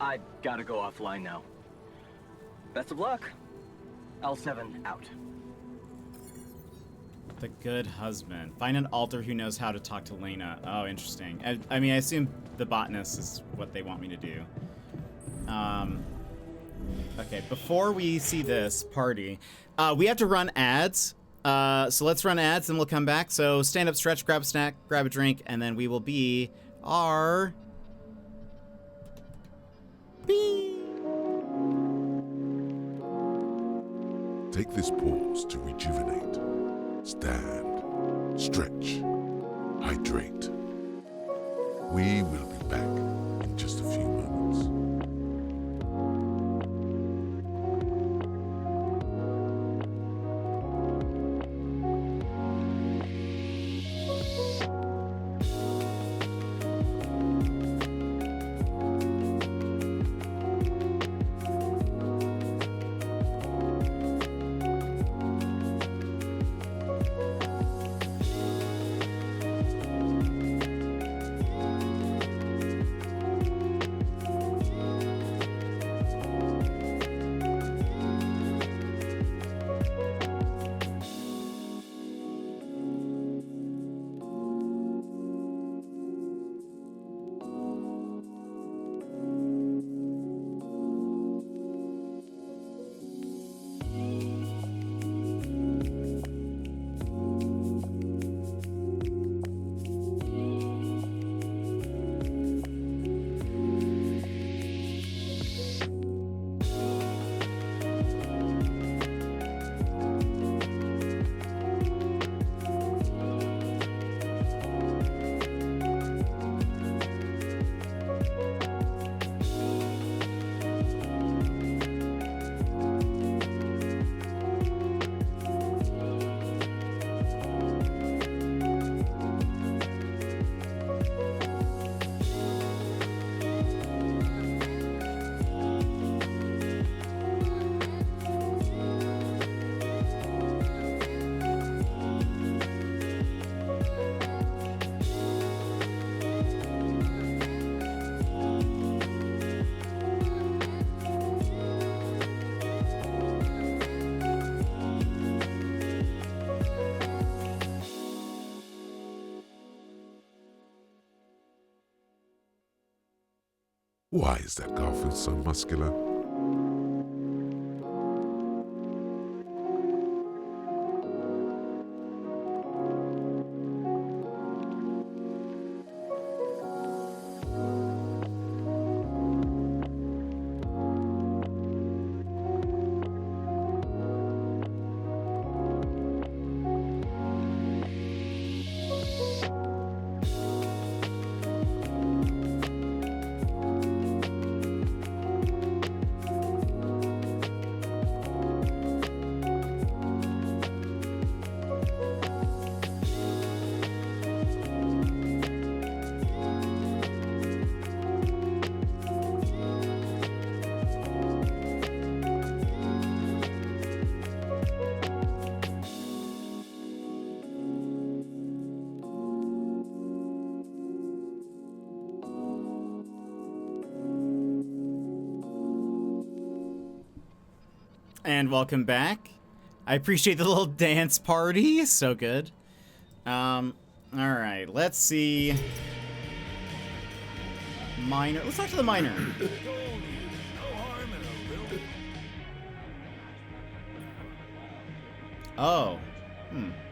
I gotta go offline now. Best of luck. L7 out. The good husband. Find an alter who knows how to talk to Lena. Oh, interesting. I mean, I assume the botanist is what they want me to do. Okay, before we see this party, we have to run ads. So let's run ads and we'll come back. So stand up, stretch, grab a snack, grab a drink, and then we will be our... Take this pause to rejuvenate. Stand, stretch, hydrate. We will be back in just a few moments. Why is that Garfield so muscular? And welcome back. I appreciate the little dance party. So good. All right, let's see. Miner. Let's talk to the miner. Oh.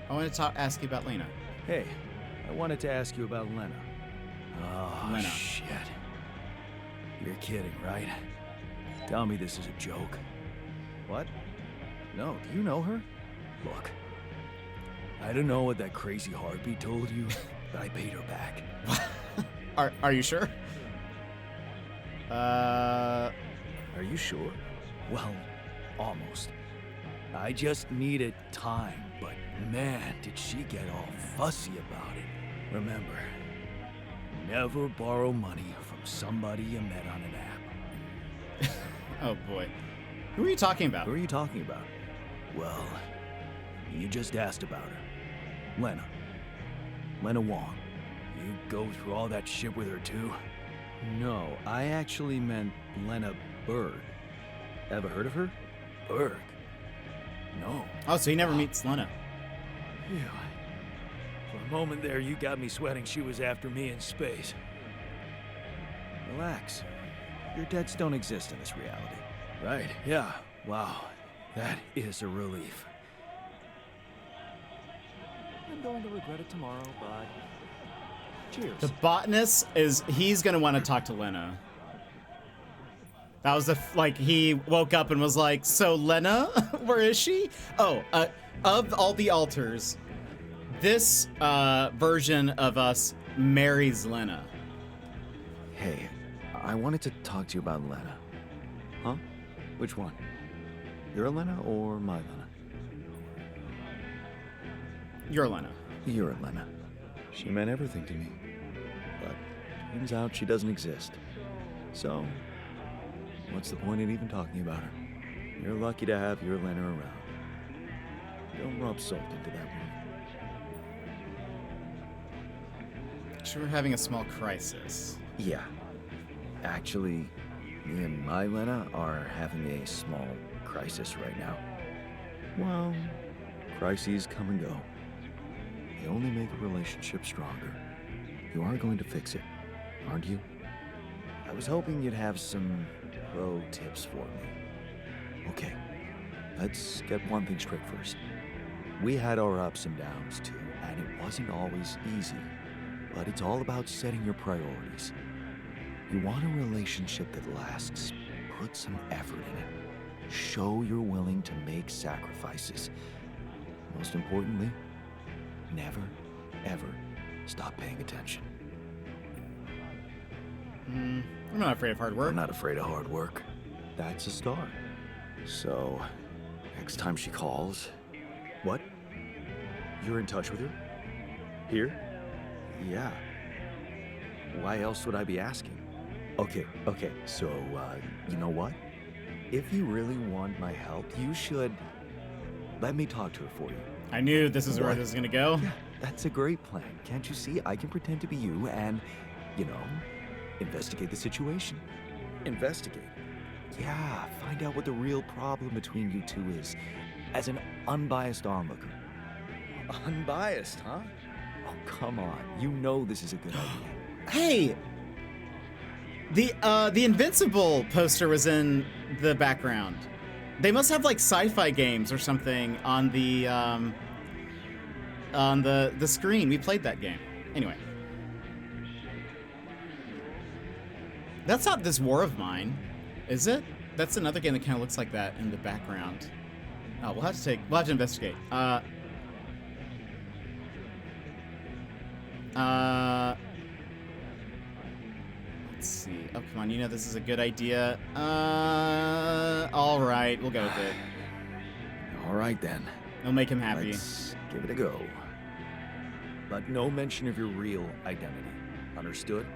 I want to ask you about Lena. Hey, I wanted to ask you about Lena. Oh, Lena. shit. You're kidding, right? Tell me this is a joke. What? No, do you know her? Look, I don't know what that crazy heartbeat told you, but I paid her back. Are you sure? Are you sure? Well, almost. I just needed time, but man, did she get all fussy about it. Remember, never borrow money from somebody you met on an app. Oh boy. Who are you talking about? Who are you talking about? Well, you just asked about her. Lena. Lena Wong. You go through all that shit with her too? No, I actually meant Lena Berg. Ever heard of her? Berg? No. Oh, so he never meets Lena. Phew. For a moment there, you got me sweating she was after me in space. Relax. Your debts don't exist in this reality. Right, yeah. Wow. That is a relief. I'm going to regret it tomorrow, but... Cheers. The botanist he's gonna want to talk to Lena. That was he woke up and was like, so Lena, where is she? Oh, of all the alters, this version of us marries Lena. Hey, I wanted to talk to you about Lena. Huh? Which one? Your Lena or my Lena? Your Lena. Your Lena. She meant everything to me. But turns out she doesn't exist. So, what's the point in even talking about her? You're lucky to have your Lena around. Don't rub salt into that one. Sure, we're having a small crisis. Yeah. Actually, me and my Lena are having a small crisis right now. Well, crises come and go. They only make a relationship stronger. You are going to fix it, aren't you? I was hoping you'd have some pro tips for me. Okay, let's get one thing straight first. We had our ups and downs too, and it wasn't always easy. But it's all about setting your priorities. You want a relationship that lasts. Put some effort in it. Show you're willing to make sacrifices. Most importantly, never, ever stop paying attention. I'm not afraid of hard work. I'm not afraid of hard work. That's a start. So, next time she calls... What? You're in touch with her? Here? Yeah. Why else would I be asking? Okay, so, you know what? If you really want my help, you should... let me talk to her for you. I knew this is where this was gonna go. Yeah, that's a great plan. Can't you see? I can pretend to be you and, you know, investigate the situation. Investigate? Yeah, find out what the real problem between you two is. As an unbiased onlooker. Unbiased, huh? Oh, come on. You know this is a good idea. Hey! The Invincible poster was in the background. They must have like sci-fi games or something on the screen. We played that game. Anyway. That's not This War of Mine, is it? That's another game that kind of looks like that in the background. Oh, we'll have to investigate. Let's see. Oh, come on. You know this is a good idea. All right. We'll go with it. All right, then. It'll make him happy. Let's give it a go. But no mention of your real identity. Understood?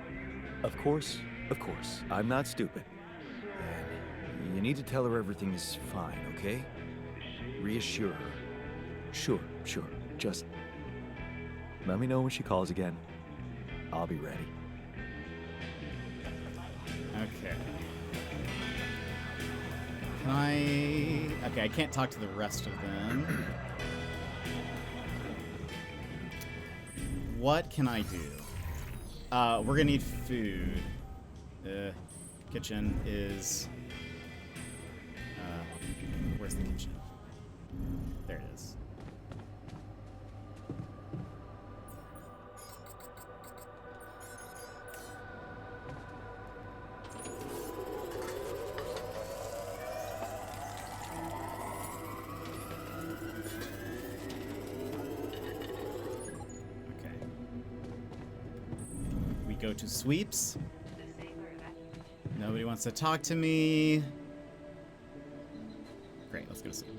Of course. Of course. I'm not stupid. And you need to tell her everything is fine, okay? Reassure her. Sure. Just let me know when she calls again. I'll be ready. Okay. Okay, I can't talk to the rest of them. What can I do? We're gonna need food. Kitchen is... where's the kitchen? There it is. Go to sweeps. Nobody wants to talk to me. Great, let's go to sleep.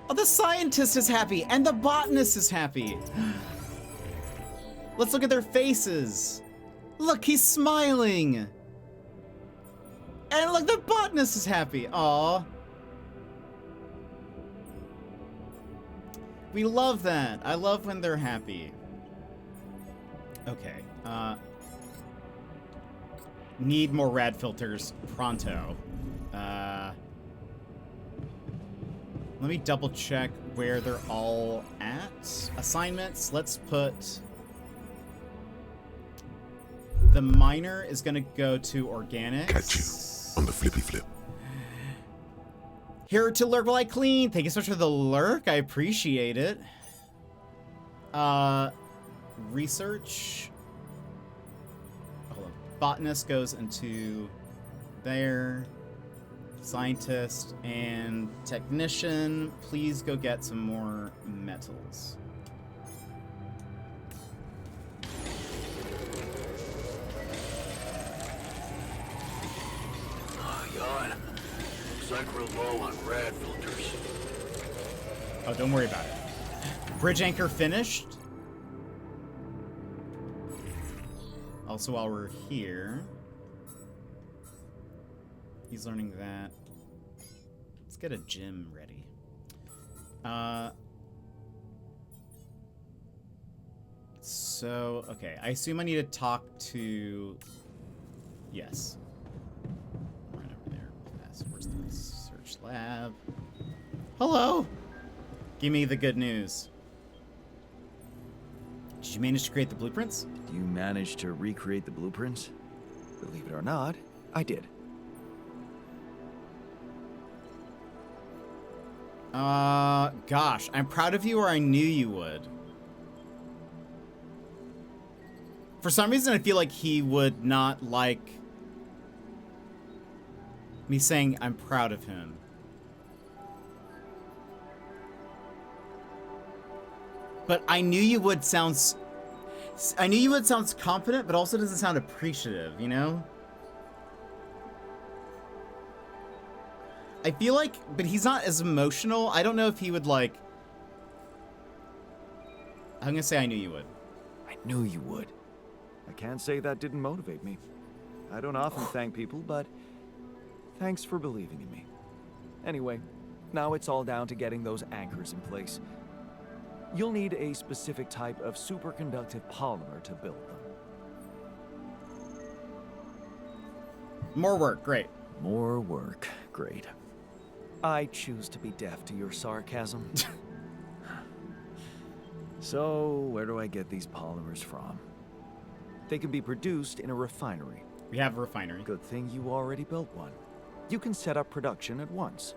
Oh, the scientist is happy and the botanist is happy. Let's look at their faces. Look, he's smiling. And look, the botanist is happy. Aw. We love that. I love when they're happy. Okay. Need more rad filters pronto. Let me double check where they're all at. Assignments, let's put... The miner is gonna go to organics. Catch you on the flippy flip. Here to lurk while I clean. Thank you so much for the lurk. I appreciate it. Research. Hold on. Botanist goes into there. Scientist and technician. Please go get some more metals. God. Looks like we're low on rad filters. Oh, don't worry about it. Bridge anchor finished. Also, while we're here, he's learning that. Let's get a gym ready. So, okay. I assume I need to talk to... Yes. Where's the research lab? Hello! Give me the good news. Did you manage to create the blueprints? You managed to recreate the blueprints? Believe it or not, I did. Gosh, I'm proud of you, or I knew you would. For some reason, I feel like he would not like me saying I'm proud of him. But I knew you would sounds confident, but also doesn't sound appreciative, you know? I feel like, but he's not as emotional. I don't know if he would like... I'm gonna say I knew you would. I knew you would. I can't say that didn't motivate me. I don't often thank people, but thanks for believing in me. Anyway, now it's all down to getting those anchors in place. You'll need a specific type of superconductive polymer to build them. More work, great. More work, great. I choose to be deaf to your sarcasm. So, where do I get these polymers from? They can be produced in a refinery. We have a refinery. Good thing you already built one. You can set up production at once.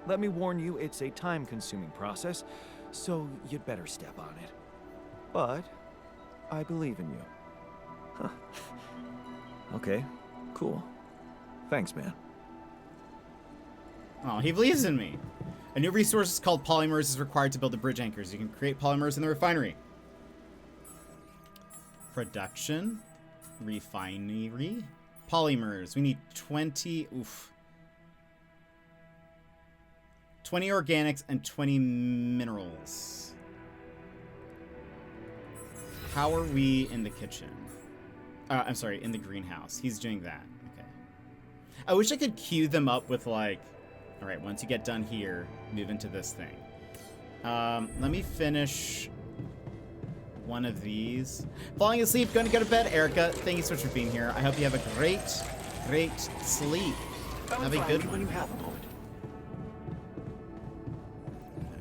Let me warn you, it's a time-consuming process, so you'd better step on it. But I believe in you. Huh. Okay, cool. Thanks, man. Oh, he believes in me. A new resource called polymers is required to build the bridge anchors. You can create polymers in the refinery. Production. Refinery. Polymers. We need 20. Oof. 20 organics and 20 minerals. How are we in the kitchen? I'm sorry, in the greenhouse. He's doing that. Okay. I wish I could queue them up with like, all right, once you get done here, move into this thing. Let me finish one of these. Falling asleep, going to go to bed. Erica, thank you so much for being here. I hope you have a great sleep. Have a good one.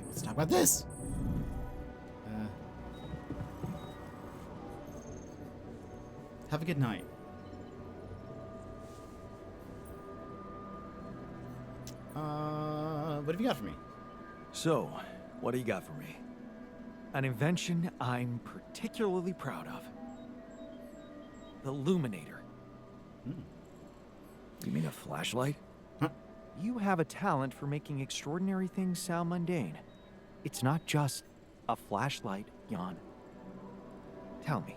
Let's talk about this. Have a good night. What have you got for me? So, what do you got for me? An invention I'm particularly proud of. The Luminator. You mean a flashlight? Huh? You have a talent for making extraordinary things sound mundane. It's not just a flashlight, Jan. Tell me,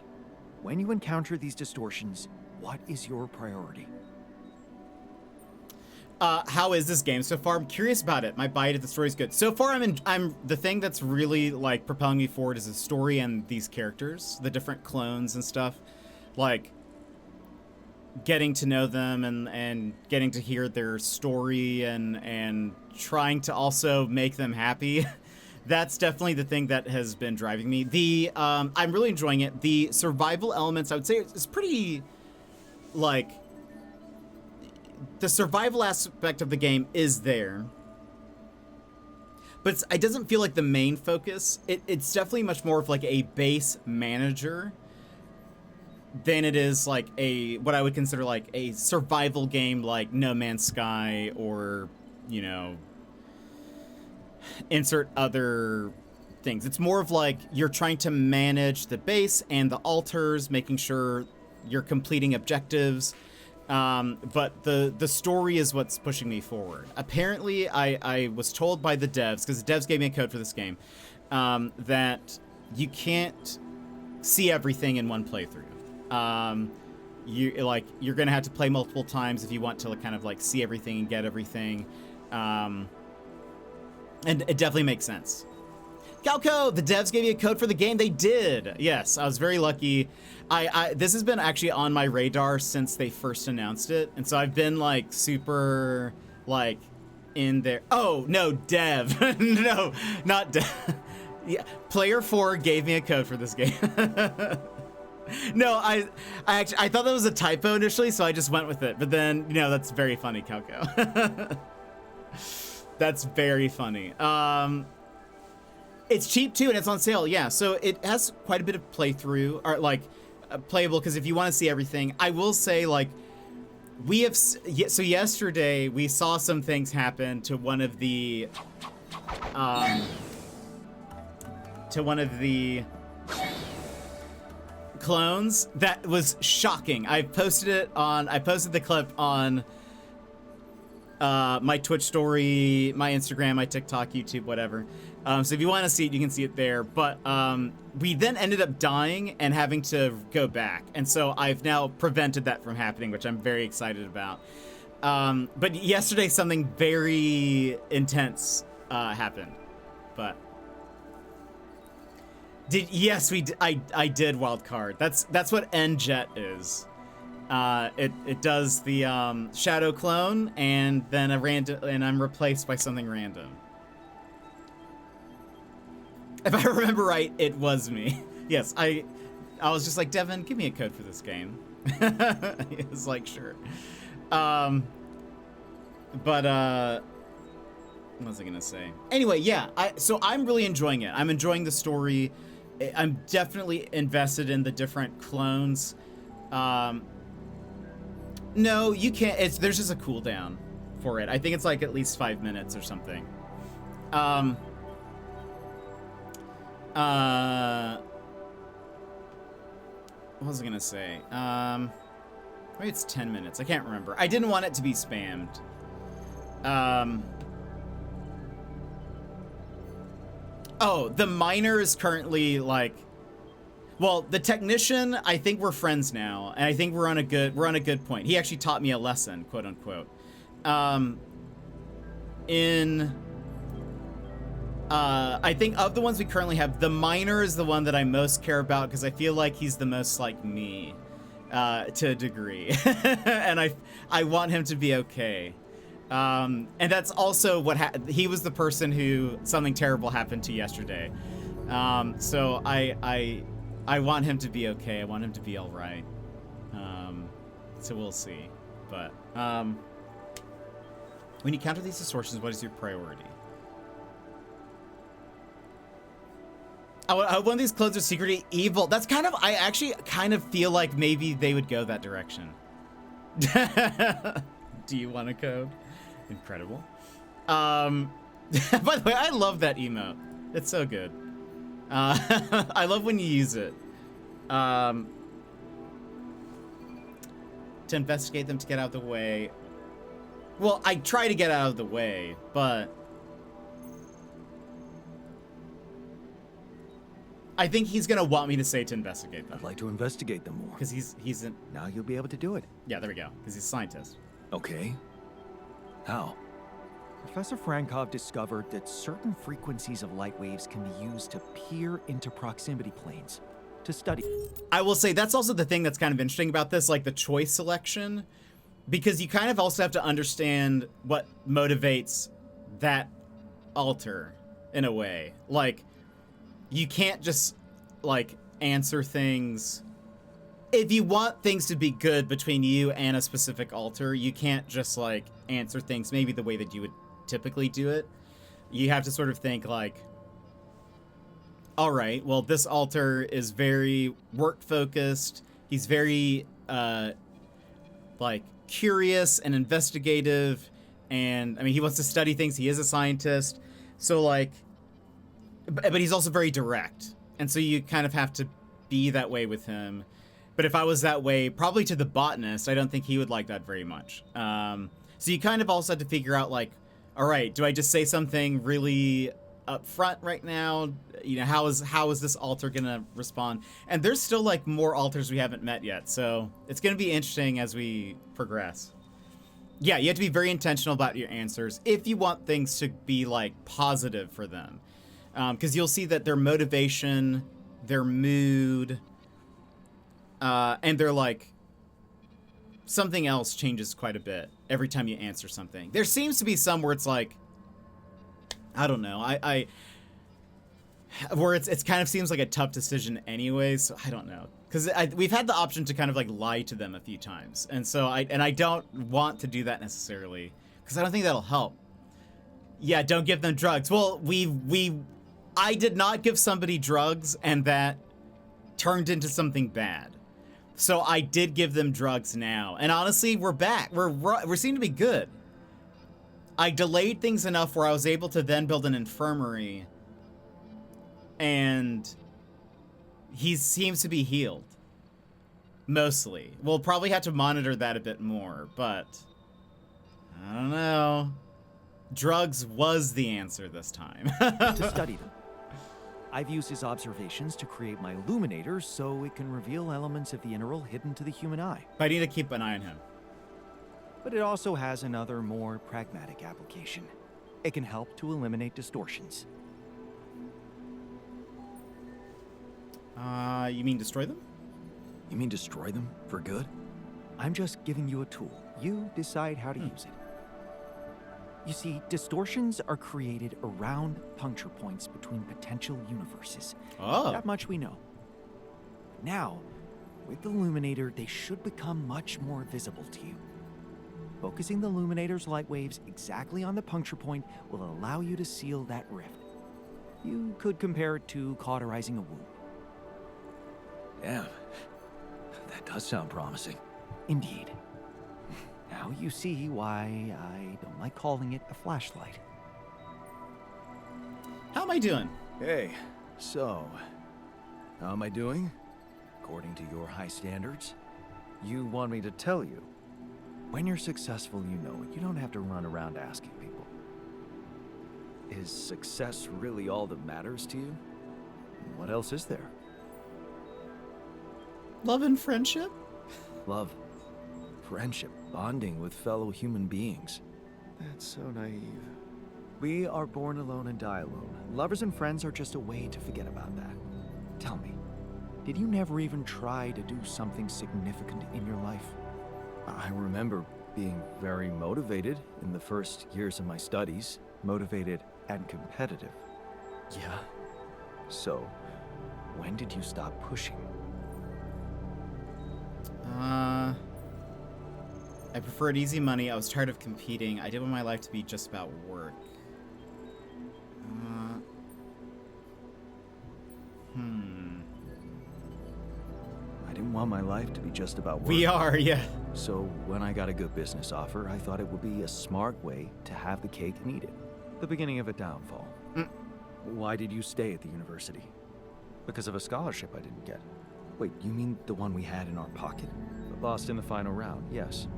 when you encounter these distortions, what is your priority? How is this game so far? I'm curious about it. My bite at the story is good. So far, I'm the thing that's really like propelling me forward is the story and these characters, the different clones and stuff. Like getting to know them and getting to hear their story and trying to also make them happy. That's definitely the thing that has been driving me. I'm really enjoying it. The survival elements, I would say, is pretty like. The survival aspect of the game is there, but it doesn't feel like the main focus. It's definitely much more of like a base manager than it is like what I would consider like a survival game like No Man's Sky or, you know, insert other things. It's more of like you're trying to manage the base and the altars, making sure you're completing objectives. But the story is what's pushing me forward. Apparently, I was told by the devs, because the devs gave me a code for this game, that you can't see everything in one playthrough. You're gonna have to play multiple times if you want to like, kind of like see everything and get everything. And it definitely makes sense. Calco, the devs gave you a code for the game. They did. Yes, I was very lucky. This has been actually on my radar since they first announced it. And so I've been like super like in there. Oh, no, dev. No, not dev. Yeah, Player 4 gave me a code for this game. No, I thought that was a typo initially, so I just went with it. But then, you know, that's very funny, Calco. That's very funny. It's cheap too, and it's on sale. Yeah, so it has quite a bit of playthrough, or like playable. Because if you want to see everything, I will say like we have. So yesterday we saw some things happen to one of the clones that was shocking. I posted the clip on my Twitch story, my Instagram, my TikTok, YouTube, whatever. So if you want to see it, you can see it there. But we then ended up dying and having to go back. And so I've now prevented that from happening, which I'm very excited about. But yesterday, something very intense happened. But I did wildcard. That's what NJet is. It does the shadow clone and then and I'm replaced by something random. If I remember right, it was me. Yes, I was just like, Devin, give me a code for this game. He was like, sure. But what was I gonna say? Anyway, yeah. So I'm really enjoying it. I'm enjoying the story. I'm definitely invested in the different clones. No, you can't. There's just a cooldown for it. I think it's like at least 5 minutes or something. What was I gonna say? Maybe it's 10 minutes. I can't remember. I didn't want it to be spammed. Oh, the miner is currently like, well, the technician, I think we're friends now, and I think we're on a good point. He actually taught me a lesson, quote unquote. I think of the ones we currently have, the miner is the one that I most care about because I feel like he's the most like me, to a degree, and I want him to be okay. And that's also what he was the person who something terrible happened to yesterday. So I want him to be okay. I want him to be all right. So we'll see. But when you counter these distortions, what is your priority? One of these clones are secretly evil. That's kind of, I actually kind of feel like maybe they would go that direction. Do you want to code? Incredible. By the way, I love that emote. It's so good. I love when you use it. To investigate them to get out of the way. Well, I try to get out of the way, but I think he's gonna want me to say to investigate them. I'd like to investigate them more. Because he's an... Now you'll be able to do it. Yeah, there we go. Because he's a scientist. Okay. How? Professor Frankov discovered that certain frequencies of light waves can be used to peer into proximity planes to study. I will say that's also the thing that's kind of interesting about this, like the choice selection, because you kind of also have to understand what motivates that alter in a way. Like, you can't just like answer things. If you want things to be good between you and a specific alter, you can't just like answer things maybe the way that you would typically do it. You have to sort of think like, all right, well, this alter is very work focused. He's very like curious and investigative, and I mean, he wants to study things. He is a scientist, so like, but he's also very direct, and so you kind of have to be that way with him. But if I was that way, probably to the botanist, I don't think he would like that very much. So you kind of also have to figure out like, all right, do I just say something really up front right now? You know, how is this alter gonna respond? And there's still like more alters we haven't met yet, so it's gonna be interesting as we progress. Yeah, you have to be very intentional about your answers if you want things to be like positive for them, because you'll see that their motivation, their mood, and their like something else changes quite a bit every time you answer something. There seems to be some where it's like, I don't know, where it's kind of seems like a tough decision anyway, so I don't know. Because we've had the option to kind of like lie to them a few times, and so I don't want to do that necessarily, because I don't think that'll help. Yeah, don't give them drugs. Well, I did not give somebody drugs, and that turned into something bad. So I did give them drugs now, and honestly, we're back. We seem to be good. I delayed things enough where I was able to then build an infirmary, and he seems to be healed. Mostly. We'll probably have to monitor that a bit more, but I don't know. Drugs was the answer this time. To study them. I've used his observations to create my illuminator so it can reveal elements of the integral hidden to the human eye. But I need to keep an eye on him. But it also has another, more pragmatic application. It can help to eliminate distortions. You mean destroy them? You mean destroy them for good? I'm just giving you a tool. You decide how to use it. You see, distortions are created around puncture points between potential universes. Oh. That much we know. Now, with the illuminator, they should become much more visible to you. Focusing the illuminator's light waves exactly on the puncture point will allow you to seal that rift. You could compare it to cauterizing a wound. Damn. That does sound promising. Indeed. Now you see why I don't like calling it a flashlight. How am I doing? Hey, so, how am I doing? According to your high standards? You want me to tell you? When you're successful, you know it. You don't have to run around asking people. Is success really all that matters to you? What else is there? Love and friendship? Love, friendship, bonding with fellow human beings. That's so naive. We are born alone and die alone. Lovers and friends are just a way to forget about that. Tell me, did you never even try to do something significant in your life? I remember being very motivated in the first years of my studies. Motivated and competitive. Yeah. So, when did you stop pushing? I preferred easy money. I was tired of competing. I didn't want my life to be just about work. I didn't want my life to be just about work. We are, yeah. So, when I got a good business offer, I thought it would be a smart way to have the cake and eat it. The beginning of a downfall. Why did you stay at the university? Because of a scholarship I didn't get. Wait, you mean the one we had in our pocket? Lost in the final round, yes.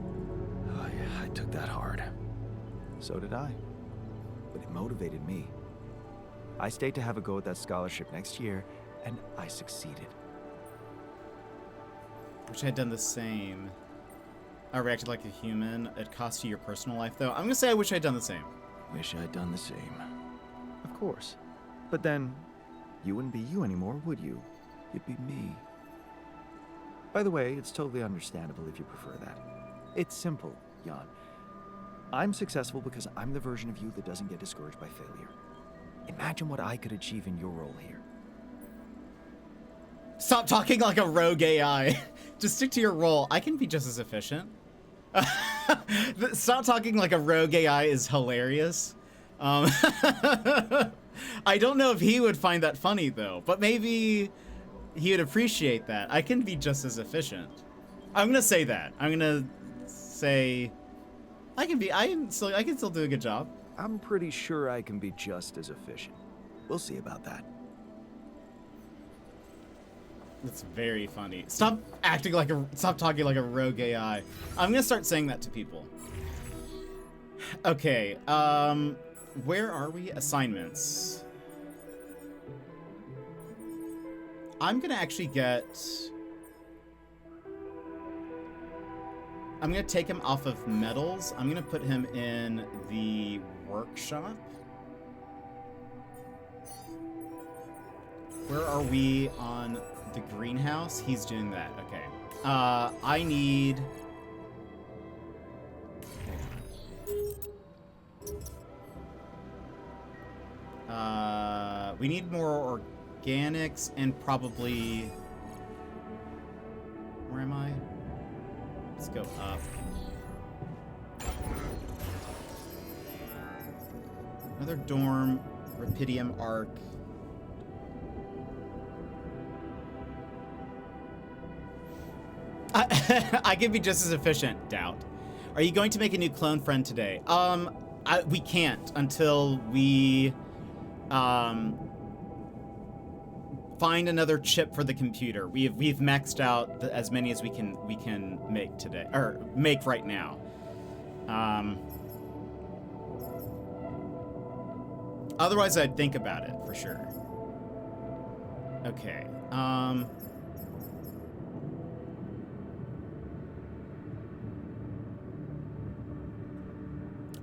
Oh yeah, I took that hard. So did I. But it motivated me. I stayed to have a go at that scholarship next year, and I succeeded. Wish I'd done the same. I reacted like a human. It cost you your personal life, though. I'm gonna say I wish I'd done the same. Wish I'd done the same. Of course. But then, you wouldn't be you anymore, would you? You'd be me. By the way, it's totally understandable if you prefer that. It's simple, Jan. I'm successful because I'm the version of you that doesn't get discouraged by failure. Imagine what I could achieve in your role here. Stop talking like a rogue AI. Just stick to your role. I can be just as efficient. Stop talking like a rogue AI is hilarious. I don't know if he would find that funny, though, but maybe he would appreciate that. I can be just as efficient. I'm gonna say that. I'm gonna say I can still do a good job. I'm pretty sure I can be just as efficient. We'll see about that. That's very funny. Stop talking like a rogue AI. I'm gonna start saying that to people. Okay, where are we? Assignments. I'm gonna actually I'm gonna take him off of metals. I'm gonna put him in the workshop. Where are we on the greenhouse? He's doing that. Okay. I need... we need more organics and probably... Where am I? Let's go up. Another dorm, Rapidium arc. I can be just as efficient. Doubt. Are you going to make a new clone friend today? We can't until we find another chip for the computer. We've maxed out as many as we can make today, or make right now. Otherwise, I'd think about it for sure. Okay.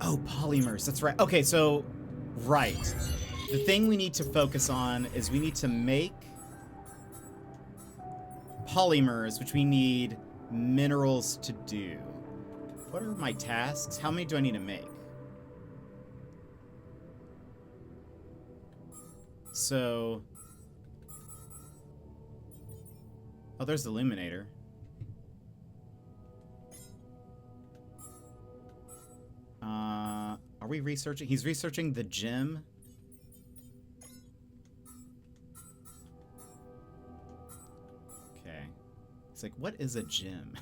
Oh, polymers. That's right. Okay, so right. The thing we need to focus on is we need to make polymers, which we need minerals to do. What are my tasks? How many do I need to make? So... Oh, there's the illuminator. we researching? He's researching the gym. Okay. It's like, what is a gym?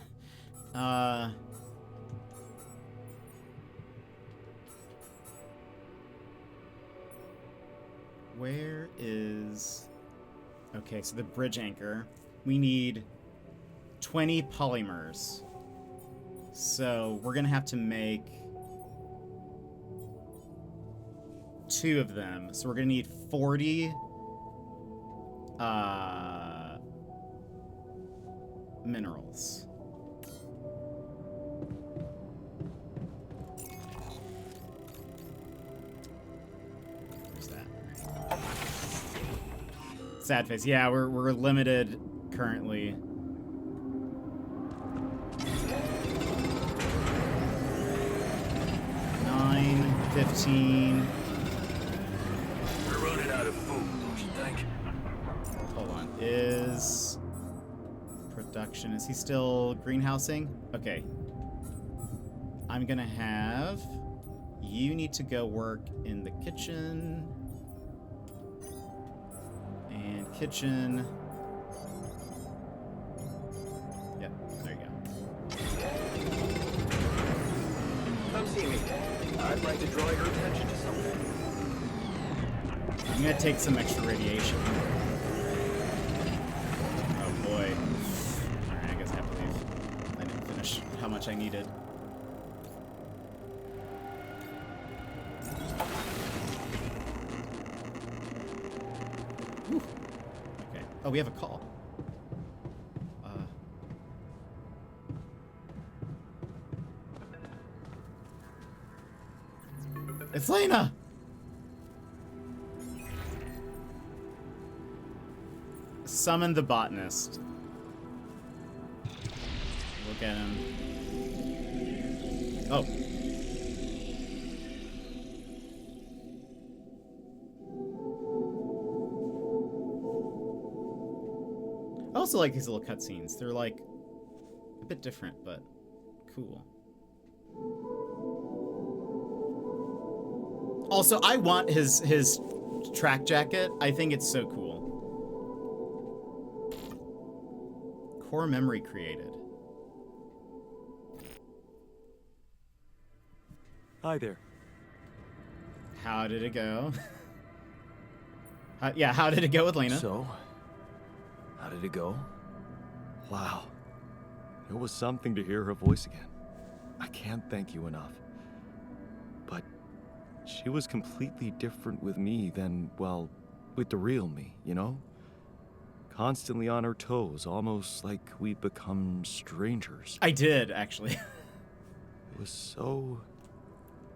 Where is... Okay, so the bridge anchor. We need 20 polymers. So we're gonna have to make 2 of them. So we're gonna need 40 minerals. Where's that? Sad face. Yeah, we're limited currently. 15. We're running out of food, don't you think? Hold on. Is production, is he still greenhousing? Okay. I'm gonna have you need to go work in the kitchen. And kitchen. Yep, there you go. Come see me. I'd like to draw your attention to something. I'm gonna take some extra radiation. Oh boy. Alright, I guess I have to leave. I didn't finish how much I needed. Whew. Okay. Oh, we have a call. It's Lena! Summon the botanist. Look at him. Oh. I also like these little cutscenes. They're like a bit different, but cool. Also, I want his track jacket. I think it's so cool. Core memory created. Hi there. How did it go? Yeah, how did it go with Lena? So, how did it go? Wow. It was something to hear her voice again. I can't thank you enough. But she was completely different with me than, well, with the real me, you know? Constantly on her toes, almost like we'd become strangers. I did, actually. It was so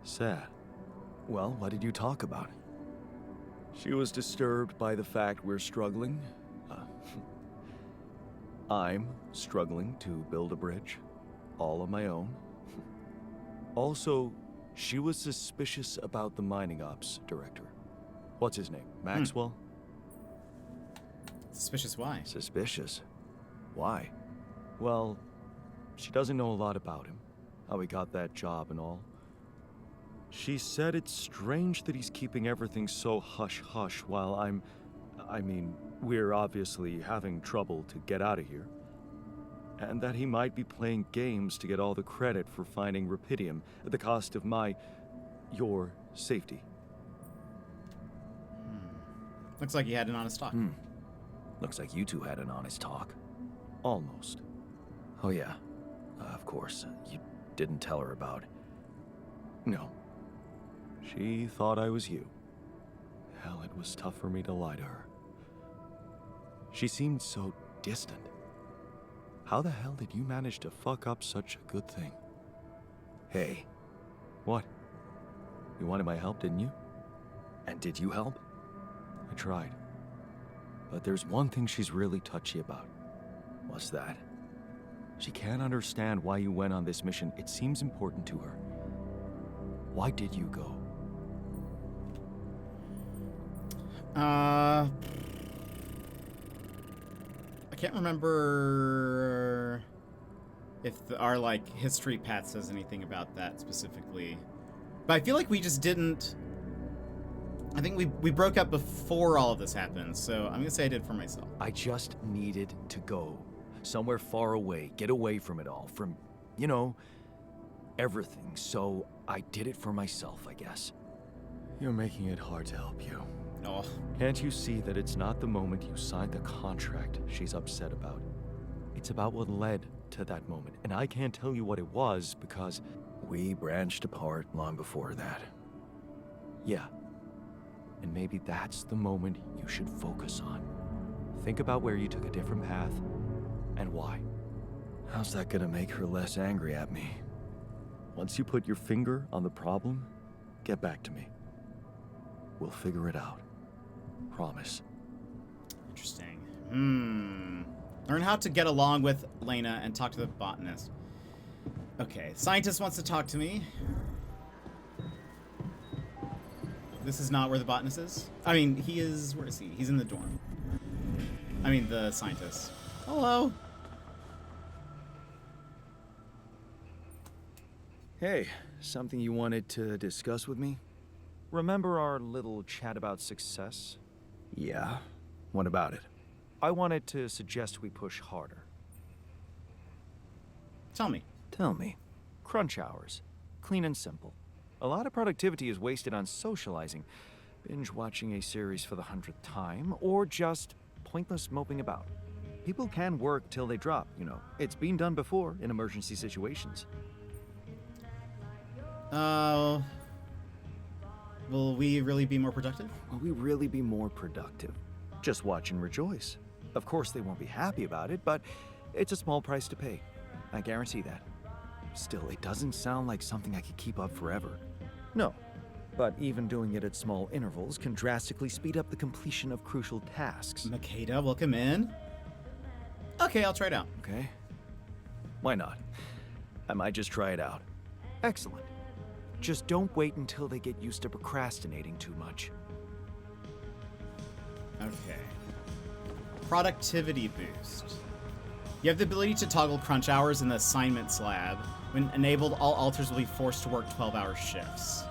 sad. Well, what did you talk about? She was disturbed by the fact we're struggling. I'm struggling to build a bridge, all on my own. Also, she was suspicious about the mining ops director. What's his name? Maxwell? Suspicious why? Suspicious? Why? Well, she doesn't know a lot about him, how he got that job and all. She said it's strange that he's keeping everything so hush-hush while I mean, we're obviously having trouble to get out of here. And that he might be playing games to get all the credit for finding Rapidium at the cost of your safety. Looks like you had an honest talk. Looks like you two had an honest talk. Almost. Oh yeah, of course. You didn't tell her about... No. She thought I was you. Hell, it was tough for me to lie to her. She seemed so distant. How the hell did you manage to fuck up such a good thing? Hey. What? You wanted my help, didn't you? And did you help? I tried. But there's one thing she's really touchy about. What's that? She can't understand why you went on this mission. It seems important to her. Why did you go? I can't remember if our history path says anything about that specifically. But I feel like we just didn't... I think we broke up before all of this happened, so I'm gonna say I did it for myself. I just needed to go. Somewhere far away, get away from it all, from, you know, everything. So I did it for myself, I guess. You're making it hard to help you. Oh. Can't you see that it's not the moment you signed the contract she's upset about? It's about what led to that moment, and I can't tell you what it was because... We branched apart long before that. Yeah. And maybe that's the moment you should focus on. Think about where you took a different path, and why. How's that gonna make her less angry at me? Once you put your finger on the problem, get back to me. We'll figure it out. Promise. Interesting. Learn how to get along with Lena and talk to the botanist. Okay, scientist wants to talk to me. This is not where the botanist is. I mean, he is... Where is he? He's in the dorm. I mean, the scientist. Hello. Hey, something you wanted to discuss with me? Remember our little chat about success? Yeah. What about it? I wanted to suggest we push harder. Tell me. Tell me. Crunch hours. Clean and simple. A lot of productivity is wasted on socializing, binge watching a series for the 100th time, or just pointless moping about. People can work till they drop, you know. It's been done before in emergency situations. Will we really be more productive? Will we really be more productive? Just watch and rejoice. Of course they won't be happy about it, but it's a small price to pay. I guarantee that. Still, it doesn't sound like something I could keep up forever. No, but even doing it at small intervals can drastically speed up the completion of crucial tasks. Makeda, welcome in. Okay, I'll try it out. Okay. Why not? I might just try it out. Excellent. Just don't wait until they get used to procrastinating too much. Okay. Productivity boost. You have the ability to toggle crunch hours in the assignments lab. When enabled, all alters will be forced to work 12-hour shifts.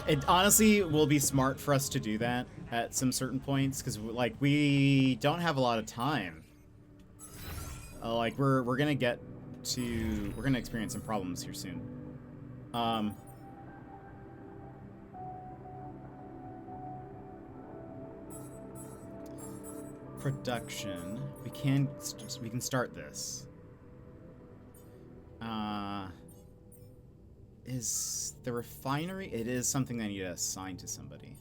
It honestly will be smart for us to do that at some certain points, because like we don't have a lot of time. Like we're gonna experience some problems here soon. Production. We can start this. Is the refinery? It is something I need to assign to somebody.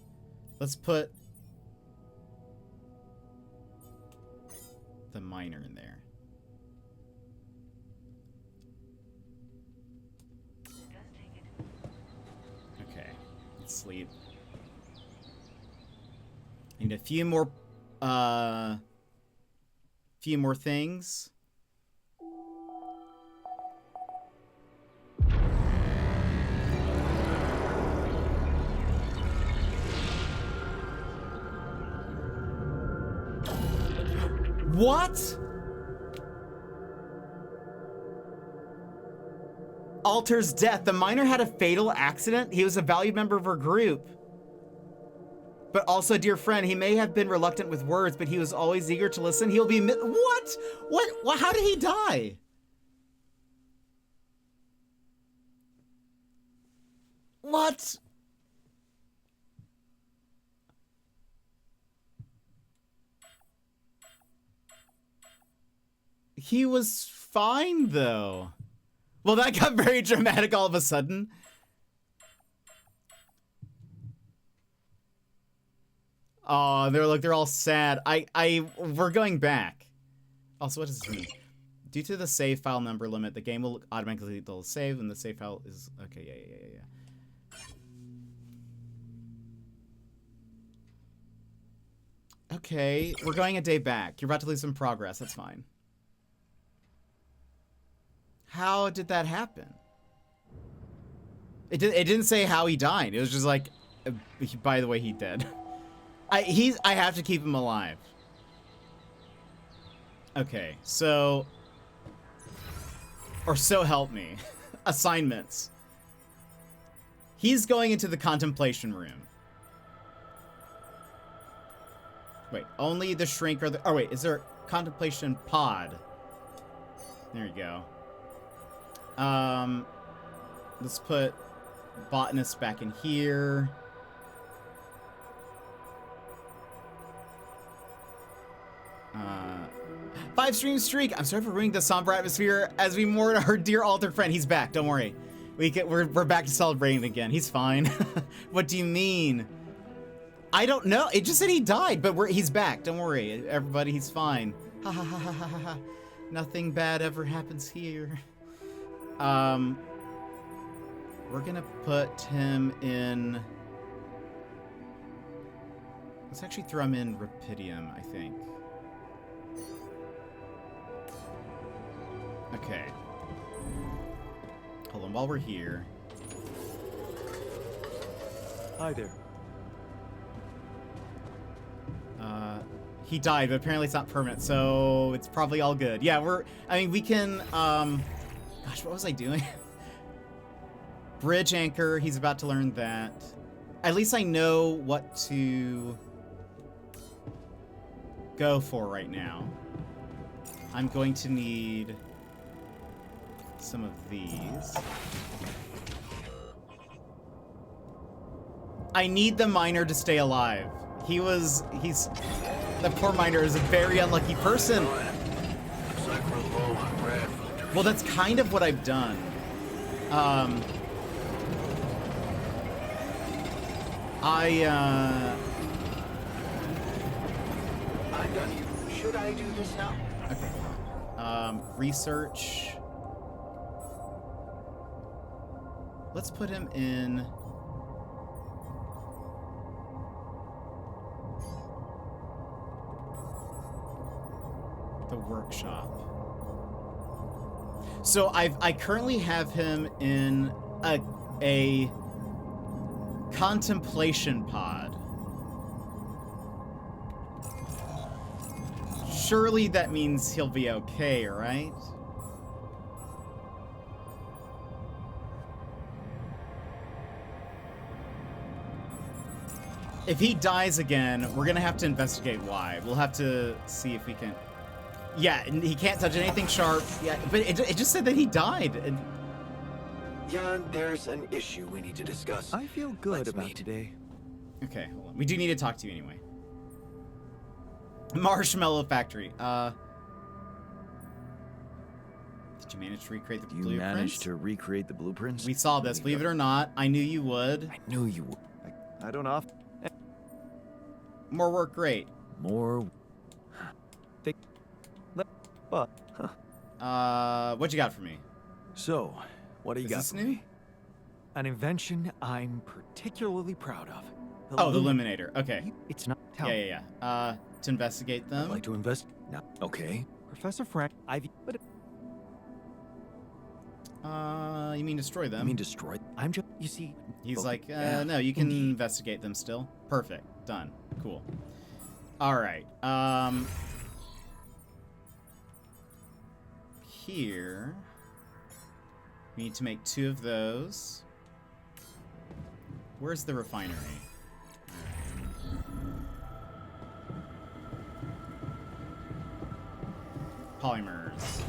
Let's put the miner in there. Okay, let's sleep. I need a few more things. What? Alter's death. The miner had a fatal accident. He was a valued member of our group, but also a dear friend. He may have been reluctant with words, but he was always eager to listen. He'll be what? What? How did he die? What? He was fine, though. Well, that got very dramatic all of a sudden. Oh, they're all sad. We're going back. Also, what does this mean? Due to the save file number limit, the game will automatically save, and the save file is okay. Yeah. Okay, we're going a day back. You're about to lose some progress. That's fine. How did that happen? It didn't say how he died. It was just like, by the way, he dead. I have to keep him alive. Okay, so, or so help me. Assignments. He's going into the contemplation room. Wait, only the shrink or the... Oh, wait, is there a contemplation pod? There you go. Let's put botanist back in here. Five stream streak. I'm sorry for ruining the somber atmosphere as we mourn our dear altered friend. He's back. Don't worry. We're back to celebrating again. He's fine. What do you mean? I don't know. It just said he died, but he's back. Don't worry, everybody. He's fine. Ha ha ha ha ha ha. Nothing bad ever happens here. We're gonna put him in. Let's actually throw him in Rapidium, I think. Okay. Hold on, while we're here. Hi there. He died, but apparently it's not permanent, so it's probably all good. Yeah, I mean, we can, gosh, what was I doing? Bridge anchor, he's about to learn that. At least I know what to go for right now. I'm going to need some of these. I need the miner to stay alive. The poor miner is a very unlucky person. Well, that's kind of what I've done. Should I do this now? Okay. Research. Let's put him in. The workshop. So I currently have him in a contemplation pod. Surely that means he'll be okay, right? If he dies again, we're gonna have to investigate why. We'll have to see if we can. Yeah, and he can't touch anything sharp. Yeah, but it just said that he died. And Jan, there's an issue we need to discuss. I feel good Let's about meet. today. okay, hold on. We do need to talk to you anyway. Marshmallow Factory. Did you manage to recreate the You blueprints? managed to recreate the blueprints? We saw this, believe it or not. I knew you would. I knew you would. I don't know. More work, great. More. But, What you got for me? So, what do you Is got this for new? me? An invention I'm particularly proud of. Oh, the Illuminator. Okay. It's not. Yeah. To investigate them. I'd like to invest. No. Okay. Professor Frank, But You mean destroy them? I mean destroy. I'm just. You see. He's okay, like, yeah, no, you can indeed. investigate them still. Perfect. Done. Cool. All right. Here, we need to make 2 of those. Where's the refinery? Polymers.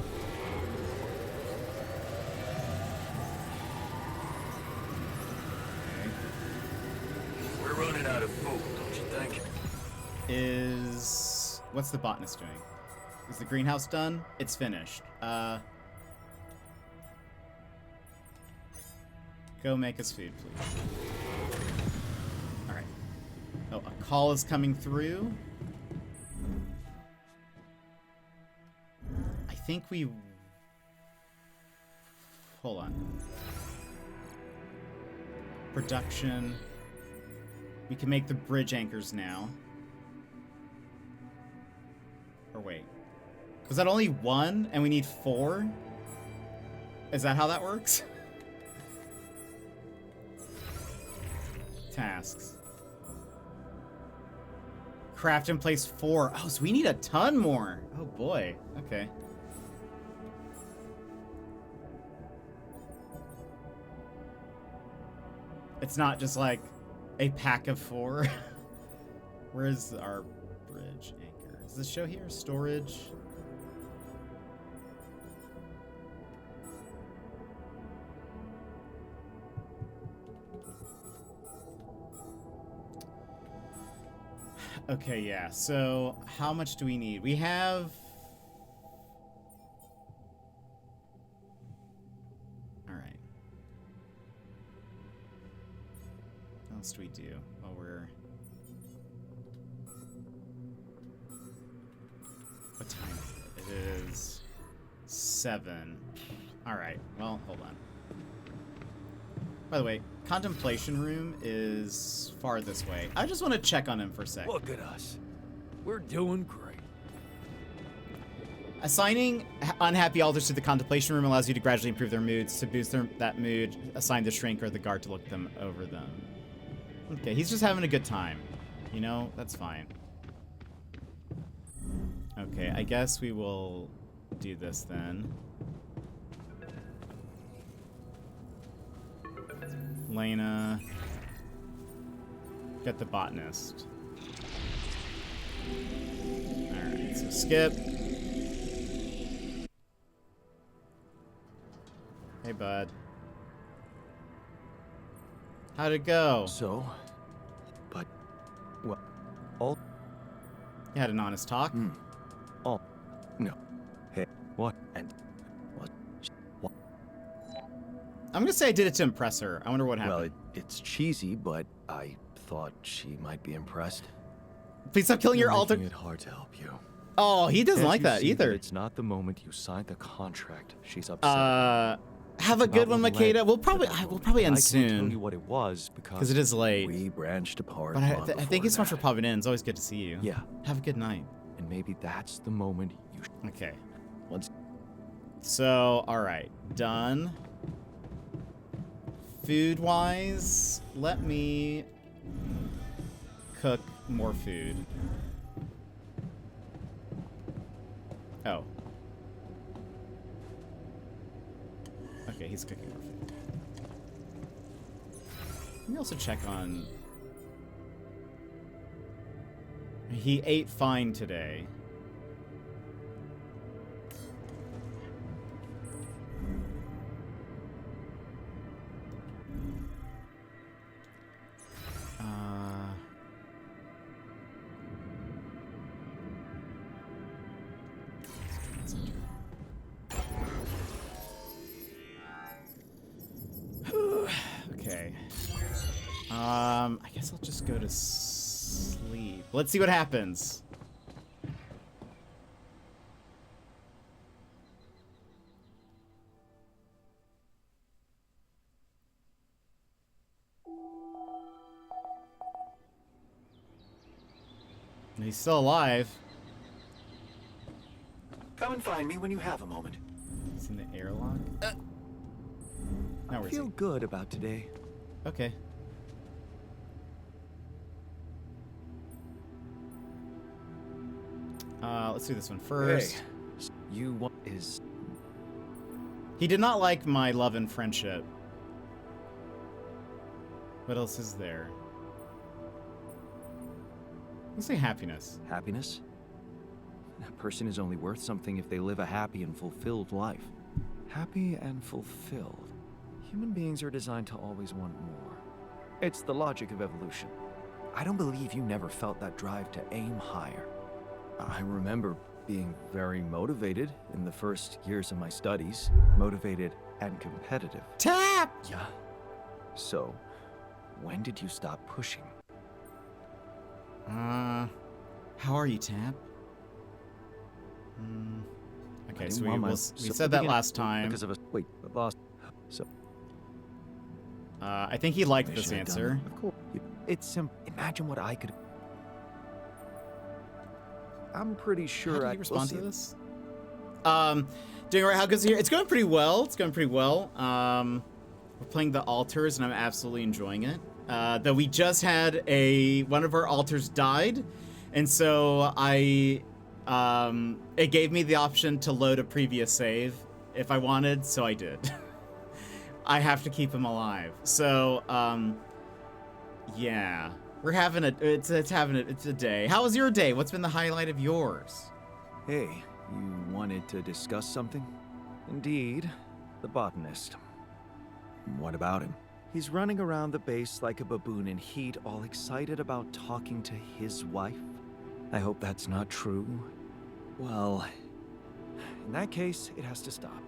We're running out of food, don't you think? What's the botanist doing? Is the greenhouse done? It's finished. Go make us food, please. All right. Oh, a call is coming through. I think we... Hold on. Production. We can make the bridge anchors now. Or wait. Was that only 1 and we need 4? Is that how that works? Tasks. Craft and place 4. Oh, so we need a ton more. Oh boy. Okay. It's not just like a pack of 4. Where's our bridge anchor? Is this show here? Storage? Okay, yeah. So how much do we need? We have... All right. What else do we do while we're... What time is it? It is 7. All right. Well, hold on. By the way, contemplation room is far this way. I just want to check on him for a sec. Look at us. We're doing great. Assigning unhappy alters to the contemplation room allows you to gradually improve their moods. To boost that mood, assign the shrink or the guard to look them over them. Okay, he's just having a good time. You know, that's fine. Okay, I guess we will do this then. Lena. Get the botanist. Alright, so skip. Hey, bud. How'd it go? So, but, well, all... You had an honest talk? Oh, no. Hey, what? And what? What? I'm gonna say I did it to impress her. I wonder what happened. Well, it's cheesy, but I thought she might be impressed. Please stop killing your altar. Making it hard to help you. Oh, he doesn't Can't like you that see either. It's not the moment you signed the contract. She's upset. Have a good one, Makeda. We'll probably end I can't tell soon. you what it was because It is late. We branched apart. But I thank you so much for popping in. It's always good to see you. Yeah. Have a good night. And maybe that's the moment you. Okay. Once. So, all right, done. Food-wise, let me cook more food. Oh. Okay, he's cooking more food. Let me also check on... He ate fine today. Okay. I guess I'll just go to sleep. Let's see what happens. He's still alive. Come and find me when you have a moment. He's in the airlock. Now I where's feel he? good about today. Okay. Let's do this one first. Hey, you want is. He did not like my love and friendship. What else is there? Let's say happiness. Happiness? A person is only worth something if they live a happy and fulfilled life. Happy and fulfilled. Human beings are designed to always want more. It's the logic of evolution. I don't believe you never felt that drive to aim higher. I remember being very motivated in the first years of my studies. Motivated and competitive. Tap! Yeah. So, when did you stop pushing? How are you, Tap? Okay, so we So said that last time. Because of a wait, lost. So. I think he liked I this should have done answer. it. Of course. It's simple. Imagine what I could. I'm pretty How sure did I he respond to we'll see. this? Doing all right. How good's it here? It's going pretty well. It's going pretty well. We're playing the altars, and I'm absolutely enjoying it. Though we just had one of our altars died, and so it gave me the option to load a previous save if I wanted, so I did. I have to keep him alive. So Yeah. We're having it's a day. How was your day? What's been the highlight of yours? Hey, you wanted to discuss something? Indeed, the botanist. What about him? He's running around the base like a baboon in heat, all excited about talking to his wife. I hope that's not true. Well, in that case, it has to stop.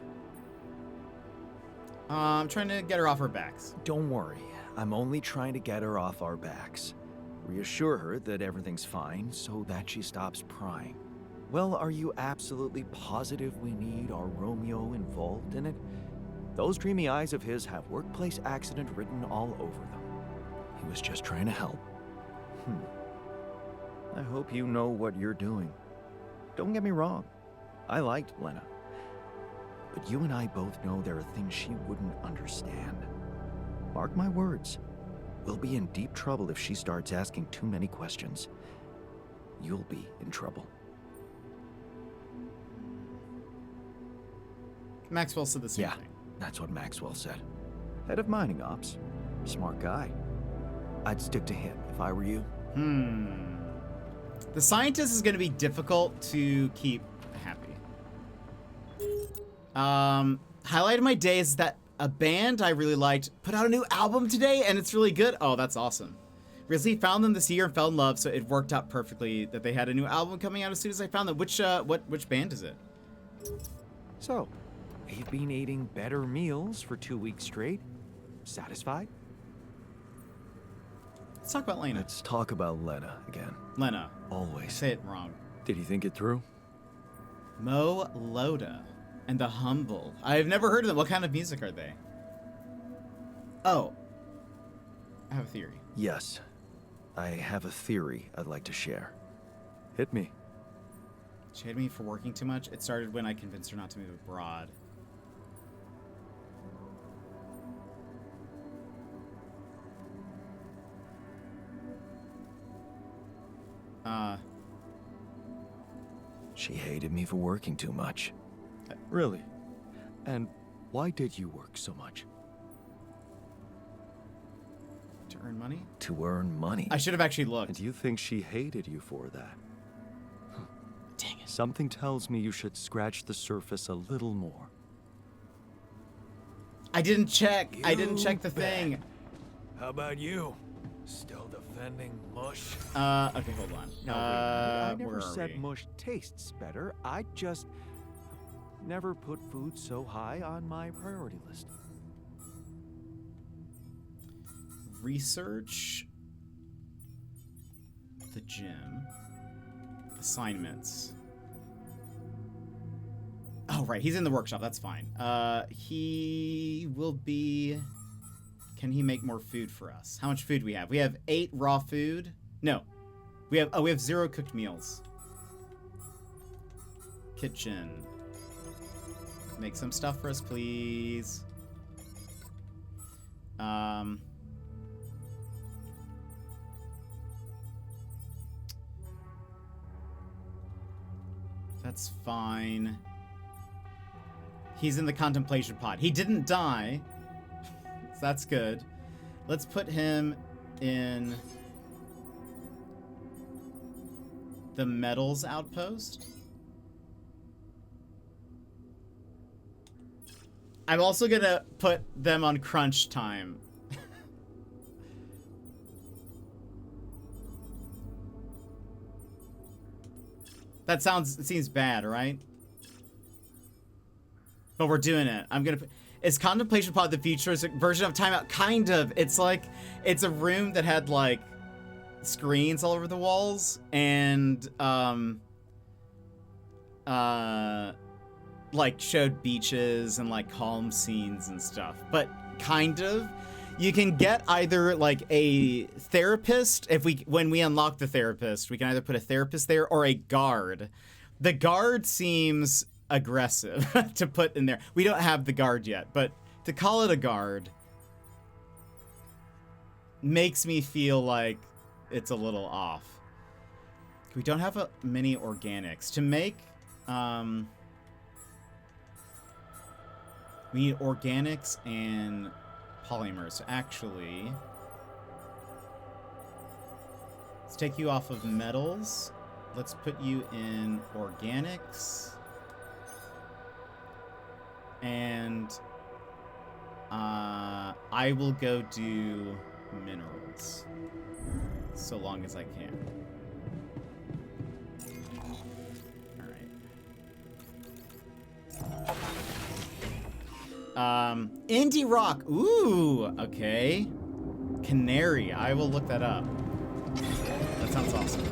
I'm trying to get her off her backs. Don't worry, I'm only trying to get her off our backs. Reassure her that everything's fine so that she stops prying. Well, are you absolutely positive we need our Romeo involved in it? Those dreamy eyes of his have workplace accident written all over them. He was just trying to help. I hope you know what you're doing. Don't get me wrong, I liked Lena. But you and I both know there are things she wouldn't understand. Mark my words, we'll be in deep trouble if she starts asking too many questions. You'll be in trouble. Maxwell said the same thing. That's what Maxwell said. Head of mining ops. Smart guy. I'd stick to him if I were you. The scientist is going to be difficult to keep happy. Highlight of my day is that a band I really liked put out a new album today, and it's really good. Oh, that's awesome. Recently found them this year and fell in love, so it worked out perfectly that they had a new album coming out as soon as I found them. Which band is it? So, you've been eating better meals for 2 weeks straight? Satisfied? Let's talk about Lena. Let's talk about Lena again. Lena. Always. Say it wrong. Did you think it through? Mo Loda and the Humble. I've never heard of them. What kind of music are they? Oh. I have a theory. Yes. I have a theory I'd like to share. Hit me. She hated me for working too much. It started when I convinced her not to move abroad. She hated me for working too much. Really? And why did you work so much? To earn money? To earn money. I should have actually looked. And you think she hated you for that? Dang it. Something tells me you should scratch the surface a little more. I didn't check. I didn't check the thing. How about you? Still defending mush? Okay, hold on. No, I where never are said we? mush tastes better. I just never put food so high on my priority list. Research. The gym. Assignments. Oh, right. He's in the workshop. That's fine. He will be... Can he make more food for us? How much food do we have? We have 8 raw food. No. We have 0 cooked meals. Kitchen. Make some stuff for us, please. That's fine. He's in the contemplation pod. He didn't die. So that's good. Let's put him in the metals outpost. I'm also gonna put them on crunch time. It seems bad, right? But we're doing it. I'm gonna put... Is Contemplation Pod the futuristic version of Timeout? Kind of. It's like, it's a room that had like screens all over the walls and like showed beaches and like calm scenes and stuff. But kind of, you can get either like a therapist when we unlock the therapist, we can either put a therapist there or a guard. The guard seems aggressive to put in there. We don't have the guard yet, but to call it a guard makes me feel like it's a little off. We don't have many organics to make. We need organics and polymers. Actually, Let's take you off of metals. Let's put you in organics. And I will go do minerals. So long as I can. Alright. Indie rock. Ooh, okay. Canary. I will look that up. That sounds awesome.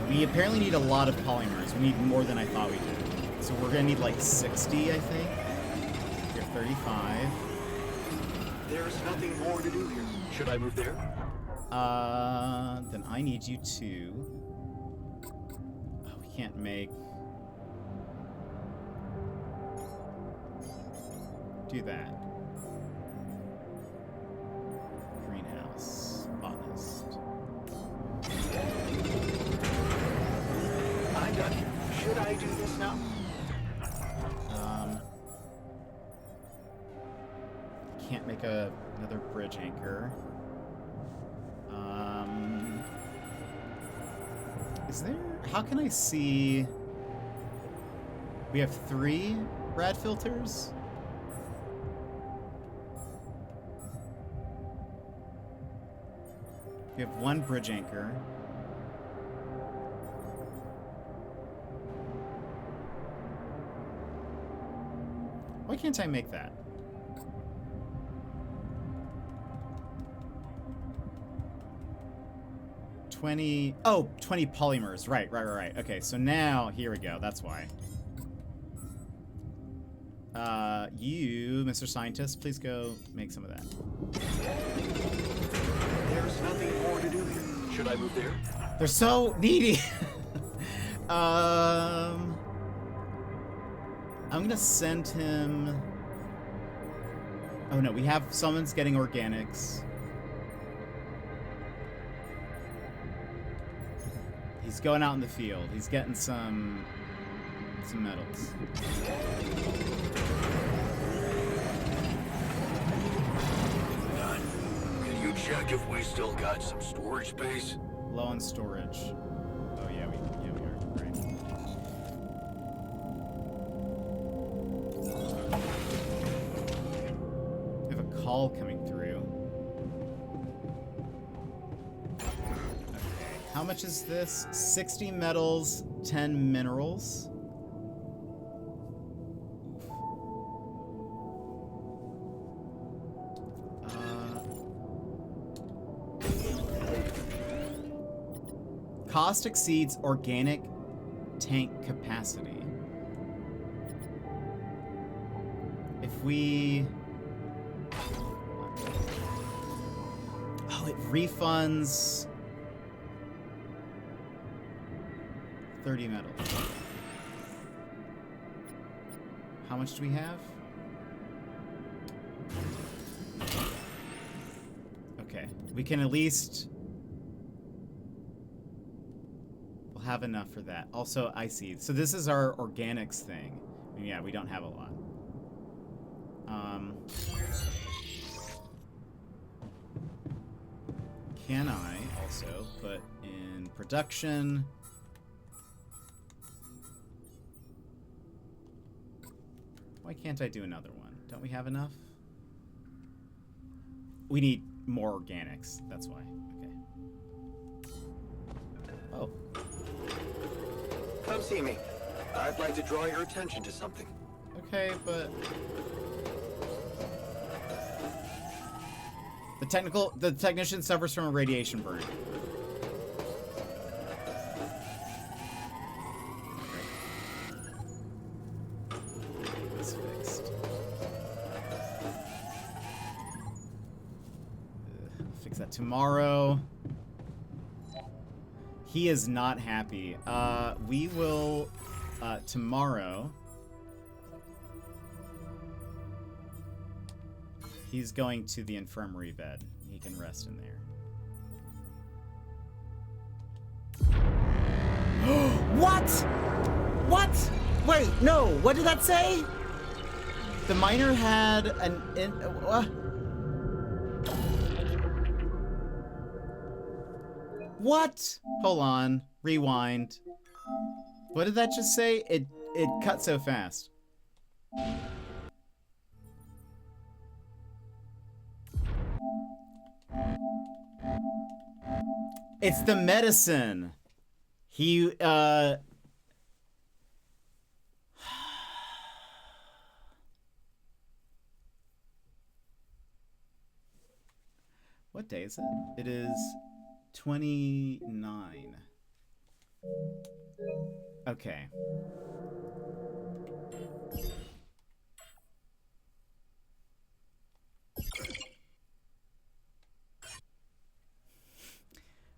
We apparently need a lot of polymers. We need more than I thought we did. So we're gonna need like 60, I think. We have 35. There's nothing more to do here. Should I move there? Then I need you to... Oh, we can't make... Do that. Greenhouse. Botanist. I'm done here. Should I do this now? Can't make another bridge anchor. Is there... How can I see... We have 3 rad filters? We have 1 bridge anchor. Why can't I make that? Oh, 20 polymers. Right. Okay, so now, here we go. That's why. You, Mr. Scientist, please go make some of that. There's nothing more to do here. Should I move there? They're so needy. I'm gonna send him... Oh no, we have someone's getting organics. He's going out in the field. He's getting some metals. Can you check if we still got some storage space? Low on storage. Oh yeah, we are. Right. We have a call coming through. How much is this? 60 metals, 10 minerals. Cost exceeds organic tank capacity. If we... Oh, it refunds... 30 metals. How much do we have? Okay, we can at least... We'll have enough for that. Also, I see. So this is our organics thing. I mean, yeah, we don't have a lot. Can I also put in production... Why can't I do another one? Don't we have enough? We need more organics. That's why. Okay. Oh. Come see me. I'd like to draw your attention to something. Okay, but... The technician suffers from a radiation burn. Tomorrow. He is not happy. We will, tomorrow. He's going to the infirmary bed. He can rest in there. What? What? Wait, no. What did that say? The miner had an... What? Hold on. Rewind. What did that just say? It cut so fast. It's the medicine. He, what day is it? It is 29. Okay.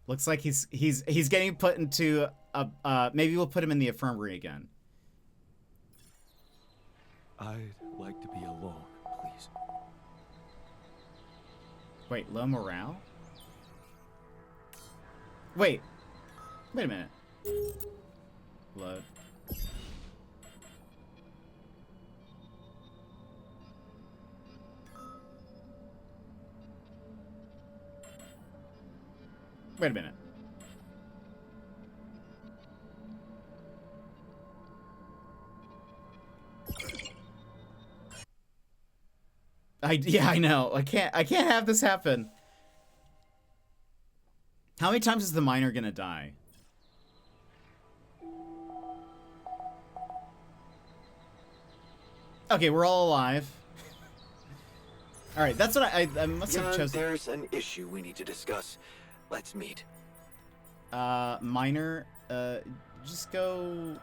Looks like he's getting put into a maybe we'll put him in the infirmary again. I'd like to be alone, please. Wait, low morale? Wait a minute. Load. Wait a minute. Yeah, I know. I can't have this happen. How many times is the miner gonna die? Okay, we're all alive. All right, that's what I must have chosen. There's an issue we need to discuss. Let's meet. Miner, just go.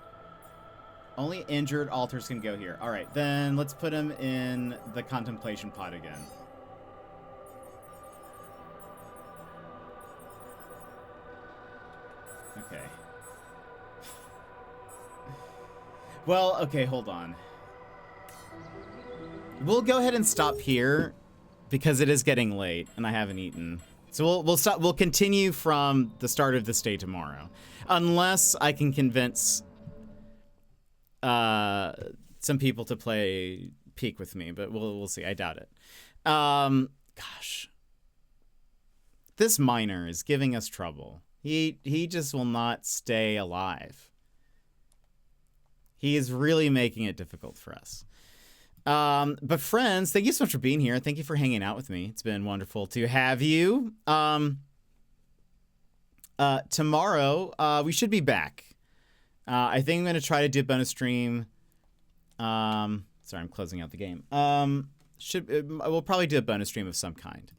Only injured alters can go here. All right, then let's put him in the contemplation pod again. Okay. Well, okay, hold on. We'll go ahead and stop here because it is getting late and I haven't eaten. So we'll stop. We'll continue from the start of this day tomorrow, unless I can convince some people to play Peak with me. But we'll see. I doubt it. Gosh, this miner is giving us trouble. He just will not stay alive. He is really making it difficult for us. But friends, thank you so much for being here. Thank you for hanging out with me. It's been wonderful to have you. Tomorrow, we should be back. I think I'm going to try to do a bonus stream. Sorry, I'm closing out the game. We'll probably do a bonus stream of some kind.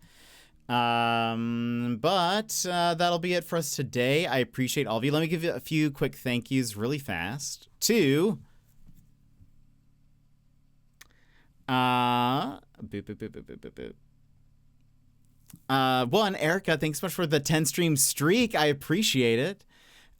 But that'll be it for us today. I appreciate all of you. Let me give you a few quick thank yous really fast to one, Erica, thanks so much for the 10 stream streak. I appreciate it.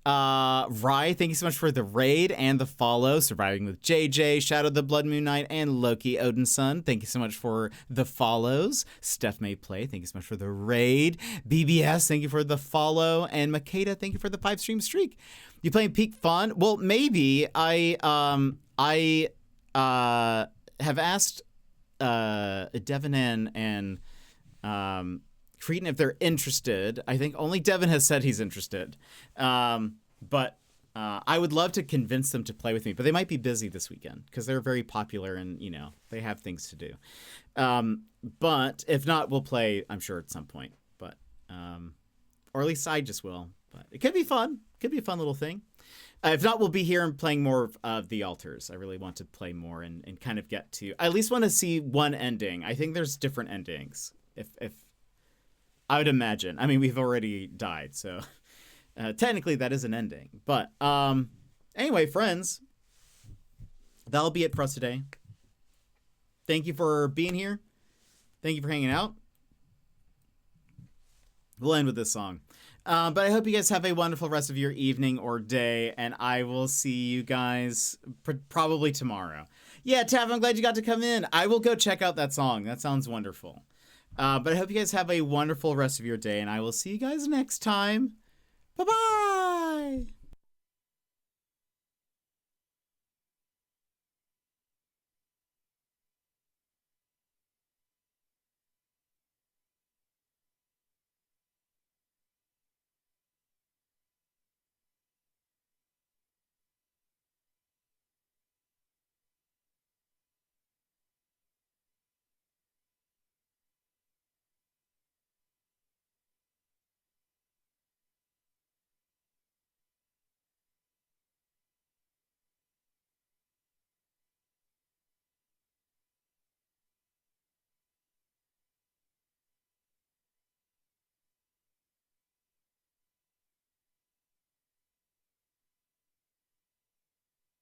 Rye, thank you so much for the raid and the follow. Surviving with JJ, Shadow the Blood Moon Knight, and Loki Odinson, thank you so much for the follows. Steph May Play, thank you so much for the raid. BBS, thank you for the follow. And Makeda, thank you for the 5 stream streak. You playing Peak Fun? Well, maybe. I have asked Devin and Cretan if they're interested. I think only Devin has said he's interested. But I would love to convince them to play with me, but they might be busy this weekend because they're very popular and, you know, they have things to do. But if not, we'll play, I'm sure, at some point. But or at least I just will. But it could be fun. Could be a fun little thing. If not, we'll be here and playing more of the altars. I really want to play more and kind of get to, I at least want to see one ending. I think there's different endings. If I would imagine. I mean, we've already died, so technically that is an ending. But anyway, friends, that'll be it for us today. Thank you for being here. Thank you for hanging out. We'll end with this song. But I hope you guys have a wonderful rest of your evening or day, and I will see you guys probably tomorrow. Yeah, Tav, I'm glad you got to come in. I will go check out that song. That sounds wonderful. But I hope you guys have a wonderful rest of your day, and I will see you guys next time. Bye-bye!